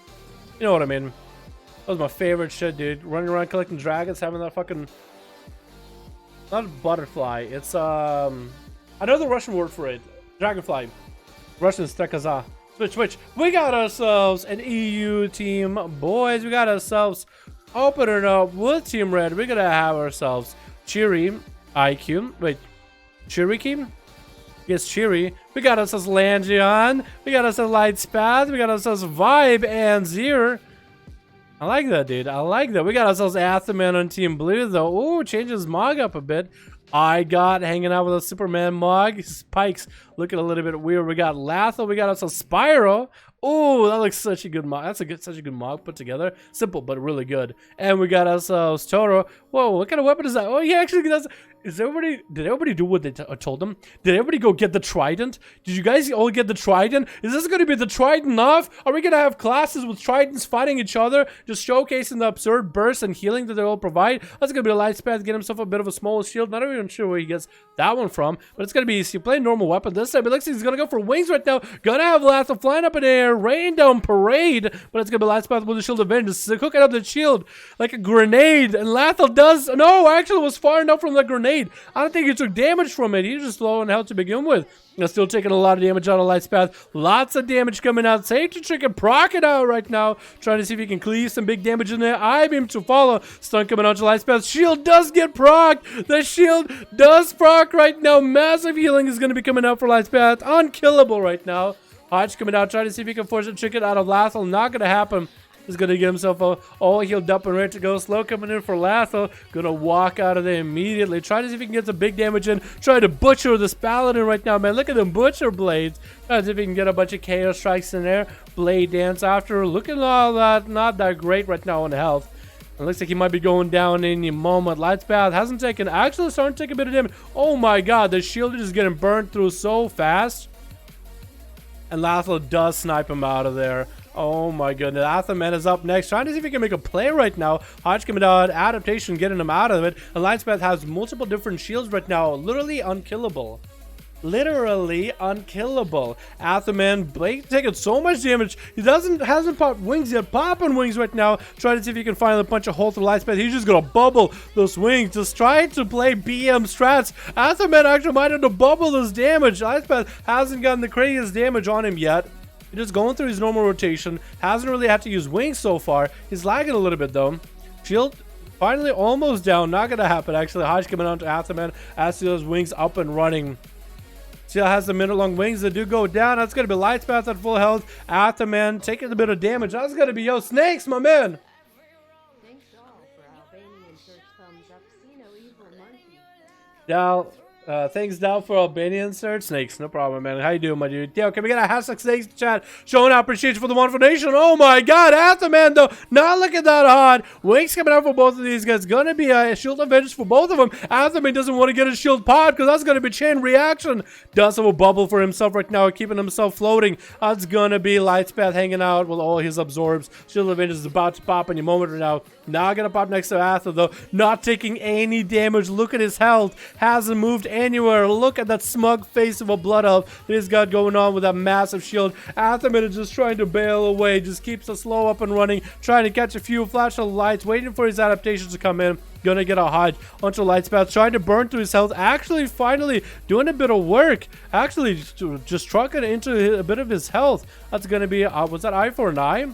You know what I mean. That was my favorite shit, dude. Running around collecting dragons, having that fucking... not a butterfly. It's I know the Russian word for it. Dragonfly. Russian stekaza. Switch. We got ourselves an EU team, boys. We got ourselves opening up with Team Red. We're gonna have ourselves Cheery, IQ. Wait, Cherokee? Yes, Cheery. We got ourselves Langeon. We got ourselves Lightspath. We got ourselves Vibe and Zir. I like that, dude. I like that. We got ourselves Atherman on Team Blue, though. Ooh, changes Mog up a bit. I got hanging out with a Superman Mog. Spikes looking a little bit weird. We got Lathel. We got ourselves Spyro. Ooh, that looks such a good Mog. That's such a good Mog put together. Simple, but really good. And we got ourselves Toro. Whoa, what kind of weapon is that? Oh, he actually does... did everybody do what they told them? Did everybody go get the trident? Did you guys all get the trident? Is this going to be the trident off? Are we going to have classes with tridents fighting each other? Just showcasing the absurd burst and healing that they all provide? That's going to be a Lightspath, get himself a bit of a small shield. Not even sure where he gets that one from. But it's going to be easy. Play normal weapon this time. It looks like he's going to go for wings right now. Gonna have Lathel flying up in the air. Rain down parade. But it's going to be Lightspath with the shield of vengeance. Cooking up the shield like a grenade. And Lathel does... no, actually was far enough from the grenade. I don't think he took damage from it. He was just low on health to begin with. Still taking a lot of damage out of Lightspath. Lots of damage coming out. Safety Trick and proc it out right now. Trying to see if he can cleave some big damage in there. I-beam to follow. Stun coming out to Lightspath. Shield does get proc. The shield does proc right now. Massive healing is going to be coming out for Lightspath. Unkillable right now. Hodge coming out. Trying to see if he can force a chicken out of Lathel. Not going to happen. Is going to get himself all healed up and ready to go. Slow coming in for Lathel. Going to walk out of there immediately. Try to see if he can get some big damage in. Try to butcher this paladin right now, man. Look at them butcher blades. Try to see if he can get a bunch of chaos strikes in there. Blade dance after. Looking all that, not that great right now on health. It looks like he might be going down any moment. Lightspath hasn't taken, actually starting to take a bit of damage. Oh my god, the shield is getting burned through so fast. And Lathlo does snipe him out of there. Oh my goodness. Athaman is up next, trying to see if he can make a play right now. Hodge coming out, adaptation getting him out of it. And Lightspath has multiple different shields right now. Literally unkillable. Literally unkillable. Athaman Blake taking so much damage. He hasn't popped wings yet. Popping wings right now. Trying to see if he can finally punch a hole through Lightspath. He's just gonna bubble those wings. Just trying to play BM strats. Athaman actually might have to bubble this damage. Lightspath hasn't gotten the craziest damage on him yet. He's just going through his normal rotation. Hasn't really had to use wings so far. He's lagging a little bit though. Shield finally almost down. Not gonna happen actually. Hodge coming on to Athaman. ASUS wings up and running. Still has the minute-long wings that do go down. That's going to be Lightspath at full health. Athaman taking a bit of damage. That's going to be Yo Snakes, my man. Thanks all for Albanian search thumbs up. See no evil monkey. Dal, thanks Dal for Albanian search. Snakes, no problem, man. How you doing, my dude? Yo, can we get a hashtag Snakes chat showing our appreciation for the wonderful nation? Oh my god, Athaman though, not looking that hot. Wings coming out for both of these guys. Gonna be a shield advantage for both of them. Athaman doesn't want to get a shield pod because that's gonna be chain reaction. Does have a bubble for himself right now, keeping himself floating. That's gonna be Lightspath hanging out with all his absorbs. Shield advantage is about to pop any moment right now. Not gonna pop next to Atha though. Not taking any damage. Look at his health. Hasn't moved anywhere. Look at that smug face of a blood elf that he's got going on with that massive shield. Athaman is just trying to bail away. Just keeps the slow up and running. Trying to catch a few flash of lights. Waiting for his adaptations to come in. Gonna get a Hodge onto Lightspath. Trying to burn through his health. Actually, finally doing a bit of work. Actually, just trucking into a bit of his health. That's gonna be, was that eye for an eye?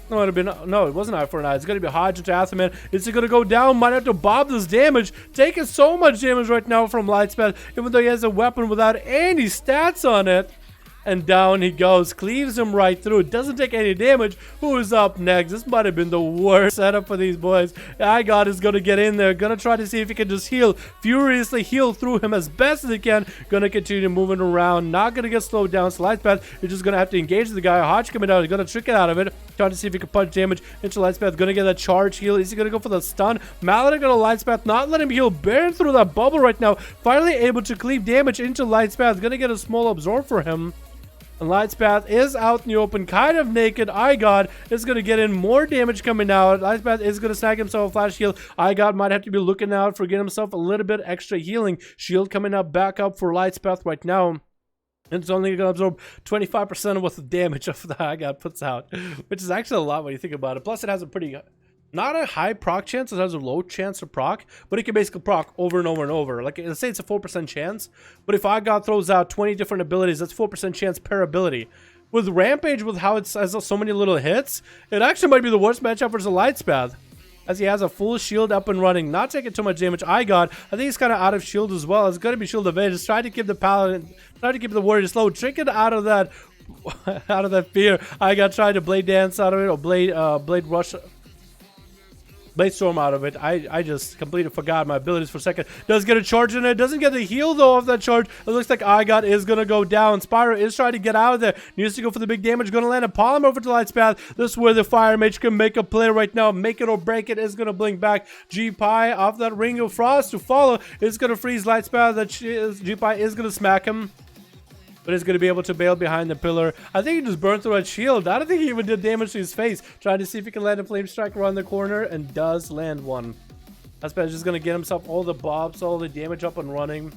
No, it wasn't eye for an eye. It's going to be Hodge into Athaman. Is he going to go down? Might have to bob this damage. Taking so much damage right now from Lightspath, even though he has a weapon without any stats on it. And down he goes. Cleaves him right through. Doesn't take any damage. Who is up next? This might have been the worst setup for these boys. iGod is going to get in there. Going to try to see if he can just heal. Furiously heal through him as best as he can. Going to continue moving around. Not going to get slowed down. So Lightspath is just going to have to engage the guy. Hodge coming out. He's going to trick it out of it. Trying to see if he can punch damage into Lightspath. Going to get that charge heal. Is he going to go for the stun? Maladin going to Lightspath. Not let him heal. Burn through that bubble right now. Finally able to cleave damage into Lightspath. Going to get a small absorb for him. And Lightspath is out in the open, kind of naked. iGod is going to get in more damage coming out. Lightspath is going to snag himself a flash heal. iGod might have to be looking out for getting himself a little bit extra healing. Shield coming up back up for Lightspath right now. And it's only going to absorb 25% of what the damage of the iGod puts out, which is actually a lot when you think about it. Plus, it has a pretty... not a high proc chance, it has a low chance to proc, but it can basically proc over and over and over. Like, let's say it's a 4% chance, but if iGod throws out 20 different abilities, that's 4% chance per ability. With Rampage, with how it has so many little hits, it actually might be the worst matchup versus Lightspath, as he has a full shield up and running, not taking too much damage. iGod, I think he's kind of out of shield as well. It's going to be shield advantage. Just try to keep the Paladin, try to keep the Warrior slow, trick it out of that, fear. iGod tried to Blade Dance out of it, or Blade Rush, Blade Storm out of it. I just completely forgot my abilities for a second. Does get a charge in it. Doesn't get the heal though off that charge. It looks like iGod is going to go down. Spyro is trying to get out of there. Needs to go for the big damage. Going to land a Palm over to Lightspath. This is where the Fire Mage can make a play right now. Make it or break it. Is going to blink back. G-Pie off that Ring of Frost to follow. Is going to freeze Lightspath. That G-Pie is going to smack him. But he's going to be able to bail behind the pillar. I think he just burned through that shield. I don't think he even did damage to his face. Trying to see if he can land a Flame Strike around the corner, and does land one. That's just going to get himself all the bobs, all the damage up and running.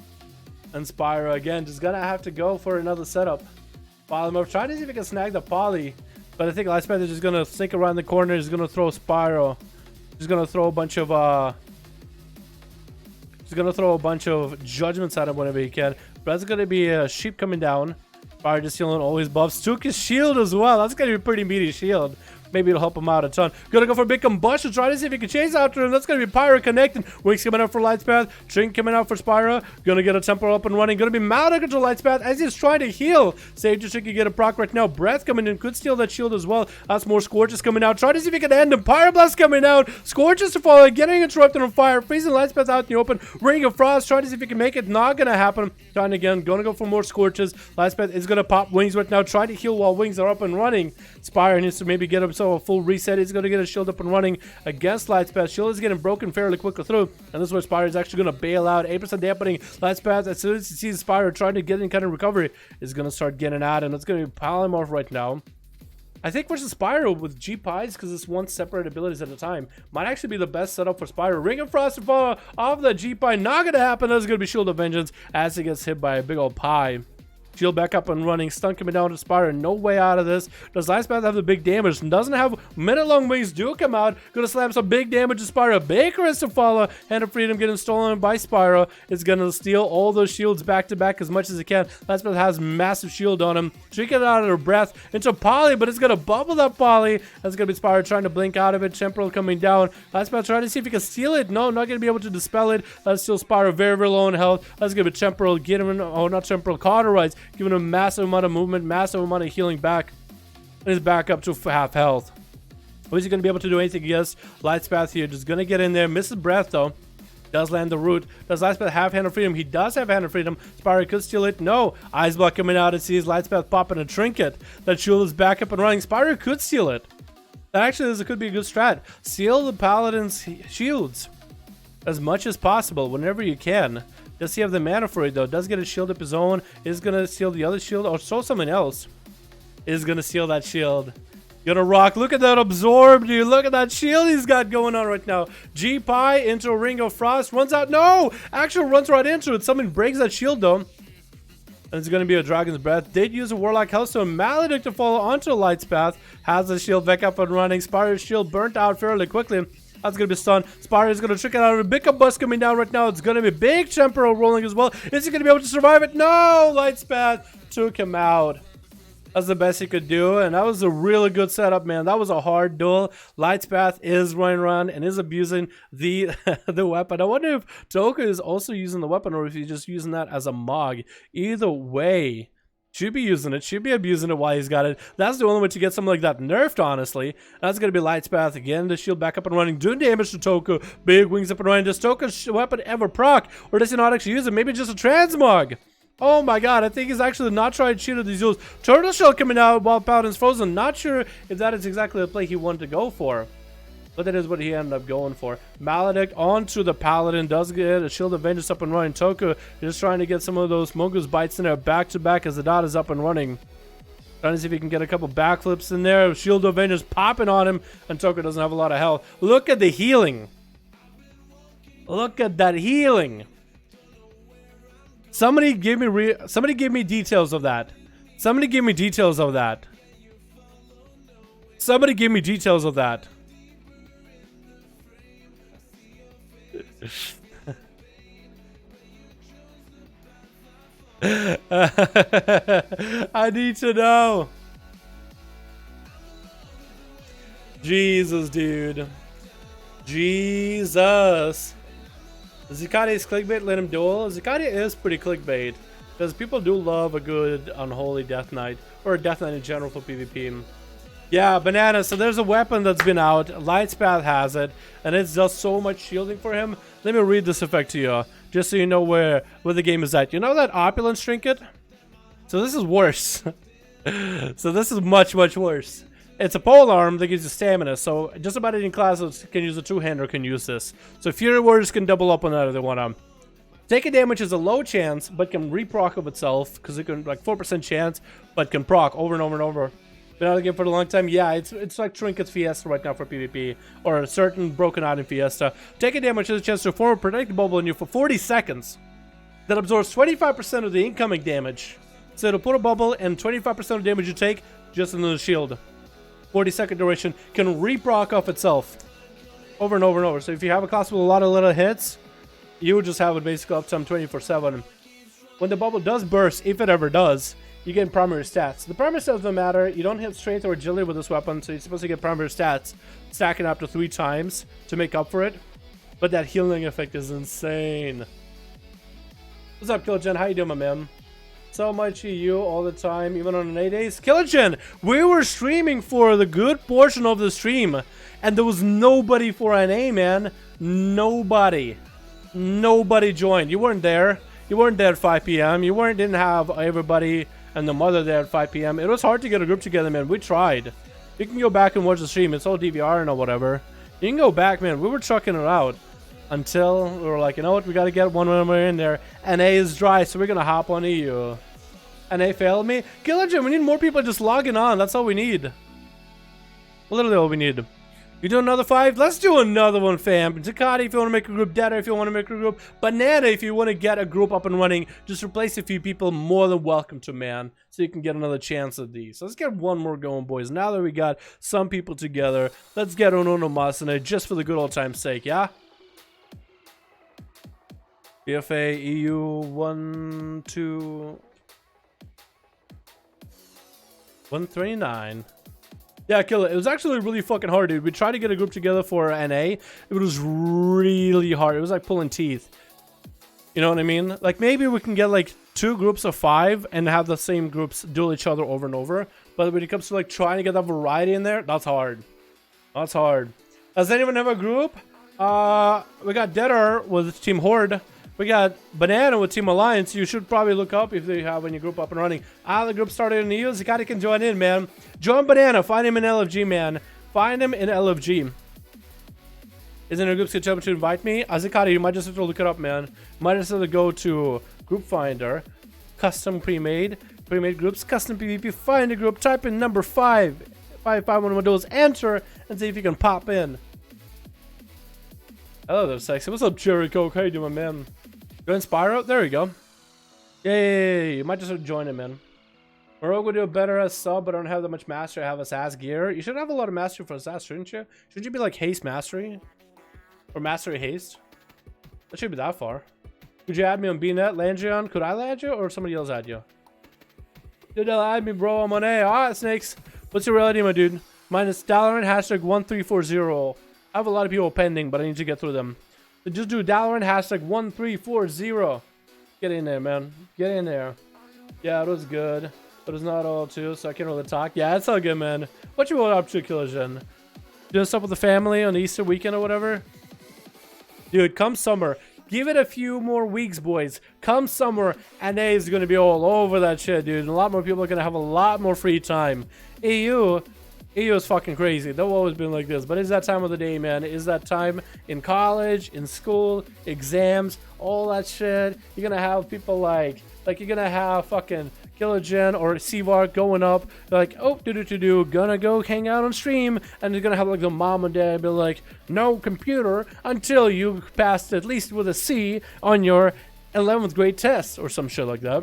And Spyro, again, just going to have to go for another setup. Follow him up. Trying to see if he can snag the poly. But I think Lightspath is just going to sneak around the corner. He's going to throw Spyro. He's going to throw a bunch of... he's going to throw a bunch of judgments at him whenever he can. But that's going to be a sheep coming down. Fire just healing all his buffs. Took his shield as well. That's going to be a pretty meaty shield. Maybe it'll help him out a ton. Gonna go for a big combustion. Try to see if he can chase after him. That's gonna be Pyro connecting. Wings coming out for Lightspath. Trink coming out for Spyro. Gonna get a tempo up and running. Gonna be Malda control Lightspath as he's trying to heal. Save just Trink can get a proc right now. Breath coming in. Could steal that shield as well. That's more Scorches coming out. Try to see if he can end him. Pyroblast coming out. Scorches to follow. Getting interrupted on fire. Freezing Lightspath out in the open. Ring of Frost. Trying to see if he can make it. Not gonna happen. Trying again. Gonna go for more Scorches. Lightspath is gonna pop Wings right now. Try to heal while Wings are up and running. Spyro needs to maybe get himself himself a full reset. He's going to get his shield up and running against Lightspath. Shield is getting broken fairly quickly through, and this is where Spyro is actually going to bail out. 8% dampening. Lightspath, as soon as he sees Spyro trying to get any kind of recovery, is going to start getting at him. It's going to be polymorph right now. I think versus Spyro with G-Pies, because it's one separate abilities at a time, might actually be the best setup for Spyro. Ring of Frost and Fall off the G-Pie. Not going to happen. That's going to be Shield of Vengeance as he gets hit by a big old pie. Shield back up and running. Stun coming down to Spyro. No way out of this. Does Lightspath have the big damage? Doesn't have minute-long wings. Do come out. Gonna slam some big damage to Spyro. Big risk to follow. Hand of Freedom getting stolen by Spyro. Is gonna steal all those shields back to back as much as he can. Lightspath has massive shield on him. Drinking out of her breath into Poly, but it's gonna bubble that Poly. That's gonna be Spyro trying to blink out of it. Temporal coming down. Lightspath trying to see if he can steal it. No, not gonna be able to dispel it. That's still Spyro very, very low in health. That's gonna be Temporal. Get him, oh, not Temporal, Cauterize. Giving him massive amount of movement, massive amount of healing back, and he's back up to half health. Is he going to be able to do anything against Lightspath here? Just going to get in there, misses breath though. Does land the root. Does Lightspath have Hand of Freedom? He does have Hand of Freedom. Spyro could steal it. No. Ice Block coming out and sees Lightspath popping a trinket. That shield is back up and running. Spyro could steal it. Actually, this could be a good strat. Seal the Paladin's shields as much as possible whenever you can. Does he have the mana for it though? Does get a shield up his own. Is gonna steal the other shield or so someone else is gonna steal that shield. Gonna rock. Look at that absorb, dude. Look at that shield he's got going on right now. G-Pie into a Ring of Frost. Runs out. No! Actually runs right into it. Someone breaks that shield though. And it's gonna be a Dragon's Breath. Did use a Warlock Hellstone. Maledict to fall onto Lightspath. Has the shield back up and running. Spyro's shield burnt out fairly quickly. That's going to be stunned. Spyro is going to trick it out of a big bust coming down right now. It's going to be big temporal rolling as well. Is he going to be able to survive it? No! Lightspath took him out. That's the best he could do, and that was a really good setup, man. That was a hard duel. Lightspath is running around and is abusing the the weapon. I wonder if Toka is also using the weapon or if he's just using that as a Mog. Either way, should be using it, should be abusing it while he's got it. That's the only way to get something like that nerfed, honestly. That's going to be Lightspath again. The shield back up and running, doing damage to Toku. Big wings up and running. Does Toku's weapon ever proc? Or does he not actually use it? Maybe just a transmog. Oh my god, I think he's actually not trying to cheat at these duels. Turtle Shell coming out while Paladin's frozen. Not sure if that is exactly the play he wanted to go for. But that is what he ended up going for. Maledict onto the Paladin. Does get a Shield of Vengeance up and running. Toku just trying to get some of those Mongoose bites in there back to back as the dot is up and running. Trying to see if he can get a couple backflips in there. Shield of Vengeance popping on him. And Toku doesn't have a lot of health. Look at the healing. Look at that healing. Somebody give me details of that. Somebody give me details of that. Somebody give me details of that. I need to know. Jesus, dude. Jesus. Zikade's clickbait, let him duel. Zikade is pretty clickbait because people do love a good unholy death knight or a death knight in general for PvP. Yeah, Banana, so there's a weapon that's been out. Lightspath has it, and it's just so much shielding for him. Let me read this effect to you, just so you know where the game is at. You know that Opulence Trinket? So this is worse. So this is much, much worse. It's a pole arm that gives you stamina, so just about any class that can use a two-hander can use this. So Fury Warriors can double up on that if they want to. Taking damage is a low chance, but can re-proc of itself, because it can, like 4% chance, but can proc over and over and over. Been out of the game for a long time. Yeah, it's like Trinket's Fiesta right now for PvP, or a certain broken item Fiesta. Taking damage has a chance to form a protective bubble on you for 40 seconds that absorbs 25% of the incoming damage. So it'll put a bubble and 25% of damage you take just into the shield. 40-second duration, can re-proc off itself over and over and over. So if you have a class with a lot of little hits, you would just have it basically uptime 24/7. When the bubble does burst, if it ever does, you get primary stats. The primary stats don't matter. You don't hit strength or agility with this weapon, so you're supposed to get primary stats stacking up to 3 times to make up for it. But that healing effect is insane. What's up, Killgen? How you doing, my man? So much EU all the time, even on an 8 days. Killgen, we were streaming for the good portion of the stream, and there was nobody for NA, man. Nobody joined. You weren't there. You weren't there at 5 p.m. You didn't have everybody and the mother there at 5 p.m. It was hard to get a group together, man. We tried. You can go back and watch the stream. It's all DVR and or whatever. You can go back, man. We were trucking it out until we were like, you know what? We got to get one when we're in there. NA is dry, so we're going to hop on EU. NA failed me. Killer Jim, we need more people just logging on. That's all we need. Literally all we need. You do another 5? Let's do another one, fam. Zakati if you want to make a group. Data if you want to make a group. Banana if you want to get a group up and running. Just replace a few people. More than welcome to, man. So you can get another chance at these. So let's get one more going, boys. Now that we got some people together, let's get on Masana just for the good old time's sake, yeah? BFA EU 1, 2... 139. Yeah, kill it. It was actually really fucking hard, dude. We tried to get a group together for NA. It was really hard. It was like pulling teeth. You know what I mean? Like, maybe we can get like 2 groups of 5 and have the same groups duel each other over and over. But when it comes to like trying to get that variety in there, that's hard. That's hard. Does anyone have a group? We got Deader with Team Horde. We got Banana with Team Alliance. You should probably look up if they have any group up and running. The group started in the EU. Zakati can join in, man. Join Banana. Find him in LFG, man. Find him in LFG. Isn't a group sketch up to invite me? Zakati, you might just have to look it up, man. Might just have to go to Group Finder, Custom Pre-Made, Pre-Made Groups, Custom PvP, find a group, type in number 5, 551 Duels, enter, and see if you can pop in. Hello there, sexy. What's up, Cherry Coke? How you doing, man? Join Spyro? There we go. Yay! You might just have to join him, man. Morocco would do better as sub, but I don't have that much mastery. I have Assassin gear. You should have a lot of mastery for Assassin, shouldn't you? Shouldn't you be like haste mastery? Or mastery haste? That should be that far. Could you add me on BNet, Landrion? Could I land you, or somebody else add you? Dude, they'll add me, bro. I'm on A. Alright, Snakes. What's your reality, my dude? Mine is Dalaran, hashtag 1340. I have a lot of people pending, but I need to get through them. So just do Dalaran, hashtag 1340. Get in there, man. Get in there. Yeah, it was good. But it's not all too, so I can't really talk. Yeah, it's all good, man. What you want up to, Killer Jen? Doing stuff with the family on the Easter weekend or whatever? Dude, come summer. Give it a few more weeks, boys. Come summer, NA is going to be all over that shit, dude. And a lot more people are going to have a lot more free time. EU is fucking crazy. They've always been like this, but it's that time of the day, man. It's that time in college, in school, exams, all that shit. You're gonna have people like you're gonna have fucking Killer Jen or Seavar going up. They're like, oh, gonna go hang out on stream, and they're gonna have like the mom and dad be like, no computer until you passed at least with a C on your 11th grade test or some shit like that.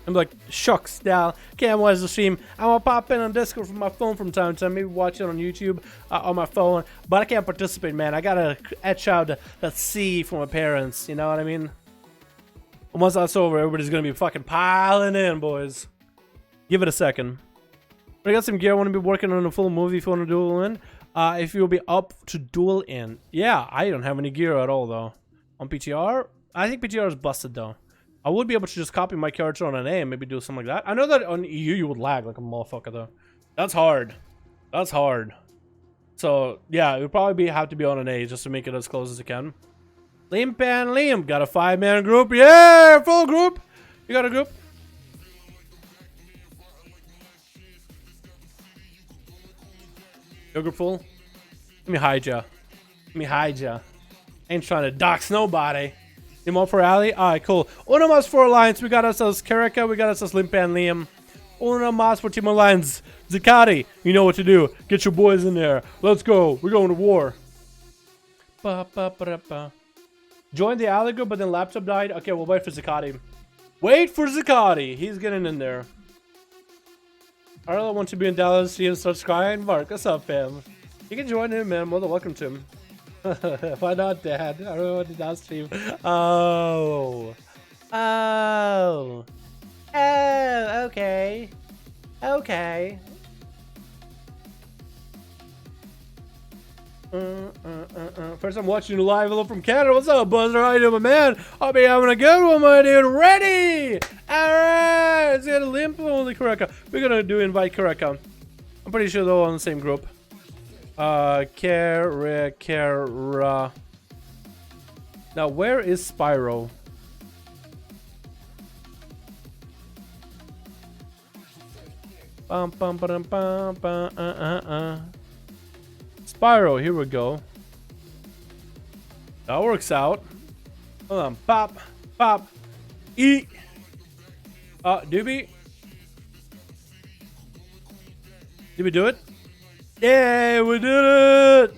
I'm like, shucks, Dal. Can't watch the stream. I'm gonna pop in on Discord from my phone from time to time. Maybe watch it on YouTube on my phone. But I can't participate, man. I gotta etch out that C for my parents. You know what I mean? And once that's over, everybody's gonna be fucking piling in, boys. Give it a second. I got some gear. I want to be working on a full movie if you want to duel in. If you'll be up to duel in. Yeah, I don't have any gear at all, though. On PTR? I think PTR is busted, though. I would be able to just copy my character on an A and maybe do something like that. I know that on EU you would lag like a motherfucker though. That's hard. That's hard. So yeah, it would probably have to be on an A just to make it as close as it can. Liam Pan Liam got a 5-man group. Yeah, full group. You got a group? Your group full? Let me hide ya. Let me hide ya. Ain't trying to dox nobody. Team up for Ali? Alright, cool. Uno mas for Alliance. We got ourselves Karaka. We got ourselves Limpan Liam. Uno mas for Team Alliance. Zakati, you know what to do. Get your boys in there. Let's go. We're going to war. Ba, ba, ba, ba. Join the Ali group, but then laptop died. Okay, we'll wait for Zakati. Wait for Zakati. He's getting in there. I really want to be in Dallas. See and subscribe. Mark, what's up, fam? You can join him, man. More than welcome to him. Why not, Dad? I don't want to downstream. Oh. Oh. Oh, okay. Okay. First I'm watching you live. Hello from Canada. What's up, Buzzer? How you doing, my man? I'll be having a good one, my dude. Ready? Alright. Let's get a limp only Karaka. We're gonna do invite Karaka. I'm pretty sure they're all in the same group. Kara. Now, where is Spyro? Bum, bum, ba-dum, bum, bum, Spyro, here we go. That works out. Hold on. Pop. Pop. Eat. Doobie. Did we do it? Yeah, we did it!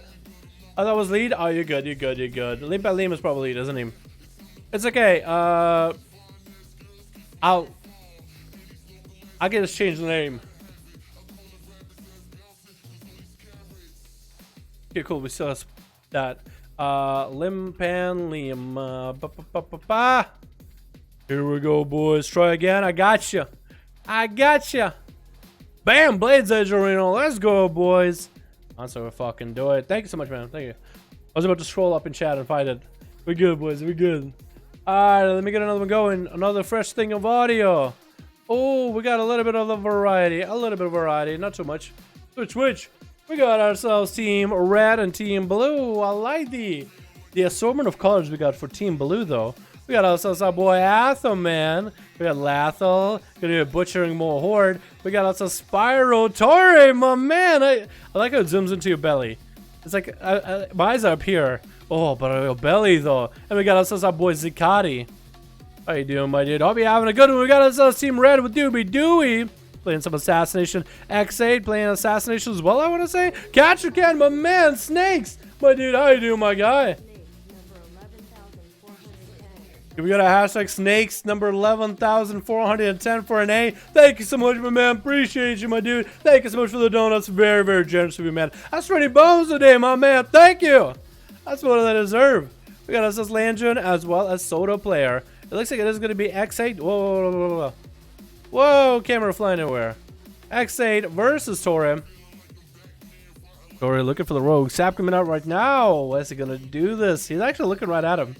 Oh, that was lead? Oh, you're good, you're good, you're good. Liam is probably lead, isn't he? It's okay. I'll get us change the name. Okay, cool. We still have that. Limpan Liam. Here we go, boys. Try again. I got you. I got you. Bam! Blades Edge Arena. Let's go, boys. That's how we fucking do it. Thank you so much, man. Thank you. I was about to scroll up in chat and find it. We're good, boys. We're good. Alright, let me get another one going. Another fresh thing of audio. Oh, we got a little bit of a variety. A little bit of variety. Not too much. Switch. We got ourselves Team Red and Team Blue. I like the assortment of colors we got for Team Blue, though. We got ourselves our boy Athel, man. We got Lathel. Gonna be butchering more Horde. We got ourselves Spyro Torre, my man. I like how it zooms into your belly. It's like my eyes are up here. Oh, but your belly though. And we got ourselves our boy Zikati. How you doing, my dude? Hope you having a good one. We got ourselves Team Red with Doobie Dooey. Playing some Assassination X8. Playing Assassination as well, I want to say. Catcher Can, my man. Snakes. My dude, how you doing, my guy? We got a hashtag snakes number 11,410 for an A. Thank you so much, my man. Appreciate you, my dude. Thank you so much for the donuts. Very, very generous of you, man. That's 20 bones today, my man. Thank you. That's what I deserve. We got us as Landron as well as Soda Player. It looks like it is going to be X8. Whoa. Whoa, camera flying everywhere. X8 versus Torre. Torre looking for the rogue. Sap coming out right now. What's he going to do this? He's actually looking right at him.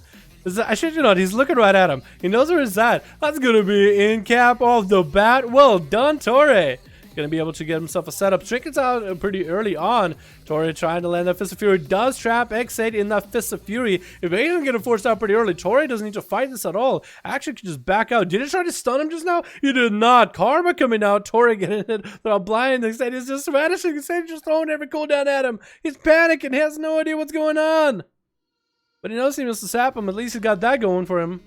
I shit you not, he's looking right at him. He knows where he's at. That's gonna be in cap off the bat. Well done, Torre. Gonna be able to get himself a setup. Trinkets out pretty early on. Torre trying to land that Fist of Fury. Does trap X8 in that Fist of Fury. If Aiden get forced out pretty early, Torre doesn't need to fight this at all. Actually can just back out. Did it try to stun him just now? You did not. Karma coming out. Torre getting it. They're blind. X8 is just vanishing. X8 just throwing every cooldown at him. He's panicking. He has no idea what's going on. But he knows he must sap him. At least he got that going for him.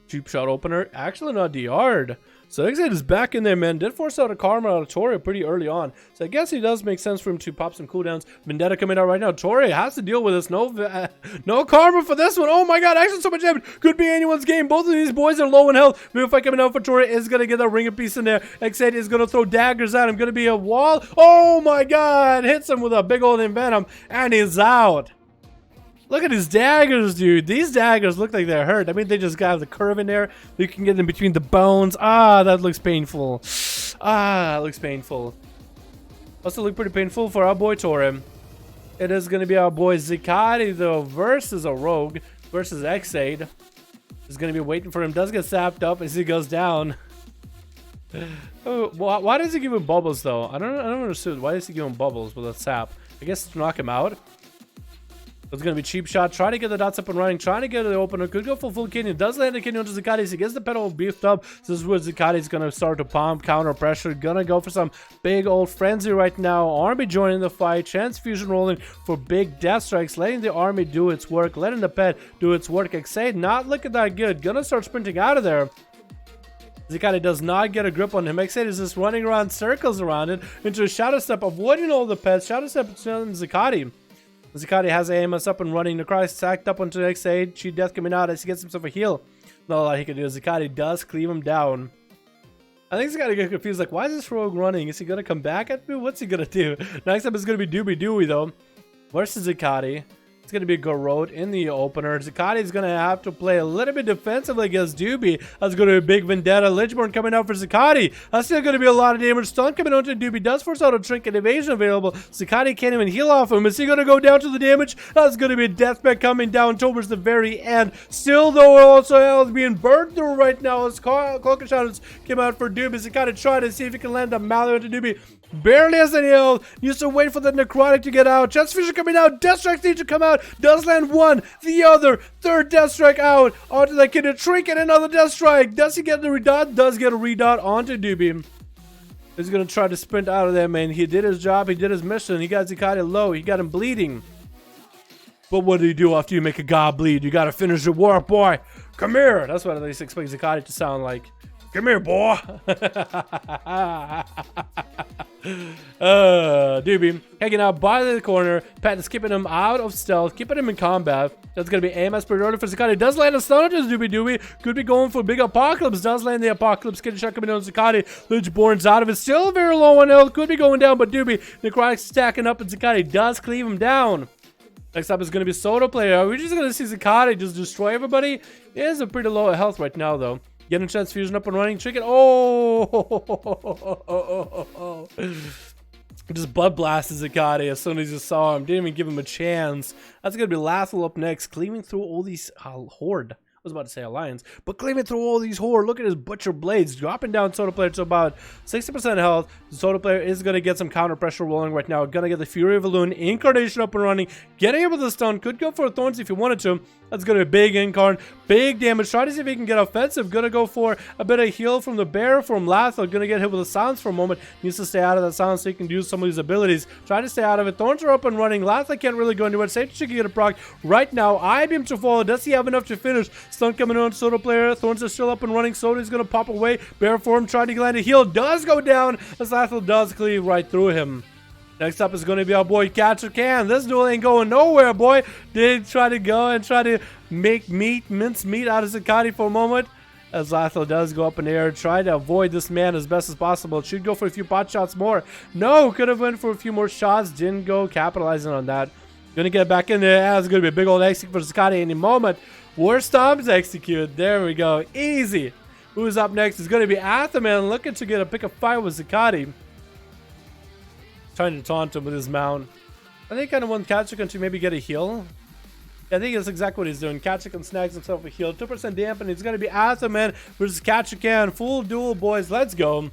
Cheap shot opener. Actually not DR'd. So X8 is back in there, man. Did force out a Karma out of Torre pretty early on. So I guess it does make sense for him to pop some cooldowns. Vendetta coming out right now. Torre has to deal with this. No Karma for this one. Oh my god, actually so much damage. Could be anyone's game. Both of these boys are low in health. BFA coming out for Torre is going to get that ring of peace in there. X8 is going to throw daggers at him. Going to be a wall. Oh my god. Hits him with a big old Envenom. And he's out. Look at his daggers, dude. These daggers look like they're hurt. I mean, they just got the curve in there. You can get in between the bones. Ah, that looks painful. Ah, that looks painful. Also look pretty painful for our boy Torre. It is going to be our boy Zikati, though, versus a rogue. Versus X8. Is going to be waiting for him. Does get sapped up as he goes down. Oh, why does he give him bubbles, though? I don't understand. Why does he give him bubbles with a sap? I guess to knock him out. It's going to be cheap shot. Trying to get the dots up and running. Trying to get the opener. Could go for full Canyon. Does land the Canyon onto Zikati. He gets the pedal beefed up. So this is where Zikati's going to start to pump. Counter pressure. Gonna go for some big old frenzy right now. Army joining the fight. Transfusion rolling for big death strikes. Letting the army do its work. Letting the pet do its work. X8 not looking that good. Gonna start sprinting out of there. Zikati does not get a grip on him. X8 is just running around circles around it. Into a Shadow Step. Avoiding all the pets. Shadow Step on Zikati. Zikati has AMS up and running. Necrotic stacked up onto X8. Cheat death coming out as he gets himself a heal. Not a lot he can do. Zikati does cleave him down. I think Zikati get confused. Like, why is this rogue running? Is he going to come back at me? What's he going to do? Next up is going to be Doobie Dooey, though. Versus Zikati. It's going to be Garrote in the opener. Zikati is going to have to play a little bit defensively against Doobie. That's going to be a big Vendetta. Lichborn coming out for Zikati. That's still going to be a lot of damage. Stun coming out to Doobie. Does force out a Trinket evasion available. Zikati can't even heal off him. Is he going to go down to the damage? That's going to be a Deathbed coming down towards the very end. Still, though, also being burned through right now as Cloak and Shadows came out for Doobie. Zikati trying to see if he can land a Mallow into Doobie. Barely has any health. Used to wait for the Necrotic to get out. Transfusion coming out. Death Strike needs to come out. Does land one. The other. Third Death Strike out. Onto the kid. A Trinket. Another Death Strike. Does he get the redot? Does get a redot onto Doobie. He's gonna try to sprint out of there, man. He did his job. He did his mission. He got Zakati low. He got him bleeding. But what do you do after you make a god bleed? You gotta finish the work, boy. Come here. That's what I least expect Zakati to sound like. Come here, boy. Doobie hanging out by the corner. Pat is keeping him out of stealth, keeping him in combat. That's gonna be AMS pretty early for Zakati. Does land a stun on just Doobie. Could be going for a big apocalypse. Does land the apocalypse. Getting shot coming down on Zakati. Lichborn's out of it. Still very low on health. Could be going down, but Doobie, necrotic stacking up, and Zakati does cleave him down. Next up is going to be SATA player. Are we just going to see Zakati just destroy everybody? He is a pretty low health right now, though. Getting transfusion up and running. Chicken. Oh! Just butt blasted Zakati as soon as you saw him. Didn't even give him a chance. That's going to be Lathal up next. Cleaving through all these Horde. I was about to say Alliance, but cleaving through all these Horde. Look at his butcher blades. Dropping down SATA player to about 60% health. The SATA player is going to get some counter pressure rolling right now. Going to get the Fury of Elune. Incarnation up and running. Getting him with the stun. Could go for a Thorns if you wanted to. That's going to be big Incarn. Big damage. Try to see if he can get offensive. Going to go for a bit of heal from the bear from Lathal. Going to get hit with a silence for a moment. Needs to stay out of that silence so he can use some of these abilities. Try to stay out of it. Thorns are up and running. Lathal can't really go into it. Safety can get a proc right now. I-beam to follow. Does he have enough to finish? Stun coming on SATA player. Thorns are still up and running. SATA is going to pop away. Bear form trying to land a heal. Does go down as Lathal does cleave right through him. Next up is going to be our boy Catcher Can. This duel ain't going nowhere, boy. Did try to go and try to make mince meat out of Zakati for a moment. As Lathal does go up in the air, try to avoid this man as best as possible. Should go for a few pot shots more. No, could have went for a few more shots. Didn't go, capitalizing on that. Gonna get back in there. That's gonna be a big old execute for Zakati any moment. War Storms execute. There we go. Easy. Who's up next is gonna be Athaman, looking to get a pick a fight with Zakati. Trying to taunt him with his mount. I think I kind of want Kachikan to maybe get a heal. I think that's exactly what he's doing. Kachikan snags himself a heal. 2% dampen. It's going to be Athaman versus Kachikan. Full duel, boys. Let's go.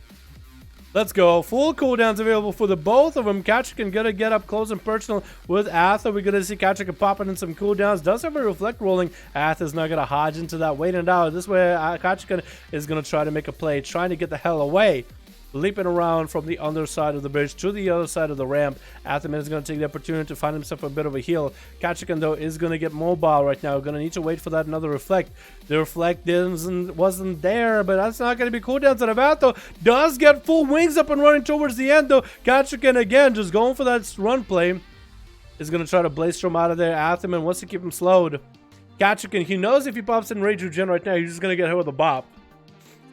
Let's go. Full cooldowns available for the both of them. Kachikan gonna get up close and personal with Atha. We're gonna see Kachikan popping in some cooldowns. Does have a reflect rolling. Atha's not gonna hodge into that. Waiting it out. This way, Kachikan is gonna try to make a play. Trying to get the hell away. Leaping around from the underside of the bridge to the other side of the ramp. Athaman is going to take the opportunity to find himself a bit of a heal. Kachikan, though, is going to get mobile right now. Going to need to wait for that another reflect. The reflect wasn't there, but that's not going to be cooldowns. And Avato does get full wings up and running towards the end, though. Kachikan, again, just going for that run play. Is going to try to blaze from out of there. Athaman wants to keep him slowed. Kachikan, he knows if he pops in Rage Regen right now, he's just going to get hit with a bop.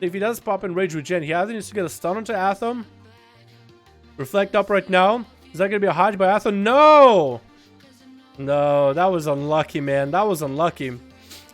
If he does pop in Rage Regen, he either needs to get a stun onto Atham. Reflect up right now. Is that going to be a hodge by Atham? No! No, that was unlucky, man. That was unlucky.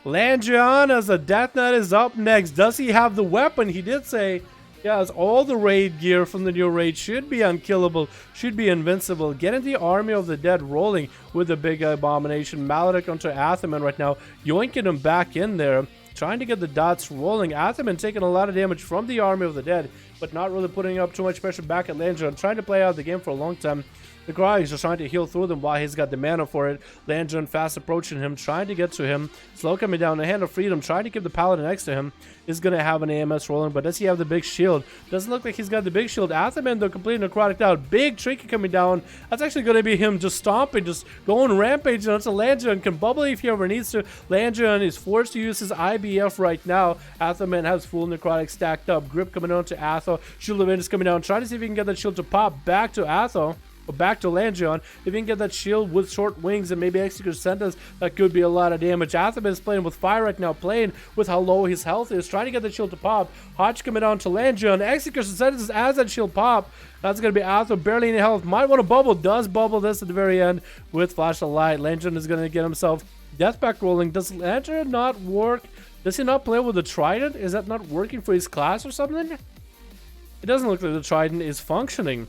Landrian as a Death Knight is up next. Does he have the weapon? He did say, yes, all the raid gear from the new raid should be unkillable, should be invincible. Getting the Army of the Dead rolling with the big abomination. Maledict onto Athaman right now. Yoinking him back in there. Trying to get the dots rolling. Athaman taking a lot of damage from the Army of the Dead, but not really putting up too much pressure back at Landrian. Trying to play out the game for a long time. The Cry is just trying to heal through them while he's got the mana for it. Landrian fast approaching him, trying to get to him. Slow coming down, the Hand of Freedom, trying to keep the Paladin next to him. Is going to have an AMS rolling, but does he have the big shield? Doesn't look like he's got the big shield. Athaman, though, completely necrotic out. Big Trinket coming down. That's actually going to be him just stomping, just going rampaging onto Landrian. Can bubble if he ever needs to. Landrian is forced to use his IBF right now. Athaman has full necrotic stacked up. Grip coming on to Atho. Shield of Vengeance coming down. Trying to see if he can get that shield to pop back to Atho. Or back to Landrian. If you can get that shield with short wings and maybe execute sentence, that could be a lot of damage. Athaman is playing with fire right now, playing with how low his health is, trying to get the shield to pop. Hodge coming down to Landrian. Execute sentences as that shield pop. That's going to be Atho, barely any health. Might want to bubble. Does bubble this at the very end with Flash of Light. Landrian is going to get himself deathback rolling. Does Landrian not work? Does he not play with the Trident? Is that not working for his class or something? It doesn't look like the Trident is functioning.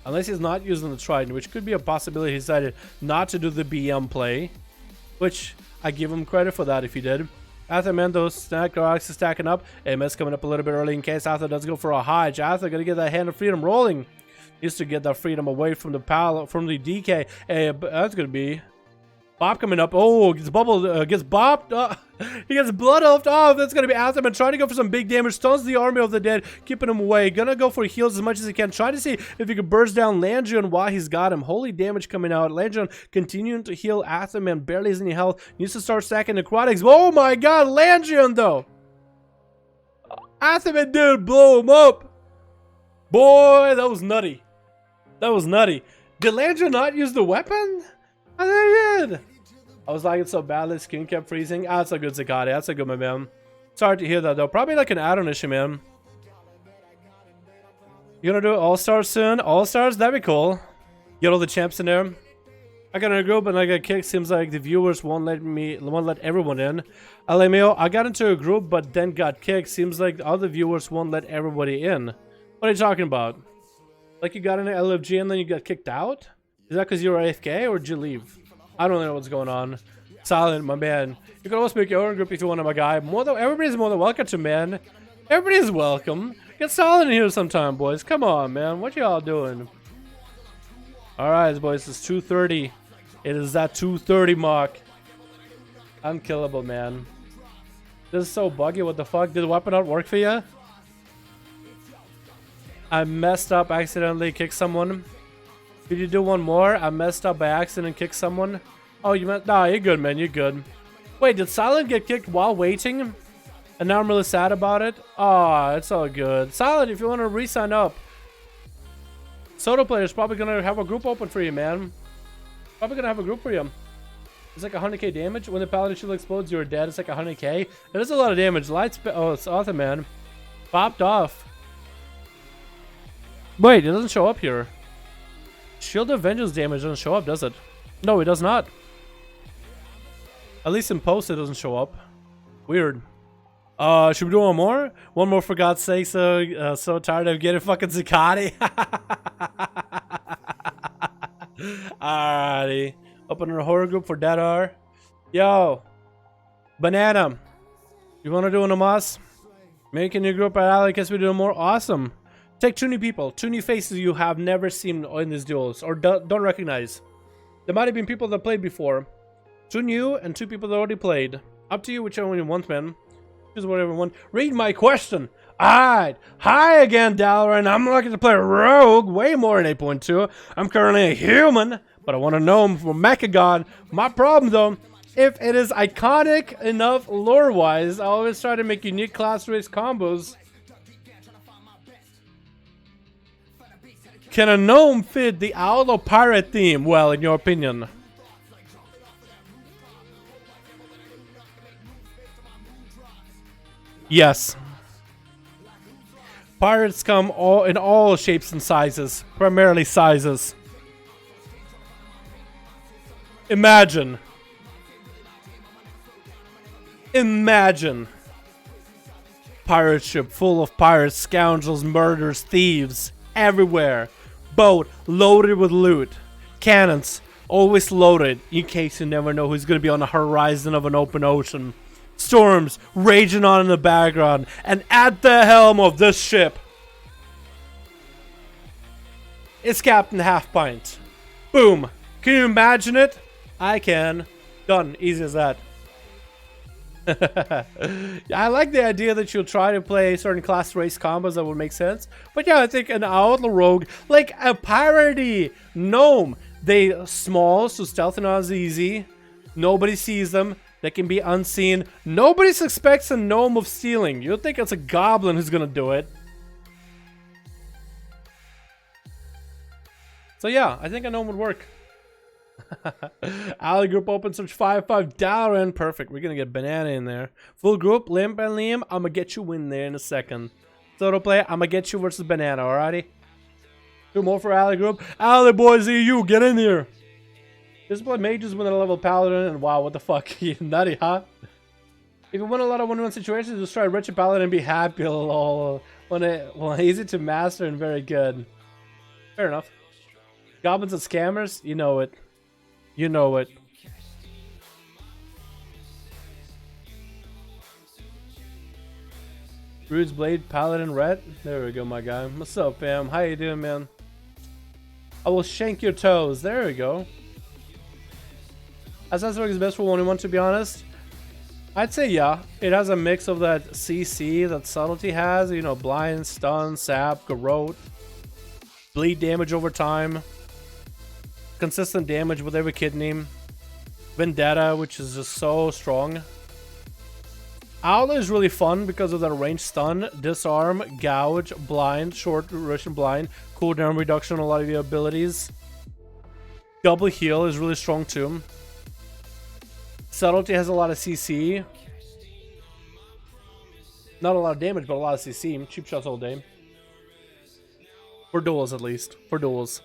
Unless he's not using the Trident, which could be a possibility. He decided not to do the BM play, which I give him credit for that if he did. Athamando is stacking up. MS coming up a little bit early in case Atha does go for a hodge. Atha gonna get that Hand of Freedom rolling. Needs to get that freedom away from the from the DK. Hey, that's gonna be Bob coming up. Oh, gets bubbled, gets bopped. He gets blood off. That's gonna be awesome. And trying to go for some big damage. Stuns the army of the dead, keeping him away. Gonna go for heals as much as he can. Trying to see if he can burst down Landrian while he's got him. Holy damage coming out. Landrian continuing to heal Atham and barely has any health. Needs to start stacking necrotics. Oh my god, Landrian though. Atham dude, blow him up. Boy, that was nutty. That was nutty. Did Landrian not use the weapon? I think he did. I was like, it's so bad that skin kept freezing. Ah, that's a good Zakati. That's a good one, man. Sorry to hear that, though. Probably like an add-on issue, man. You gonna do All-Stars soon? All-Stars? That'd be cool. Get all the champs in there. I got in a group and I got kicked. Seems like the viewers won't let everyone in. LMAO, I got into a group but then got kicked. Seems like the other viewers won't let everybody in. What are you talking about? Like you got in an LFG and then you got kicked out? Is that because you were AFK or did you leave? I don't know what's going on. Silent, my man. You can always make your own group if you want, my guy. Everybody's more than welcome to, man. Everybody's welcome. Get Silent in here sometime, boys. Come on, man. What y'all doing? Alright, boys. It's 2:30. It is that 2:30 mark. Unkillable, man. This is so buggy. What the fuck? Did the weapon not work for you? I messed up, accidentally kicked someone. Did you do one more? I messed up by accident, kicked someone. Oh, you meant? Nah, you're good, man. You're good. Wait, did Silent get kicked while waiting? And now I'm really sad about it. Ah, it's all good. Silent, if you want to re-sign up, Soda Player's probably gonna have a group open for you, man. Probably gonna have a group for you. It's like 100k damage. When the Paladin shield explodes, you're dead. It's like 100k. It is a lot of damage. Lights. Oh, it's awesome, man. Popped off. Wait, it doesn't show up here. Shield of Vengeance damage doesn't show up, does it? No, it does not. At least in post, it doesn't show up. Weird. Should we do one more? One more for God's sake. So tired of getting fucking Zakati. Alrighty. Open a horror group for Dadar. Yo. Banana. You wanna do an Amas? Make a new group at Alley because we do more. Awesome. Take 2 new people, 2 new faces you have never seen in these duels or don't recognize. There might have been people that played before. 2 new and 2 people that already played. Up to you, whichever one you want, man. Choose whatever one. Read my question. Alright. Hi again, Dalaran. I'm looking to play Rogue way more in 8.2. I'm currently a human, but I want to know him from Mechagod. My problem, though, if it is iconic enough lore-wise, I always try to make unique class race combos. Can a gnome fit the owl or pirate theme? Well, in your opinion. Yes. Pirates come in all shapes and sizes. Primarily sizes. Imagine. Pirate ship full of pirates, scoundrels, murderers, thieves. Everywhere. Boat loaded with loot. Cannons always loaded in case you never know who's going to be on the horizon of an open ocean. Storms raging on in the background. And at the helm of this ship is Captain Half Pint. Boom. Can you imagine it? I can. Done. Easy as that. I like the idea that you'll try to play certain class race combos that would make sense. But yeah, I think an outlaw rogue, like a piratey gnome. They small, so stealth not as easy. Nobody sees them. They can be unseen. Nobody suspects a gnome of stealing. You'll think it's a goblin who's gonna do it. So yeah, I think a gnome would work. Alley group open, search 5-5 Dalaran. Perfect. We're gonna get Banana in there. Full group, Limp and Liam. I'm gonna get you in there in a second. Soda play, I'm gonna get you versus Banana, alrighty? 2 more for Alley group. Alley boys EU, get in here. This play mages win a level paladin, and wow, what the fuck? You nutty, huh? If you win a lot of 1-1 situations, just try Wretched Paladin and be happy, lol. Well, easy to master and very good. Fair enough. Goblins and scammers, you know it. You know it. Rude's Blade, Paladin, Red. There we go, my guy. What's up, fam? How you doing, man? I will shank your toes. There we go. Azeroth is best for 1v1, to be honest. I'd say yeah. It has a mix of that CC that Subtlety has, you know, blind, stun, sap, garrote, bleed damage over time, consistent damage with every kidney, Vendetta, which is just so strong. Outlaw is really fun because of that range stun, disarm, gouge, blind, short duration blind, cooldown reduction on a lot of your abilities. Double heal is really strong too. Subtlety has a lot of CC. Not a lot of damage, but a lot of CC. Cheap shots all day. For duels, at least. For duels.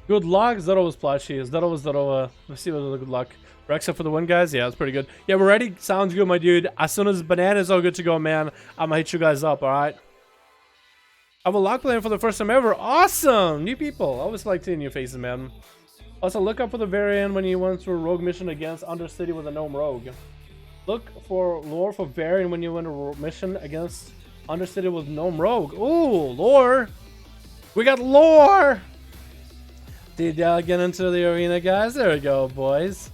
Good luck. Zero was plushy. Zero was Zero. Let's see what the good luck. Rexa for the win, guys. Yeah, it's pretty good. Yeah, we're ready. Sounds good, my dude. As soon as Banana's all good to go, man, I'm gonna hit you guys up, alright? I have a lock playing for the first time ever. Awesome! New people. I always like seeing new faces, man. Also, look up for the variant when you went through a rogue mission against Undercity with a gnome rogue. Look for lore for variant when you went a mission against Undercity with gnome rogue. Ooh, lore! We got lore! Did y'all get into the arena, guys? There we go, boys.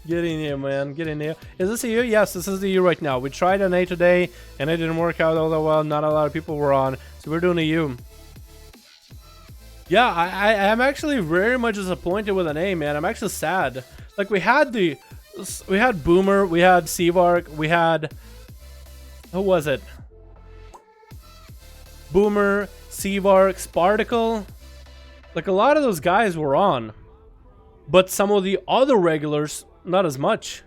Get in here, man. Get in here. Is this EU? Yes, this is the EU right now. We tried NA today, and it didn't work out all that well. Not a lot of people were on, so we're doing EU. Yeah, I'm actually very much disappointed with NA, man. I'm actually sad. Like, we had Boomer, we had Seavark, we had... Who was it? Boomer, Seavark, Sparticle. Like, a lot of those guys were on. But some of the other regulars, not as much.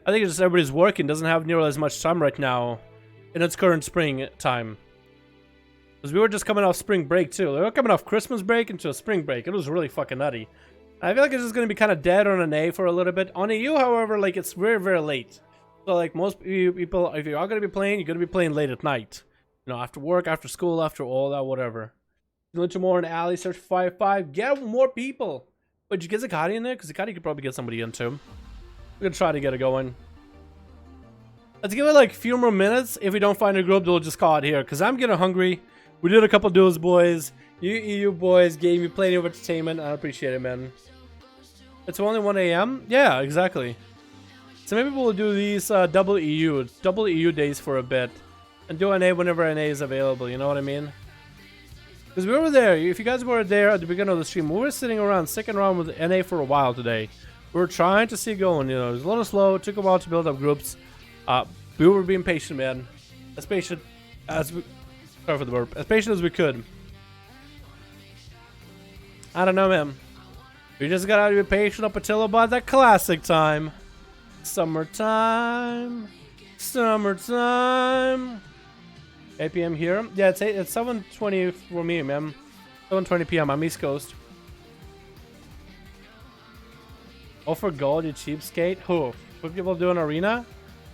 I think it's just everybody's working, doesn't have nearly as much time right now in its current spring time. Because we were just coming off spring break too. We were coming off Christmas break into a spring break. It was really fucking nutty. I feel like it's just going to be kind of dead on NA for a little bit. On EU, however, like, it's very, very late. So, like, most people, if you are going to be playing, you're going to be playing late at night. You know, after work, after school, after all that, whatever. Little more in alley, search 5-5. Get more people. Wait, did you get Zakati in there? Because Zakati could probably get somebody in too. We're going to try to get it going. Let's give it like a few more minutes. If we don't find a group, we'll just call it here. Because I'm getting hungry. We did a couple duels, boys. You EU boys gave me plenty of entertainment. I appreciate it, man. It's only 1 a.m.? Yeah, exactly. So maybe we'll do these double EU days for a bit. And do NA whenever NA is available, you know what I mean? Because we were there. If you guys were there at the beginning of the stream, we were sitting around second round with NA for a while today. We were trying to see going, you know, it was a little slow. It took a while to build up groups. We were being patient, man. As patient as we... Sorry for the burp. As patient as we could. I don't know, man. We just gotta be patient up until about that classic time. Summertime. Summertime. 8 p.m. here. Yeah, it's 7:20 for me, man. 7:20 p.m. I'm East Coast. Offer gold, you cheapskate. Who? What people doing arena?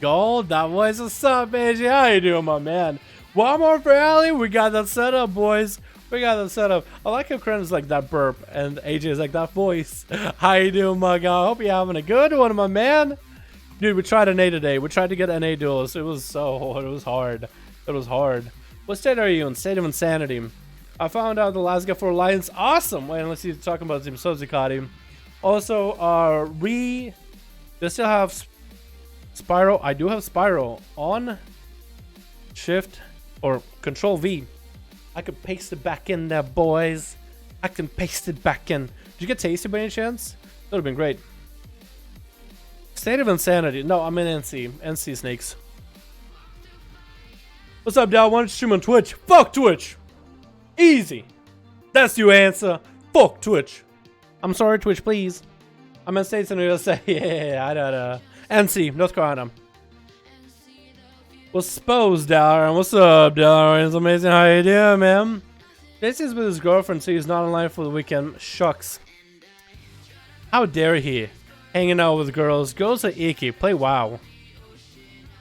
Gold? That voice is up, AJ. How you doing, my man? One more for Ali. We got that set up, boys. We got that set up. I like how Kren's like that burp and AJ is like that voice. How you doing, my guy? Hope you're having a good one, my man. Dude, we tried NA today. We tried to get NA duels. It was hard. It was hard. What state are you in? State of Insanity. I found out the last guy for Alliance. Awesome. Wait, let's see. Talking about Team Sozikati. Also, they still have Spyro. I do have Spyro on Shift or Control V. I could paste it back in there, boys. I can paste it back in. Did you get Tasty by any chance? That would have been great. State of Insanity. No, I'm in NC. NC Snakes. What's up, Dal? Why don't you stream on Twitch? Fuck Twitch! Easy! That's your answer. Fuck Twitch. I'm sorry, Twitch, please. I'm in States in the USA. Yeah, I don't NC, North Carolina. What's suppose, Dalaran? What's up, Dalaran? It's amazing how you doing, man. Jason's with his girlfriend, so he's not online for the weekend. Shucks. How dare he? Hanging out with girls. Girls are icky. Play WoW.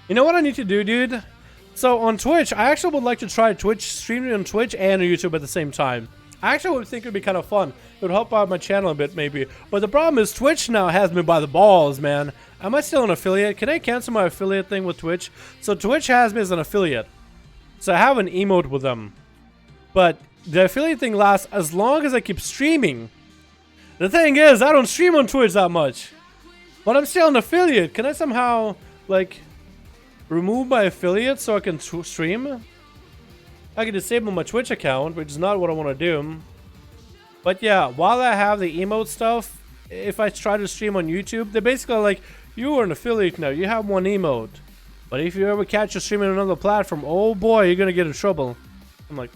You know what I need to do, dude? So on Twitch, I actually would like to try Twitch, streaming on Twitch and on YouTube at the same time. I actually would think it would be kind of fun. It would help out my channel a bit, maybe. But the problem is Twitch now has me by the balls, man. Am I still an affiliate? Can I cancel my affiliate thing with Twitch? So Twitch has me as an affiliate. So I have an emote with them. But the affiliate thing lasts as long as I keep streaming. The thing is, I don't stream on Twitch that much. But I'm still an affiliate. Can I somehow, like, remove my affiliate so I can stream? I can disable my Twitch account, which is not what I want to do. But yeah, while I have the emote stuff, if I try to stream on YouTube, they're basically like, you are an affiliate now, you have one emote. But if you ever catch a stream on another platform, oh boy, you're gonna get in trouble. I'm like,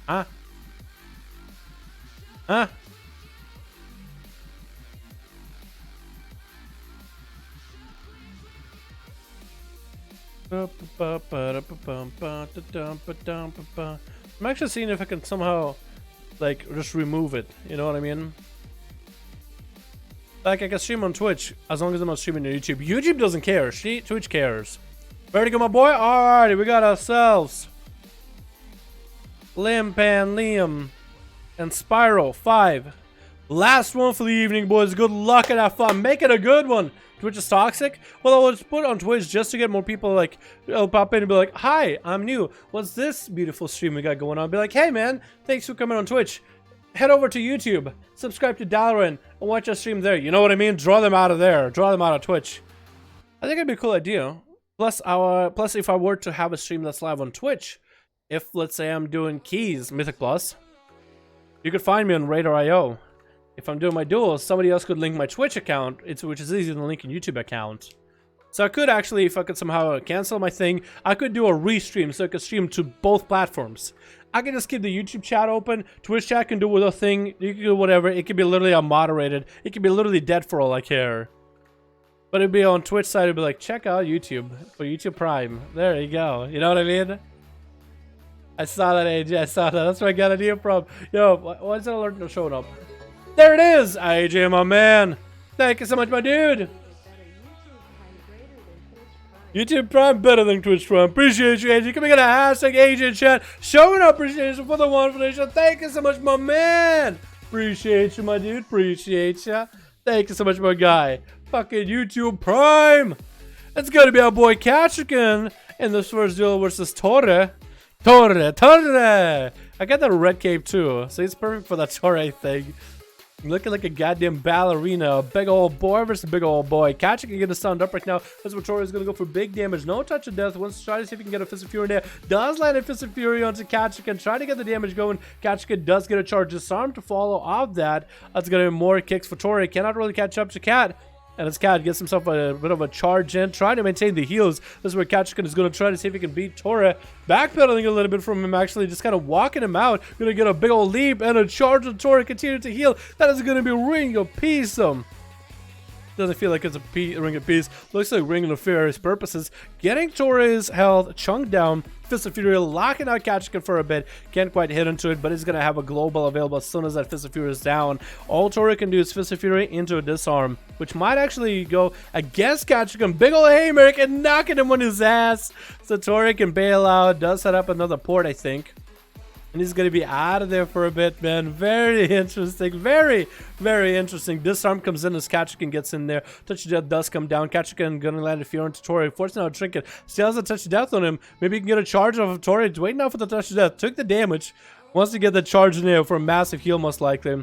huh? Huh? I'm actually seeing if I can somehow, like, just remove it. You know what I mean? Like, I can stream on Twitch as long as I'm not streaming on YouTube. YouTube doesn't care. Twitch cares. Ready to go, my boy? Alrighty, we got ourselves Liam and Spyro 5. Last one for the evening, boys. Good luck and have fun. Make it a good one. Twitch is toxic? Well, I was put on Twitch just to get more people, like, pop in and be like, hi, I'm new. What's this beautiful stream we got going on? Be like, hey, man, thanks for coming on Twitch. Head over to YouTube, subscribe to Dalaran, and watch us stream there. You know what I mean? Draw them out of there. Draw them out of Twitch. I think it'd be a cool idea. Plus, if I were to have a stream that's live on Twitch, if, let's say, I'm doing keys, Mythic Plus, you could find me on Radar.io. If I'm doing my duels, somebody else could link my Twitch account, which is easier than linking YouTube account. So I could actually, if I could somehow cancel my thing, I could do a restream so I could stream to both platforms. I can just keep the YouTube chat open, Twitch chat can do a thing, you can do whatever, it could be literally unmoderated, it could be literally dead for all I care. But it'd be on Twitch side, it'd be like, check out YouTube for YouTube Prime. There you go, you know what I mean? I saw that, AJ, I saw that, that's where I got an idea from. Yo, why is that alert not showing up? There it is! AJ, my man! Thank you so much, my dude! YouTube Prime better than Twitch Prime. Appreciate you, AJ. Coming in a hashtag AJ chat. Showing appreciation for the wonderful nation. Thank you so much, my man! Appreciate you, my dude. Appreciate ya. Thank you so much, my guy. Fucking YouTube Prime! It's gonna be our boy Kachikin in this first duel versus Torre. Torre! I got that red cape too, so it's perfect for that Torre thing. Looking like a goddamn ballerina. Big old boy versus big old boy. Kachi can get a stunned up right now. That's what Tori is going to go for big damage. No touch of death. Wants to try to see if he can get a Fist of Fury in there. Does land a Fist of Fury onto Kachikan. Try to get the damage going. Kachikan does get a charge. Disarm to follow off that. That's going to be more kicks for Tori. Cannot really catch up to Cat. And as Cat gets himself a bit of a charge in, trying to maintain the heals. This is where Kachikan is going to try to see if he can beat Torre. Backpedaling a little bit from him, actually, just kind of walking him out. Going to get a big old leap and a charge on Torre. Continue to heal. That is going to be Ring of Peace. Doesn't feel like it's a Ring of Peace. Looks like Ring of Nefarious Purposes. Getting Torre's health chunked down. Fist of Fury locking out Kachikan for a bit. Can't quite hit into it, but he's going to have a global available as soon as that Fist of Fury is down. All Torre can do is Fist of Fury into a disarm, which might actually go against Kachikan. Big ol' haymaker and knocking him on his ass. So Torre can bail out. Does set up another port, I think. And he's going to be out of there for a bit, man. Very interesting. Very, very interesting. Disarm comes in as Kachikan gets in there. Touch of Death does come down. Kachikan going to land a Fear into Tori. Forcing out a Trinket. Still has a Touch of Death on him. Maybe he can get a charge off of Tori. Waiting out for the Touch of Death. Took the damage. Wants to get the charge in there for a massive heal, most likely.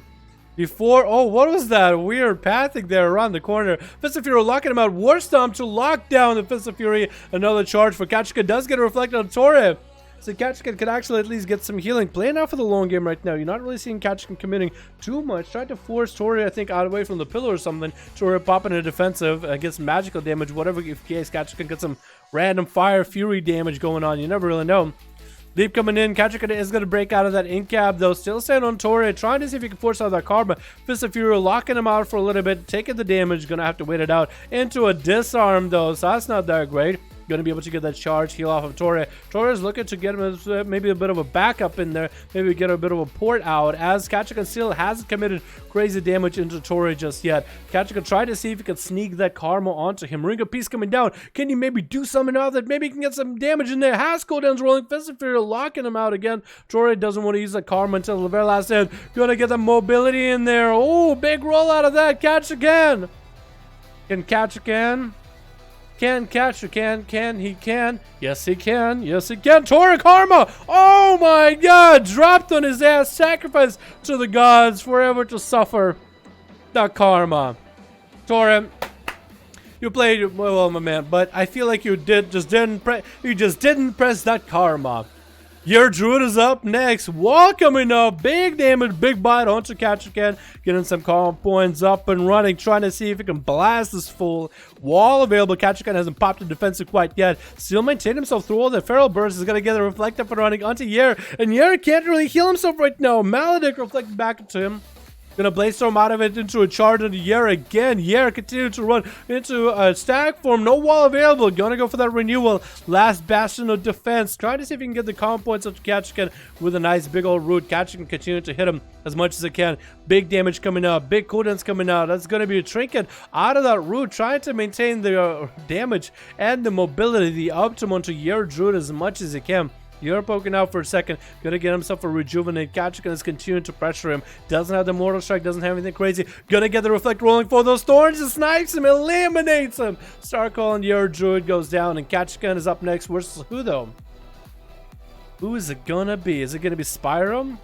Before, oh, what was that weird pathing there around the corner? Fist of Fury locking him out. War Stomp to lock down the Fist of Fury. Another charge for Kachikan. Does get a reflect on Tori. So Kachikan could actually at least get some healing. Playing out for the long game right now. You're not really seeing Kachikan committing too much. Tried to force Tori, I think, out away from the pillar or something. Tori popping a defensive, gets magical damage, whatever case. Kachikan gets some random fire fury damage going on. You never really know. Leap coming in. Kachikan is going to break out of that incap, though. Still staying on Tori. Trying to see if he can force out that karma. Fist of Fury locking him out for a little bit. Taking the damage. Going to have to wait it out. Into a disarm, though. So that's not that great. Gonna be able to get that charge heal off of Torre. Torre is looking to get him maybe a bit of a backup in there, maybe get a bit of a port out, as Kachikan still hasn't committed crazy damage into Torre just yet. Kachikan tried to see if he could sneak that Karma onto him. Ring of Peace coming down. Can he maybe do something out that maybe he can get some damage in there? Has cooldowns rolling. Fist of Fury locking him out again. Torre doesn't want to use that Karma until the very last end. Gonna get the mobility in there. Oh, big roll out of that. Kachikan. Can Kachikan? Can Kachikan? Can he? Can? Yes, he can. Yes, he can. Torre Karma! Oh my god! Dropped on his ass. Sacrifice to the gods forever to suffer the Karma. Torre, you played well, my man, but I feel like you just didn't press that Karma. Your Druid is up next. Wall coming up. Big damage, big bite onto Kachikan. Getting some calm points up and running. Trying to see if he can blast this fool. Wall available. Kachikan hasn't popped the defensive quite yet. Still maintain himself through all the Feral Burst. Is going to get a Reflect up and running onto Yer. And Yer can't really heal himself right now. Maledict reflected back into him. Gonna Blaze Storm out of it into a charge into Yer again. Yer continued to run into a stack form. No wall available. Gonna go for that renewal. Last bastion of defense. Trying to see if he can get the calm points up to Kachikan with a nice big old root. Kachikan continue to hit him as much as it can. Big damage coming out. Big cooldowns coming out. That's gonna be a trinket out of that root. Trying to maintain the damage and the mobility, the optimum to Yer Druid as much as he can. You're poking out for a second. Gonna get himself a rejuvenate. Kachikan is continuing to pressure him. Doesn't have the Mortal Strike. Doesn't have anything crazy. Gonna get the Reflect rolling for those thorns. And snipes him. Eliminates him. Star Calling your Druid goes down. And Kachikan is up next. Versus who though? Who is it gonna be? Is it gonna be Spyro?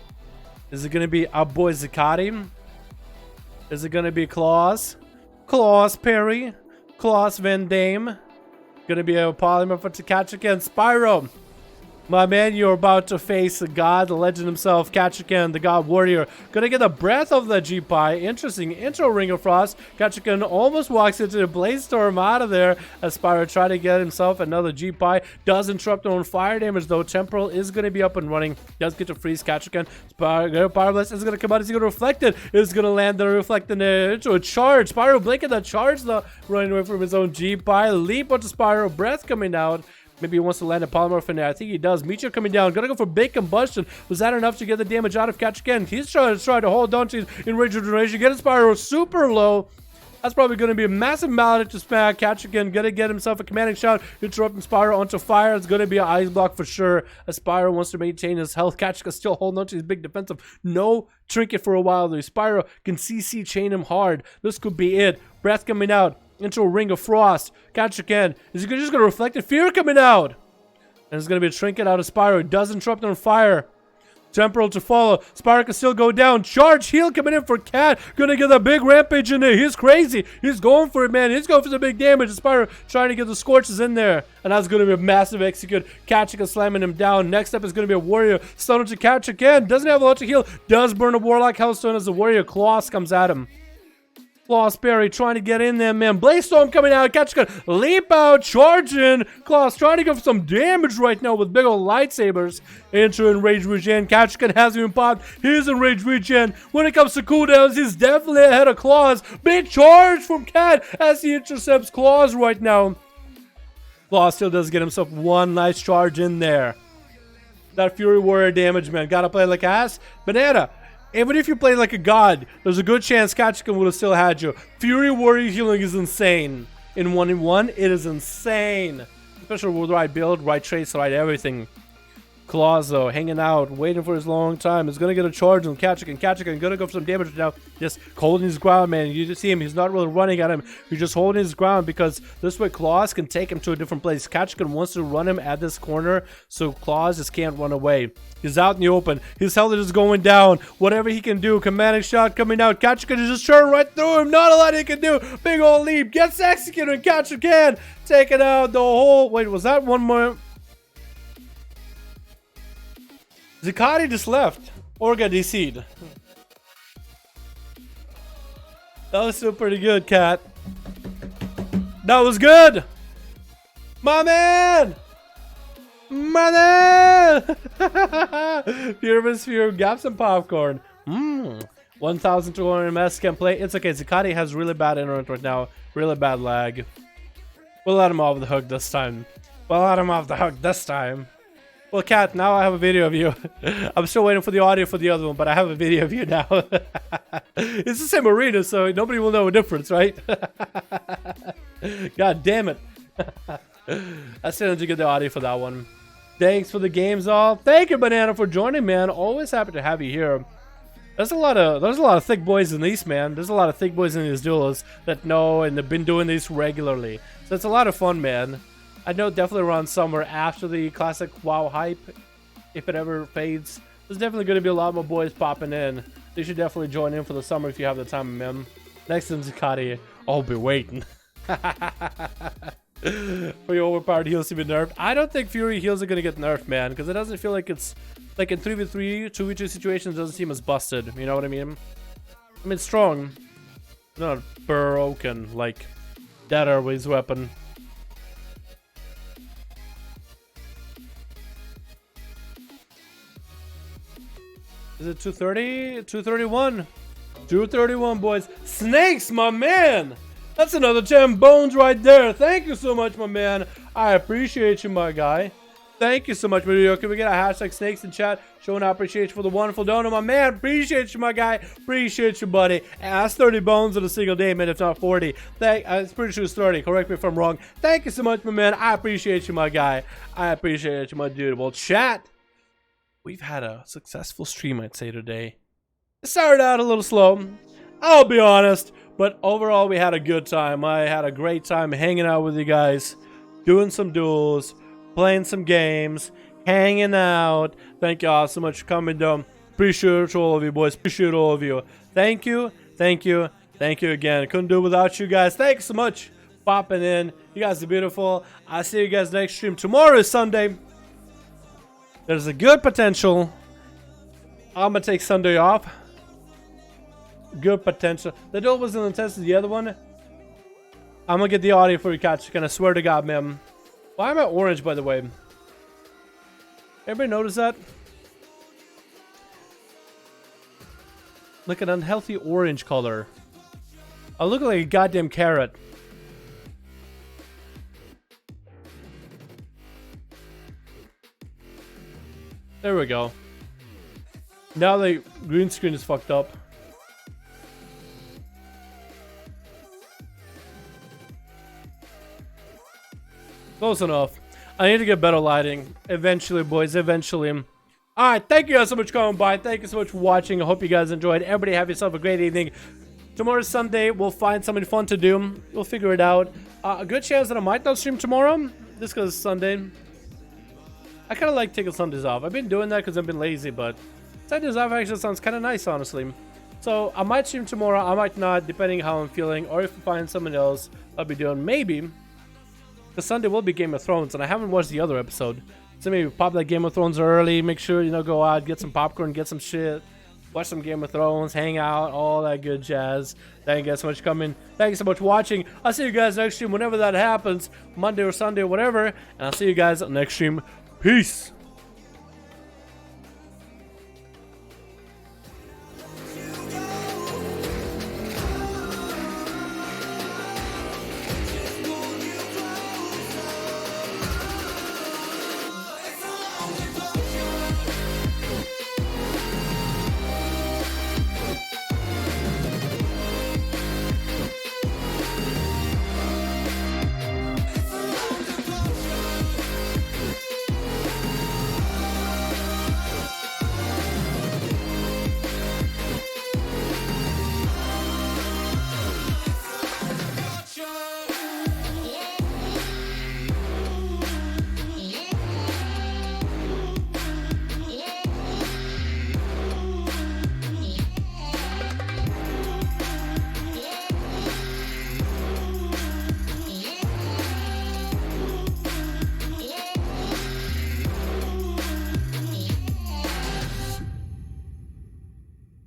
Is it gonna be our boy Zakati? Is it gonna be Claus? Claus Perry? Claus Van Damme? Gonna be a polymorph for Kachikan. Spyro. My man, you're about to face the god, the legend himself, Kachikan, the god warrior. Gonna get the breath of the G-Pie. Interesting intro Ring of Frost. Kachikan almost walks into the Blaze Storm out of there as Spyro tried to get himself another G-Pie. Does interrupt on fire damage though. Temporal is gonna be up and running. Does get to freeze Kachikan. Spyro Power Blast is gonna come out. He's gonna reflect it. Is gonna land the reflect into a charge. Spyro blinking that charge though. Running away from his own G-Pie. Leap onto Spyro. Breath coming out. Maybe he wants to land a polymorph in there. I think he does. Meteor coming down. Gonna go for big combustion. Was that enough to get the damage out of Kachikan? He's trying to hold on to his enraged regeneration. Get his Spyro super low. That's probably going to be a massive maledict to smack. Kachikan gonna get himself a commanding shot. Interrupting Spyro onto fire. It's gonna be an ice block for sure. As Spyro wants to maintain his health. Kachikan still holding on to his big defensive. No trinket for a while though. Spyro can CC chain him hard. This could be it. Breath coming out. Into a Ring of Frost. Kachikan is just going to reflect it. Fear coming out. And it's going to be a trinket out of Spyro. It does interrupt on fire. Temporal to follow. Spyro can still go down. Charge heal coming in for Cat. Gonna get a big rampage in there. He's crazy. He's going for it, man. He's going for the big damage. Spyro trying to get the Scorches in there. And that's going to be a massive execute. Kachikan slamming him down. Next up is going to be a Warrior. Stun to Kachikan. Doesn't have a lot to heal. Does burn a Warlock Hellstone as the Warrior Claws comes at him. Claus Perry trying to get in there, man. Blaze Storm coming out. Kachikan leap out, charging. Claus trying to go for some damage right now with big old lightsabers. Into Enraged Regen. Kachikan hasn't even popped. Here's Enraged Regen. When it comes to cooldowns, he's definitely ahead of Claus. Big charge from Cat as he intercepts Claus right now. Claus still does get himself one nice charge in there. That Fury Warrior damage, man. Gotta play like ass. Banana. Even if you play like a god, there's a good chance Kachikan would have still had you. Fury Warrior healing is insane. In 1-in-1, it is insane. Especially with the right build, right traits, right everything. Claus, though, hanging out, waiting for his long time. Is going to get a charge on Kachikan. Kachikan going to go for some damage now. Just holding his ground, man. You just see him. He's not really running at him. He's just holding his ground because this way Claus can take him to a different place. Kachikan wants to run him at this corner, so Claus just can't run away. He's out in the open. His health is going down. Whatever he can do. Commanding shot coming out. Kachikan is just turning right through him. Not a lot he can do. Big old leap. Gets executed. Kachikan taking out the whole... Wait, was that one more... Zakati just left. Or got DC'd. That was still pretty good, Cat. That was good! My man! My man! Pyramid Sphere, got some popcorn. 1,200 MS can play. It's okay. Zakati has really bad internet right now. Really bad lag. We'll let him off the hook this time. Well, let him off the hook this time. Well, Kat, now I have a video of you. I'm still waiting for the audio for the other one, but I have a video of you now. It's the same arena, so nobody will know a difference, right? God damn it. I still need to get the audio for that one. Thanks for the games, all. Thank you, Banana, for joining, man. Always happy to have you here. There's a lot of thick boys in these, man. There's a lot of thick boys in these duels that know and have been doing these regularly. So it's a lot of fun, man. I know definitely around summer after the classic WoW hype, if it ever fades, there's definitely going to be a lot more boys popping in. You should definitely join in for the summer if you have the time, man. Next to Zakati, I'll be waiting. For your overpowered heals to be nerfed. I don't think Fury heals are going to get nerfed, man, because it doesn't feel like it's like in 3v3, 2v2 situations, doesn't seem as busted. You know what I mean? I mean, strong, not broken like that Airways weapon. Is it 230? 231. 231, boys. Snakes, my man. That's another 10 bones right there. Thank you so much, my man. I appreciate you, my guy. Thank you so much, video. Can we get a hashtag snakes in chat showing our appreciation for the wonderful donor, my man? Appreciate you, my guy. Appreciate you, buddy. And that's 30 bones in a single day, man, if not 40. It's pretty sure it's 30. Correct me if I'm wrong. Thank you so much, my man. I appreciate you, my guy. I appreciate you, my dude. Well, chat. We've had a successful stream, I'd say, today. It started out a little slow, I'll be honest, but overall we had a good time. I had a great time hanging out with you guys, doing some duels, playing some games, hanging out. Thank you all so much for coming down. Appreciate all of you, boys. Appreciate all of you. Thank you, thank you, thank you again. Couldn't do it without you guys. Thanks so much for popping in. You guys are beautiful. I'll see you guys next stream. Tomorrow is Sunday. There's a good potential I'm gonna take Sunday off. Good potential. The duel wasn't intense as the other one. I'm gonna get the audio for you, catch. Can I swear to God, man. Why am I orange, by the way? Everybody notice that? Like an unhealthy orange color. I look like a goddamn carrot. There we go. Now the green screen is fucked up. Close enough. I need to get better lighting. Eventually, boys. Eventually. Alright, thank you guys so much for coming by. Thank you so much for watching. I hope you guys enjoyed. Everybody have yourself a great evening. Tomorrow's Sunday. We'll find something fun to do. We'll figure it out. A good chance that I might not stream tomorrow. Just because it's Sunday. I kind of like taking Sundays off. I've been doing that because I've been lazy, but Sundays off actually sounds kind of nice, honestly. So I might stream tomorrow. I might not, depending how I'm feeling. Or if I find something else I'll be doing. Maybe. The Sunday will be Game of Thrones, and I haven't watched the other episode. So maybe pop that Game of Thrones early. Make sure, you know, go out, get some popcorn, get some shit. Watch some Game of Thrones, hang out, all that good jazz. Thank you guys so much for coming. Thank you so much for watching. I'll see you guys next stream whenever that happens. Monday or Sunday or whatever. And I'll see you guys next stream. Peace.